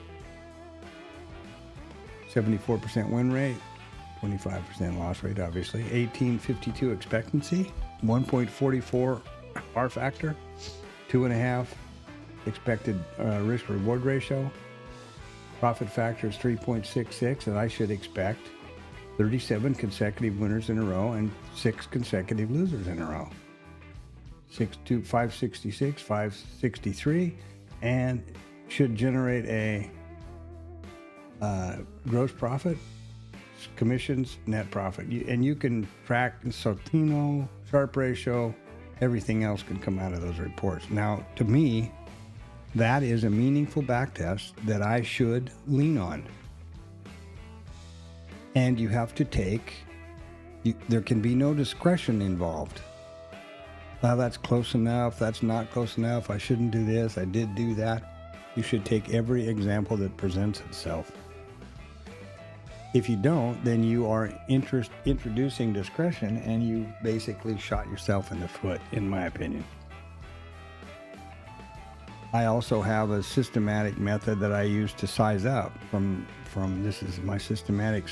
74% win rate, 25% loss rate, obviously. 1852 expectancy, 1.44 R factor, 2.5 expected risk reward ratio. Profit factor is 3.66, and I should expect 37 consecutive winners in a row and 6 consecutive losers in a row. 566, 563, and should generate a gross profit, commissions, net profit. And you can track Sortino, Sharpe ratio, everything else can come out of those reports. Now, to me, that is a meaningful backtest that I should lean on. And you have to there can be no discretion involved. Well, that's close enough, that's not close enough, I shouldn't do this, I did do that. You should take every example that presents itself. If you don't, then you are introducing discretion, and you basically shot yourself in the foot, in my opinion. I also have a systematic method that I use to size up from this is my systematic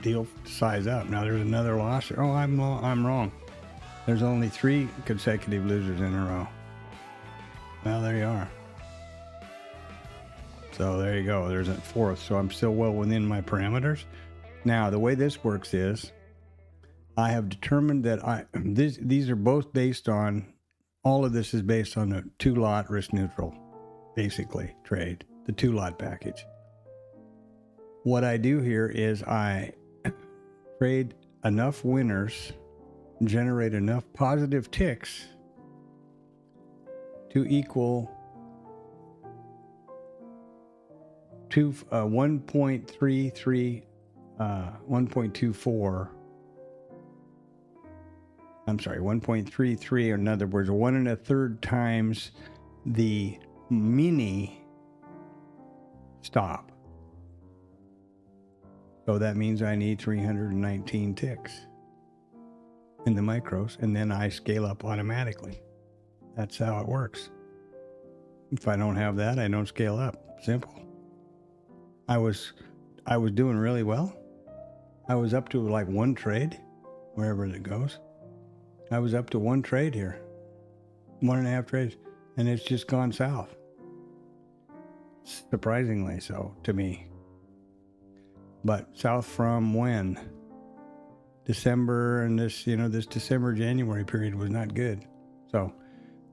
deal to size up. Now there's another loss. Oh, I'm wrong. There's only 3 consecutive losers in a row. Well, there you are. So there you go. There's a 4th. So I'm still well within my parameters. Now, the way this works is I have determined that these are both based on, all of this is based on a 2-lot risk neutral, basically, trade, the 2-lot package. What I do here is I trade enough winners, generate enough positive ticks to equal 1.33, 1.24. I'm sorry, 1.33. In other words, 1 1/3 times the mini stop. So that means I need 319 ticks in the micros, and then I scale up automatically. That's how it works. If I don't have that, I don't scale up. Simple. I was doing really well. I was up to like 1 trade, wherever it goes. I was up to 1 trade here, 1.5 trades, and it's just gone south. Surprisingly so to me. But south from when? December, and this December, January period was not good. So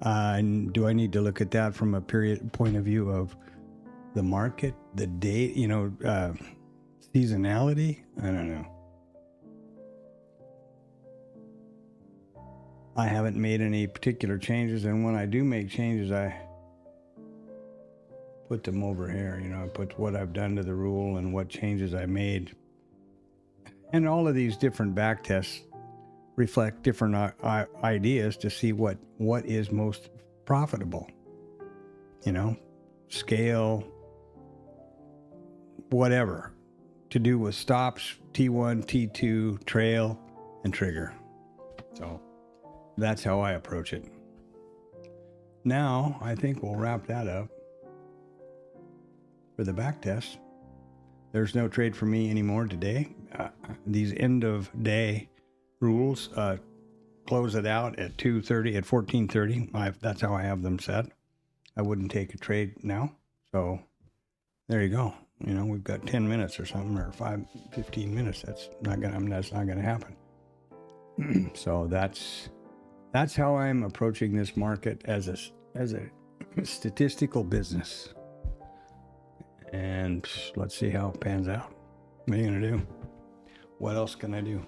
do I need to look at that from a point of view of the market, the date, seasonality? I don't know. I haven't made any particular changes, and when I do make changes, I put them over here. I put what I've done to the rule and what changes I made. And all of these different back tests reflect different ideas to see what is most profitable. Scale, whatever, to do with stops, T1, T2, trail, and trigger. So that's how I approach it. Now, I think we'll wrap that up for the back test. There's no trade for me anymore today. These end of day rules close it out at 2:30, at 14:30. That's how I have them set. I wouldn't take a trade now. So there you go. We've got 10 minutes or something, or 15 minutes. That's not gonna happen. So that's how I'm approaching this market as a statistical business. And let's see how it pans out. What are you gonna do? What else can I do?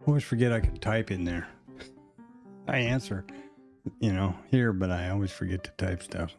always forget I can type in there. I answer, here, but I always forget to type stuff.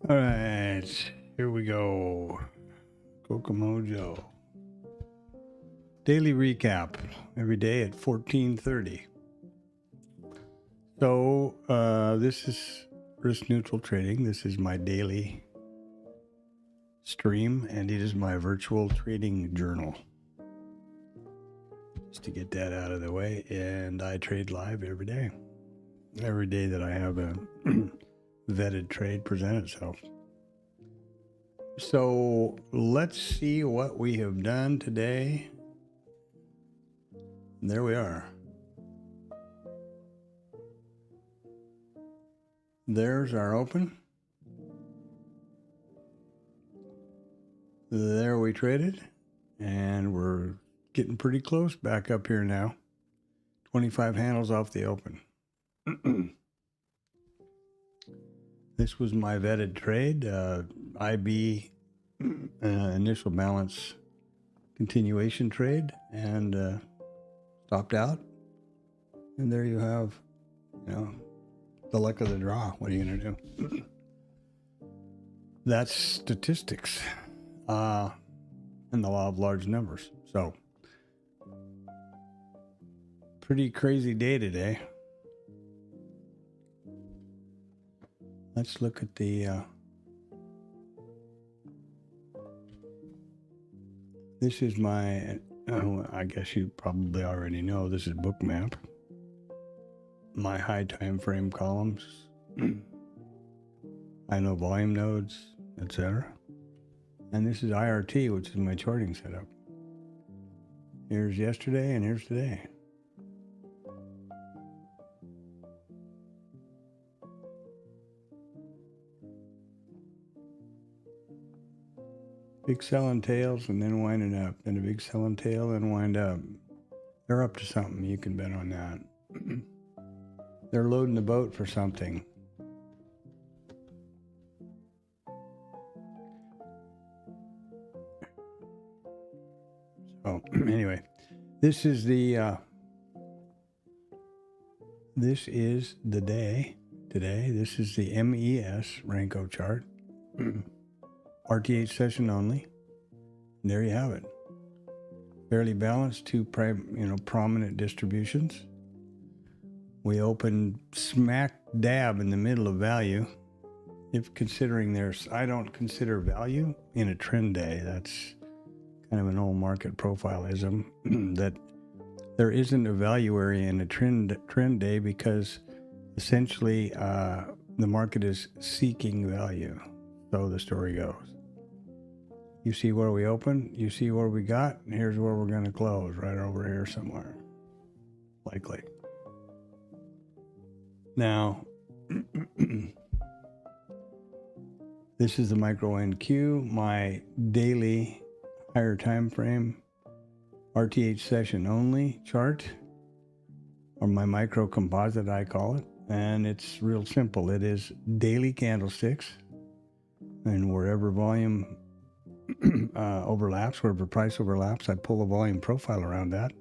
All right, here we go. Kokomojo. Daily recap every day at 14:30. So this is risk neutral trading. This is my daily stream, and it is my virtual trading journal. Just to get that out of the way, and I trade live every day. Every day that I have a vetted trade present itself. So let's see what we have done today. There we are. There's our open. There we traded, and we're getting pretty close back up here now. 25 handles off the open. This was my vetted trade, IB initial balance continuation trade, and stopped out. And there you have, the luck of the draw. What are you going to do? That's statistics and the law of large numbers. So, pretty crazy day today. Let's look at the this is my I guess you probably already know this is Bookmap. My high time frame columns. I know volume nodes, etc. And this is IRT, which is my charting setup. Here's yesterday and here's today. Big selling tails and then winding up. Then a big selling tail and wind up. They're up to something. You can bet on that. They're loading the boat for something. So anyway, this is the day today. This is the MES Renko chart. RTH session only. And there you have it. Fairly balanced, two prominent distributions. We opened smack dab in the middle of value. If considering I don't consider value in a trend day. That's kind of an old market profileism that there isn't a value area in a trend day because essentially the market is seeking value. So the story goes. You see where we opened, you see where we got, and here's where we're going to close, right over here somewhere. Likely. Now, this is the micro NQ, my daily higher time frame RTH session only chart, or my micro composite I call it, and it's real simple. It is daily candlesticks, and wherever volume overlaps, wherever price overlaps, I pull a volume profile around that,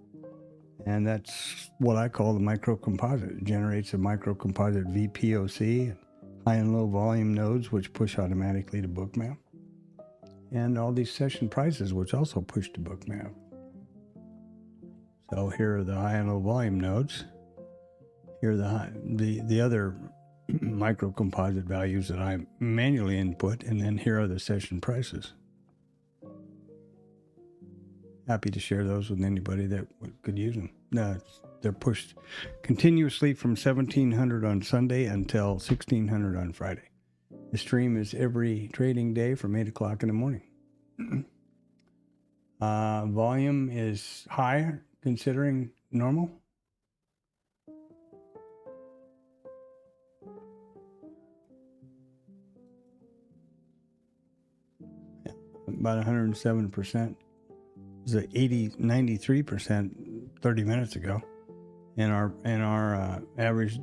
and that's what I call the micro composite. It generates a micro composite VPOC, high and low volume nodes, which push automatically to bookmap, and all these session prices, which also push to bookmap. So here are the high and low volume nodes. Here are the other micro composite values that I manually input, and then here are the session prices. Happy to share those with anybody that could use them. No, they're pushed continuously from 1700 on Sunday until 1600 on Friday. The stream is every trading day from 8 o'clock in the morning. Volume is higher considering normal. Yeah, about 107%. It was 93% 30 minutes ago, and our average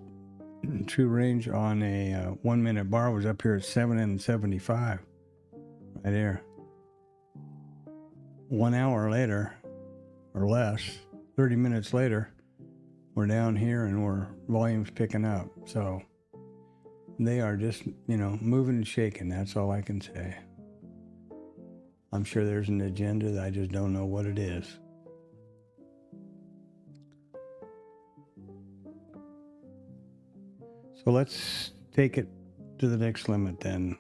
true range on a 1 minute bar was up here at 7.75, right here. 1 hour later, or less, 30 minutes later, we're down here and volume's picking up. So they are just moving and shaking. That's all I can say. I'm sure there's an agenda. I just don't know what it is. So let's take it to the next limit then.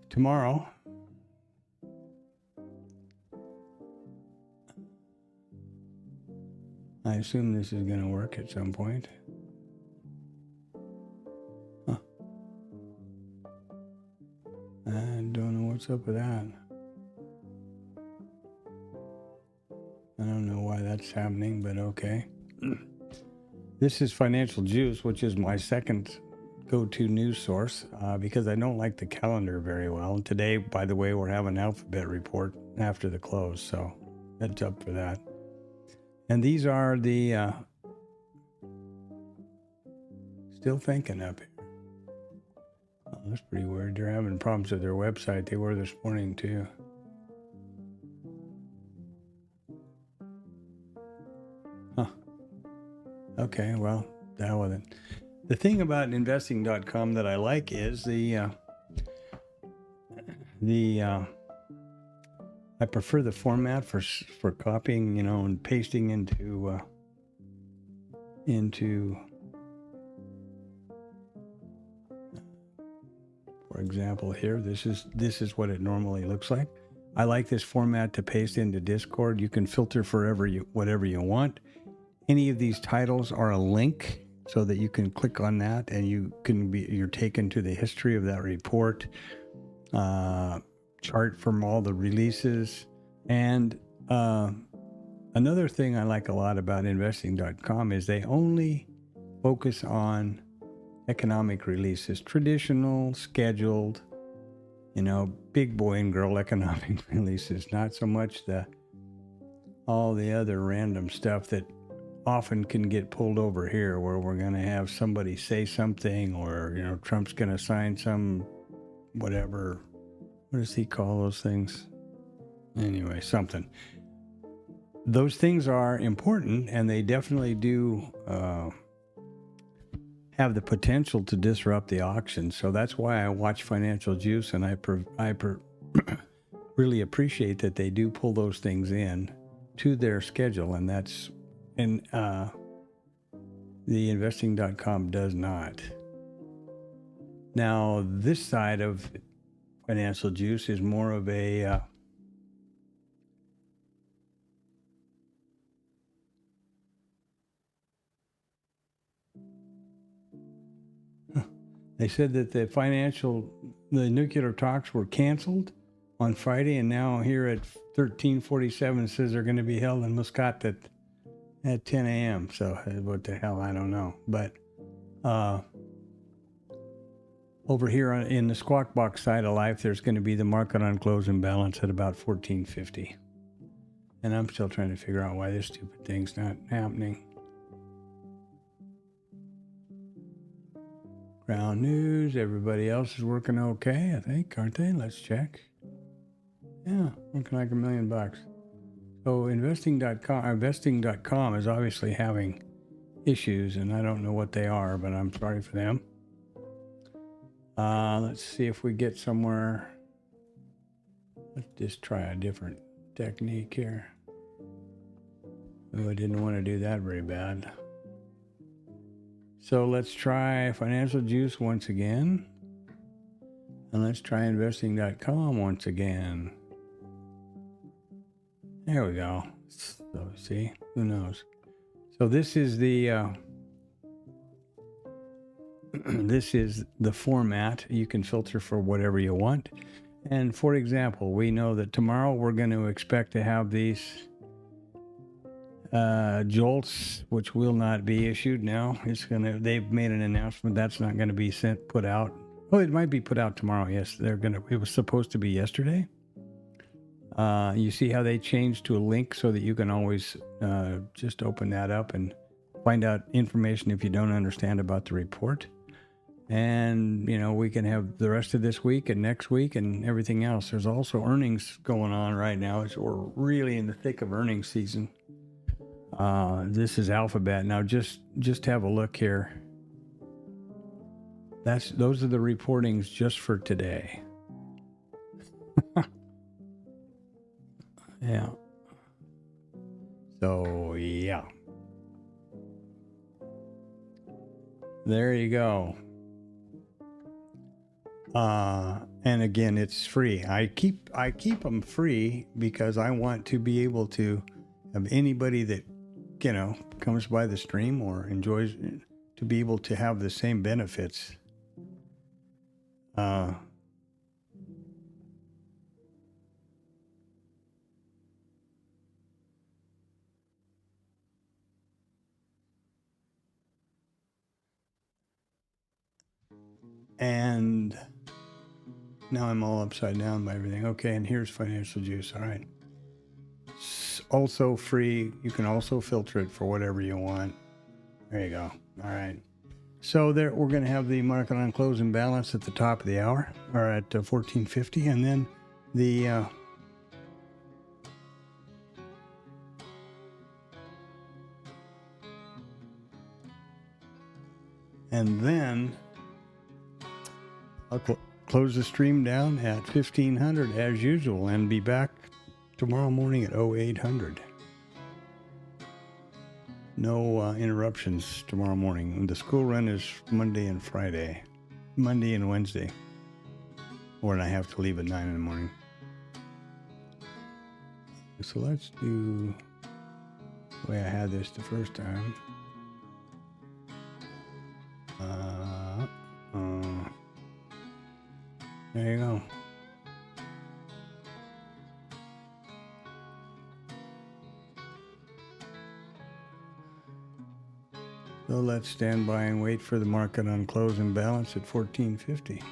Tomorrow, I assume this is going to work at some point. I don't know what's up with that. I don't know why that's happening, but okay. This is Financial Juice, which is my second go-to news source because I don't like the calendar very well. And today, by the way, we're having an alphabet report after the close, so heads up for that. And these are the still thinking up here. Oh, that's pretty weird. They're having problems with their website. They were this morning too. Huh. Okay, well, the hell with it. The thing about investing.com that I like is I prefer the format for copying, and pasting into for example here, this is what it normally looks like. I like this format to paste into Discord. You can filter for whatever you want. Any of these titles are a link so that you can click on that and you're taken to the history of that report, chart from all the releases. And another thing I like a lot about investing.com is they only focus on economic releases, traditional, scheduled, big boy and girl economic releases, not so much all the other random stuff that often can get pulled over here, where we're going to have somebody say something, or Trump's going to sign some whatever. What does he call those things? Anyway, something. Those things are important, and they definitely do have the potential to disrupt the auction. So that's why I watch Financial Juice, and I really appreciate that they do pull those things in to their schedule, and the investing.com does not. Now, this side of Financial Juice is more of a they said that the nuclear talks were canceled on Friday, and now here at 13:47 says they're going to be held in Muscat at 10 a.m. So what the hell, I don't know. But over here in the Squawk Box side of life, there's going to be the market on close and balance at about 1450. And I'm still trying to figure out why this stupid thing's not happening. Ground news, everybody else is working okay, I think, aren't they? Let's check. Yeah, looking like $1 million. So investing.com is obviously having issues, and I don't know what they are, but I'm sorry for them. Let's see if we get somewhere. Let's just try a different technique here. Oh, I didn't want to do that very bad. So let's try Financial Juice once again. And let's try investing.com once again. There we go. So see, who knows? So this is the this is the format. You can filter for whatever you want. And for example, we know that tomorrow we're going to expect to have these jolts, which will not be issued now. They've made an announcement that's not going to be put out. Oh, it might be put out tomorrow. Yes, it was supposed to be yesterday. You see how they changed to a link so that you can always just open that up and find out information if you don't understand about the report. And, we can have the rest of this week and next week and everything else. There's also earnings going on right now. We're really in the thick of earnings season. This is Alphabet. Now just have a look here. Those are the reportings just for today. Yeah. So, yeah. There you go. And again, it's free. I keep them free because I want to be able to have anybody that comes by the stream or enjoys to be able to have the same benefits. And now I'm all upside down by everything. Okay, and here's Financial Juice. All right. Also free. You can also filter it for whatever you want. There you go. All right. So we're going to have the market on close and balance at the top of the hour, or at 1450, and then I'll close the stream down at 1500 as usual and be back tomorrow morning at 0800. No interruptions tomorrow morning. The school run is Monday and Wednesday. Or I have to leave at 9 in the morning. So let's do the way I had this the first time. There you go. So let's stand by and wait for the market on close and balance at 1450.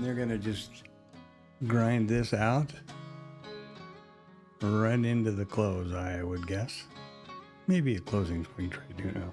They're going to just grind this out right into the close, I would guess. Maybe a closing swing trade, who knows?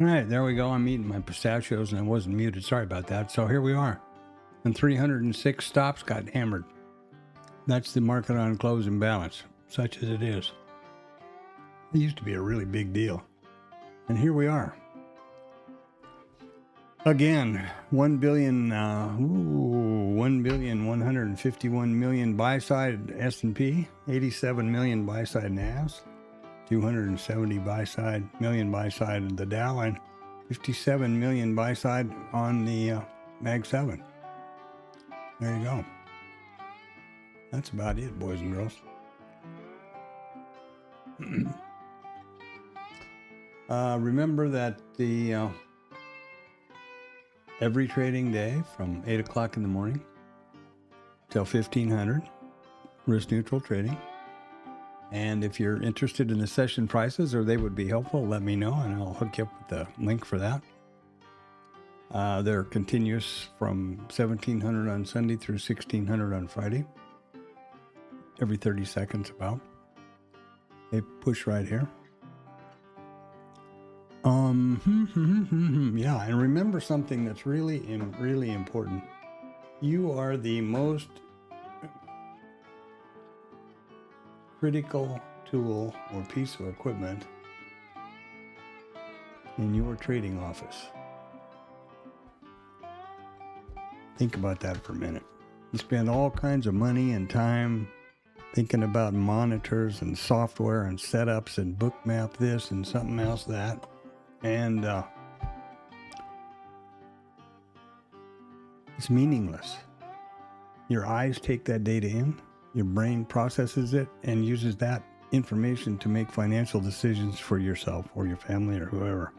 All right, there we go. I'm eating my pistachios and I wasn't muted. Sorry about that. So here we are. And 306 stops got hammered. That's the market on close imbalance, such as it is. It used to be a really big deal. And here we are. Again, 1,151 million buy-side S&P, 87 million buy-side NAS, 270 million buy-side the Dow, and 57 million buy-side on the Mag 7. There you go. That's about it, boys and girls. Remember that the every trading day from 8 o'clock in the morning till 1500, risk neutral trading. And if you're interested in the session prices or they would be helpful, let me know and I'll hook you up with the link for that. They're continuous from 1700 on Sunday through 1600 on Friday. Every 30 seconds about. They push right here. Yeah, and remember something that's really important. You are the most critical tool or piece of equipment in your trading office. Think about that for a minute. You spend all kinds of money and time thinking about monitors and software and setups and bookmap this and something else that. And it's meaningless. Your eyes take that data in, your brain processes it, and uses that information to make financial decisions for yourself or your family or whoever.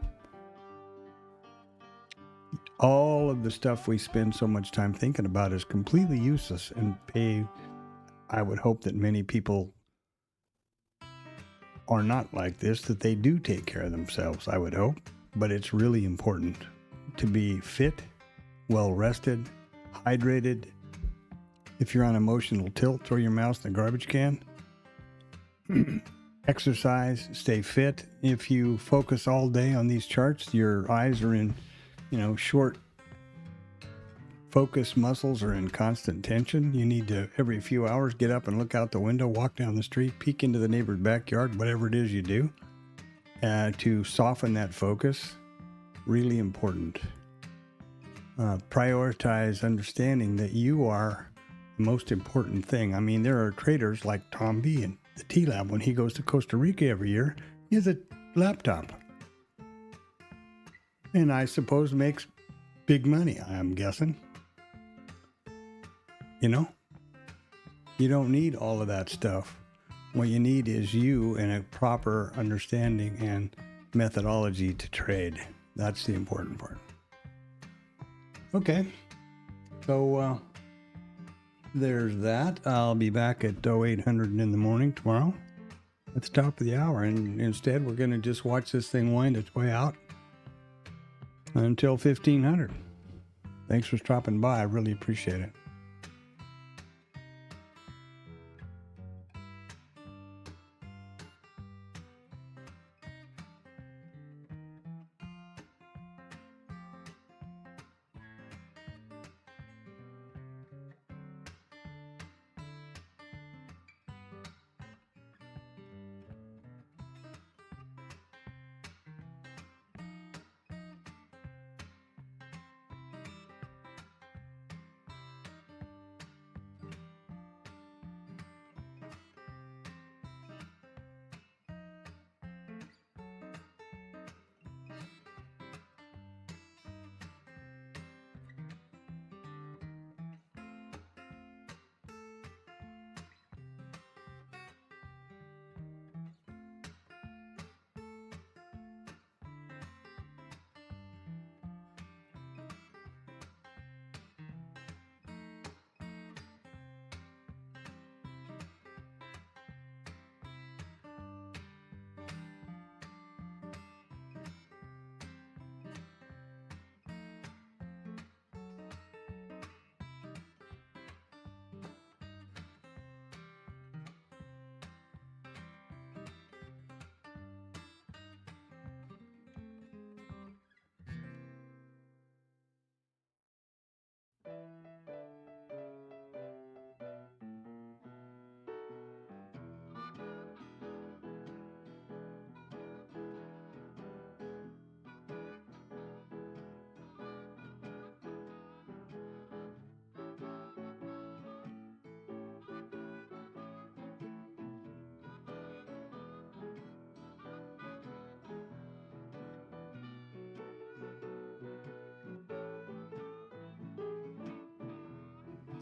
All of the stuff we spend so much time thinking about is completely useless and I would hope that many people are not like this, that they do take care of themselves, I would hope. But it's really important to be fit, well rested, hydrated. If you're on emotional tilt, throw your mouse in the garbage can. Exercise, stay fit. If you focus all day on these charts, your eyes are in, short focus muscles are in constant tension. You need to, every few hours, get up and look out the window, walk down the street, peek into the neighbor's backyard, whatever it is you do, to soften that focus. Really important. Prioritize understanding that you are the most important thing. I mean, there are traders like Tom B. and the TLab. When he goes to Costa Rica every year, he has a laptop. And I suppose makes big money, I'm guessing. You don't need all of that stuff. What you need is you and a proper understanding and methodology to trade. That's the important part. Okay. So there's that. I'll be back at 0800 in the morning tomorrow at the top of the hour. And instead, we're going to just watch this thing wind its way out until 1500. Thanks for stopping by. I really appreciate it.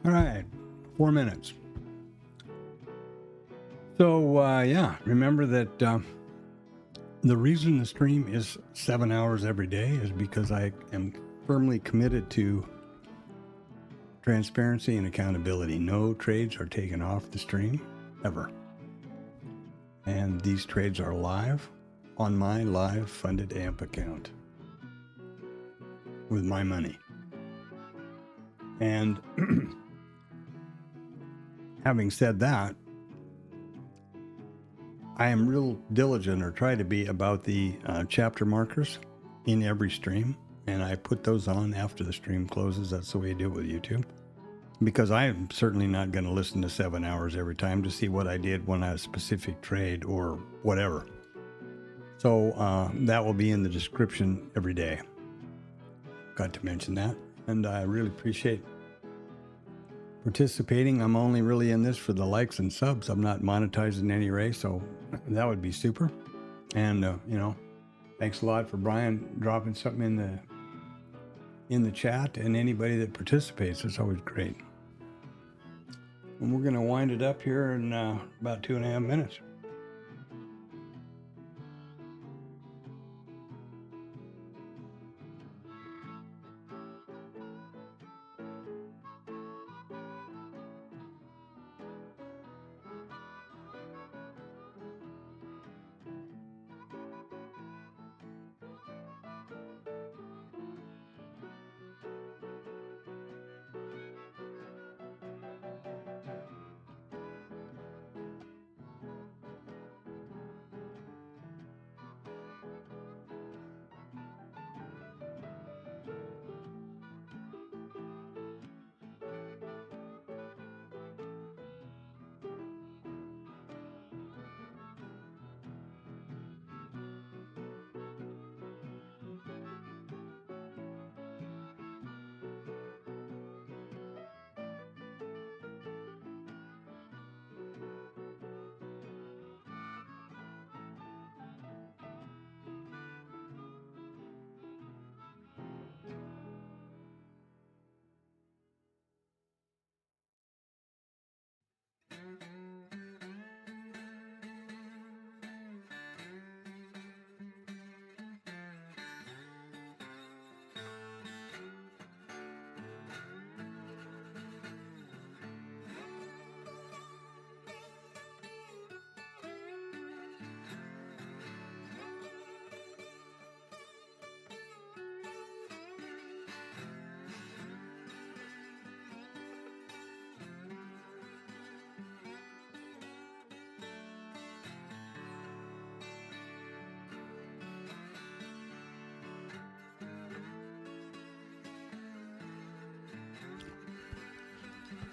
All right, 4 minutes. So, yeah, remember that the reason the stream is 7 hours every day is because I am firmly committed to transparency and accountability. No trades are taken off the stream, ever. And these trades are live on my live funded AMP account with my money. And having said that, I am real diligent, or try to be, about the chapter markers in every stream. And I put those on after the stream closes. That's the way I do it with YouTube. Because I am certainly not going to listen to 7 hours every time to see what I did when I had a specific trade or whatever. So that will be in the description every day. Got to mention that. And I really appreciate participating. I'm only really in this for the likes and subs. I'm not monetized in any way, so that would be super. And you know, thanks a lot for Brian dropping something in the chat, and anybody that participates. It's always great. And we're going to wind it up here in about 2.5 minutes.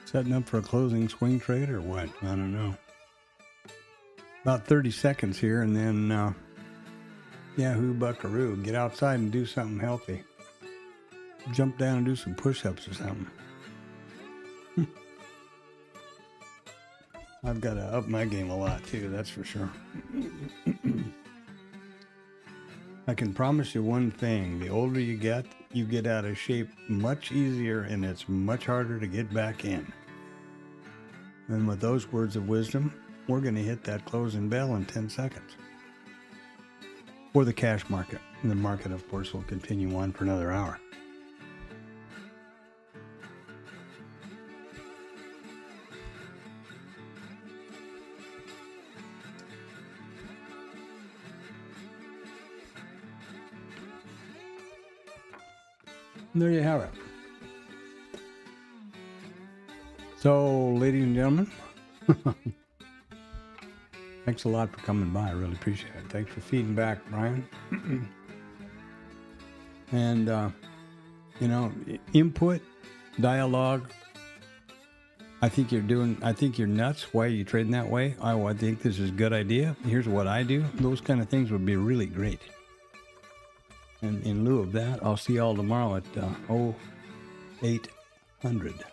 Setting up for a closing swing trade or what? I don't know. About 30 seconds here, and then Yahoo Buckaroo. Get outside and do something healthy. Jump down and do some push-ups or something. I've got to up my game a lot too, that's for sure. I can promise you one thing. The older you get out of shape much easier, and it's much harder to get back in. And with those words of wisdom, we're going to hit that closing bell in 10 seconds. For the cash market. And the market, of course, will continue on for another hour. And there you have it. So, ladies and gentlemen, thanks a lot for coming by. I really appreciate it. Thanks for feeding back, Brian. And, you know, input dialogue. I think you're nuts. Why are you trading that way? Oh, I think this is a good idea. Here's what I do. Those kind of things would be really great. And in lieu of that, I'll see y'all tomorrow at 0800.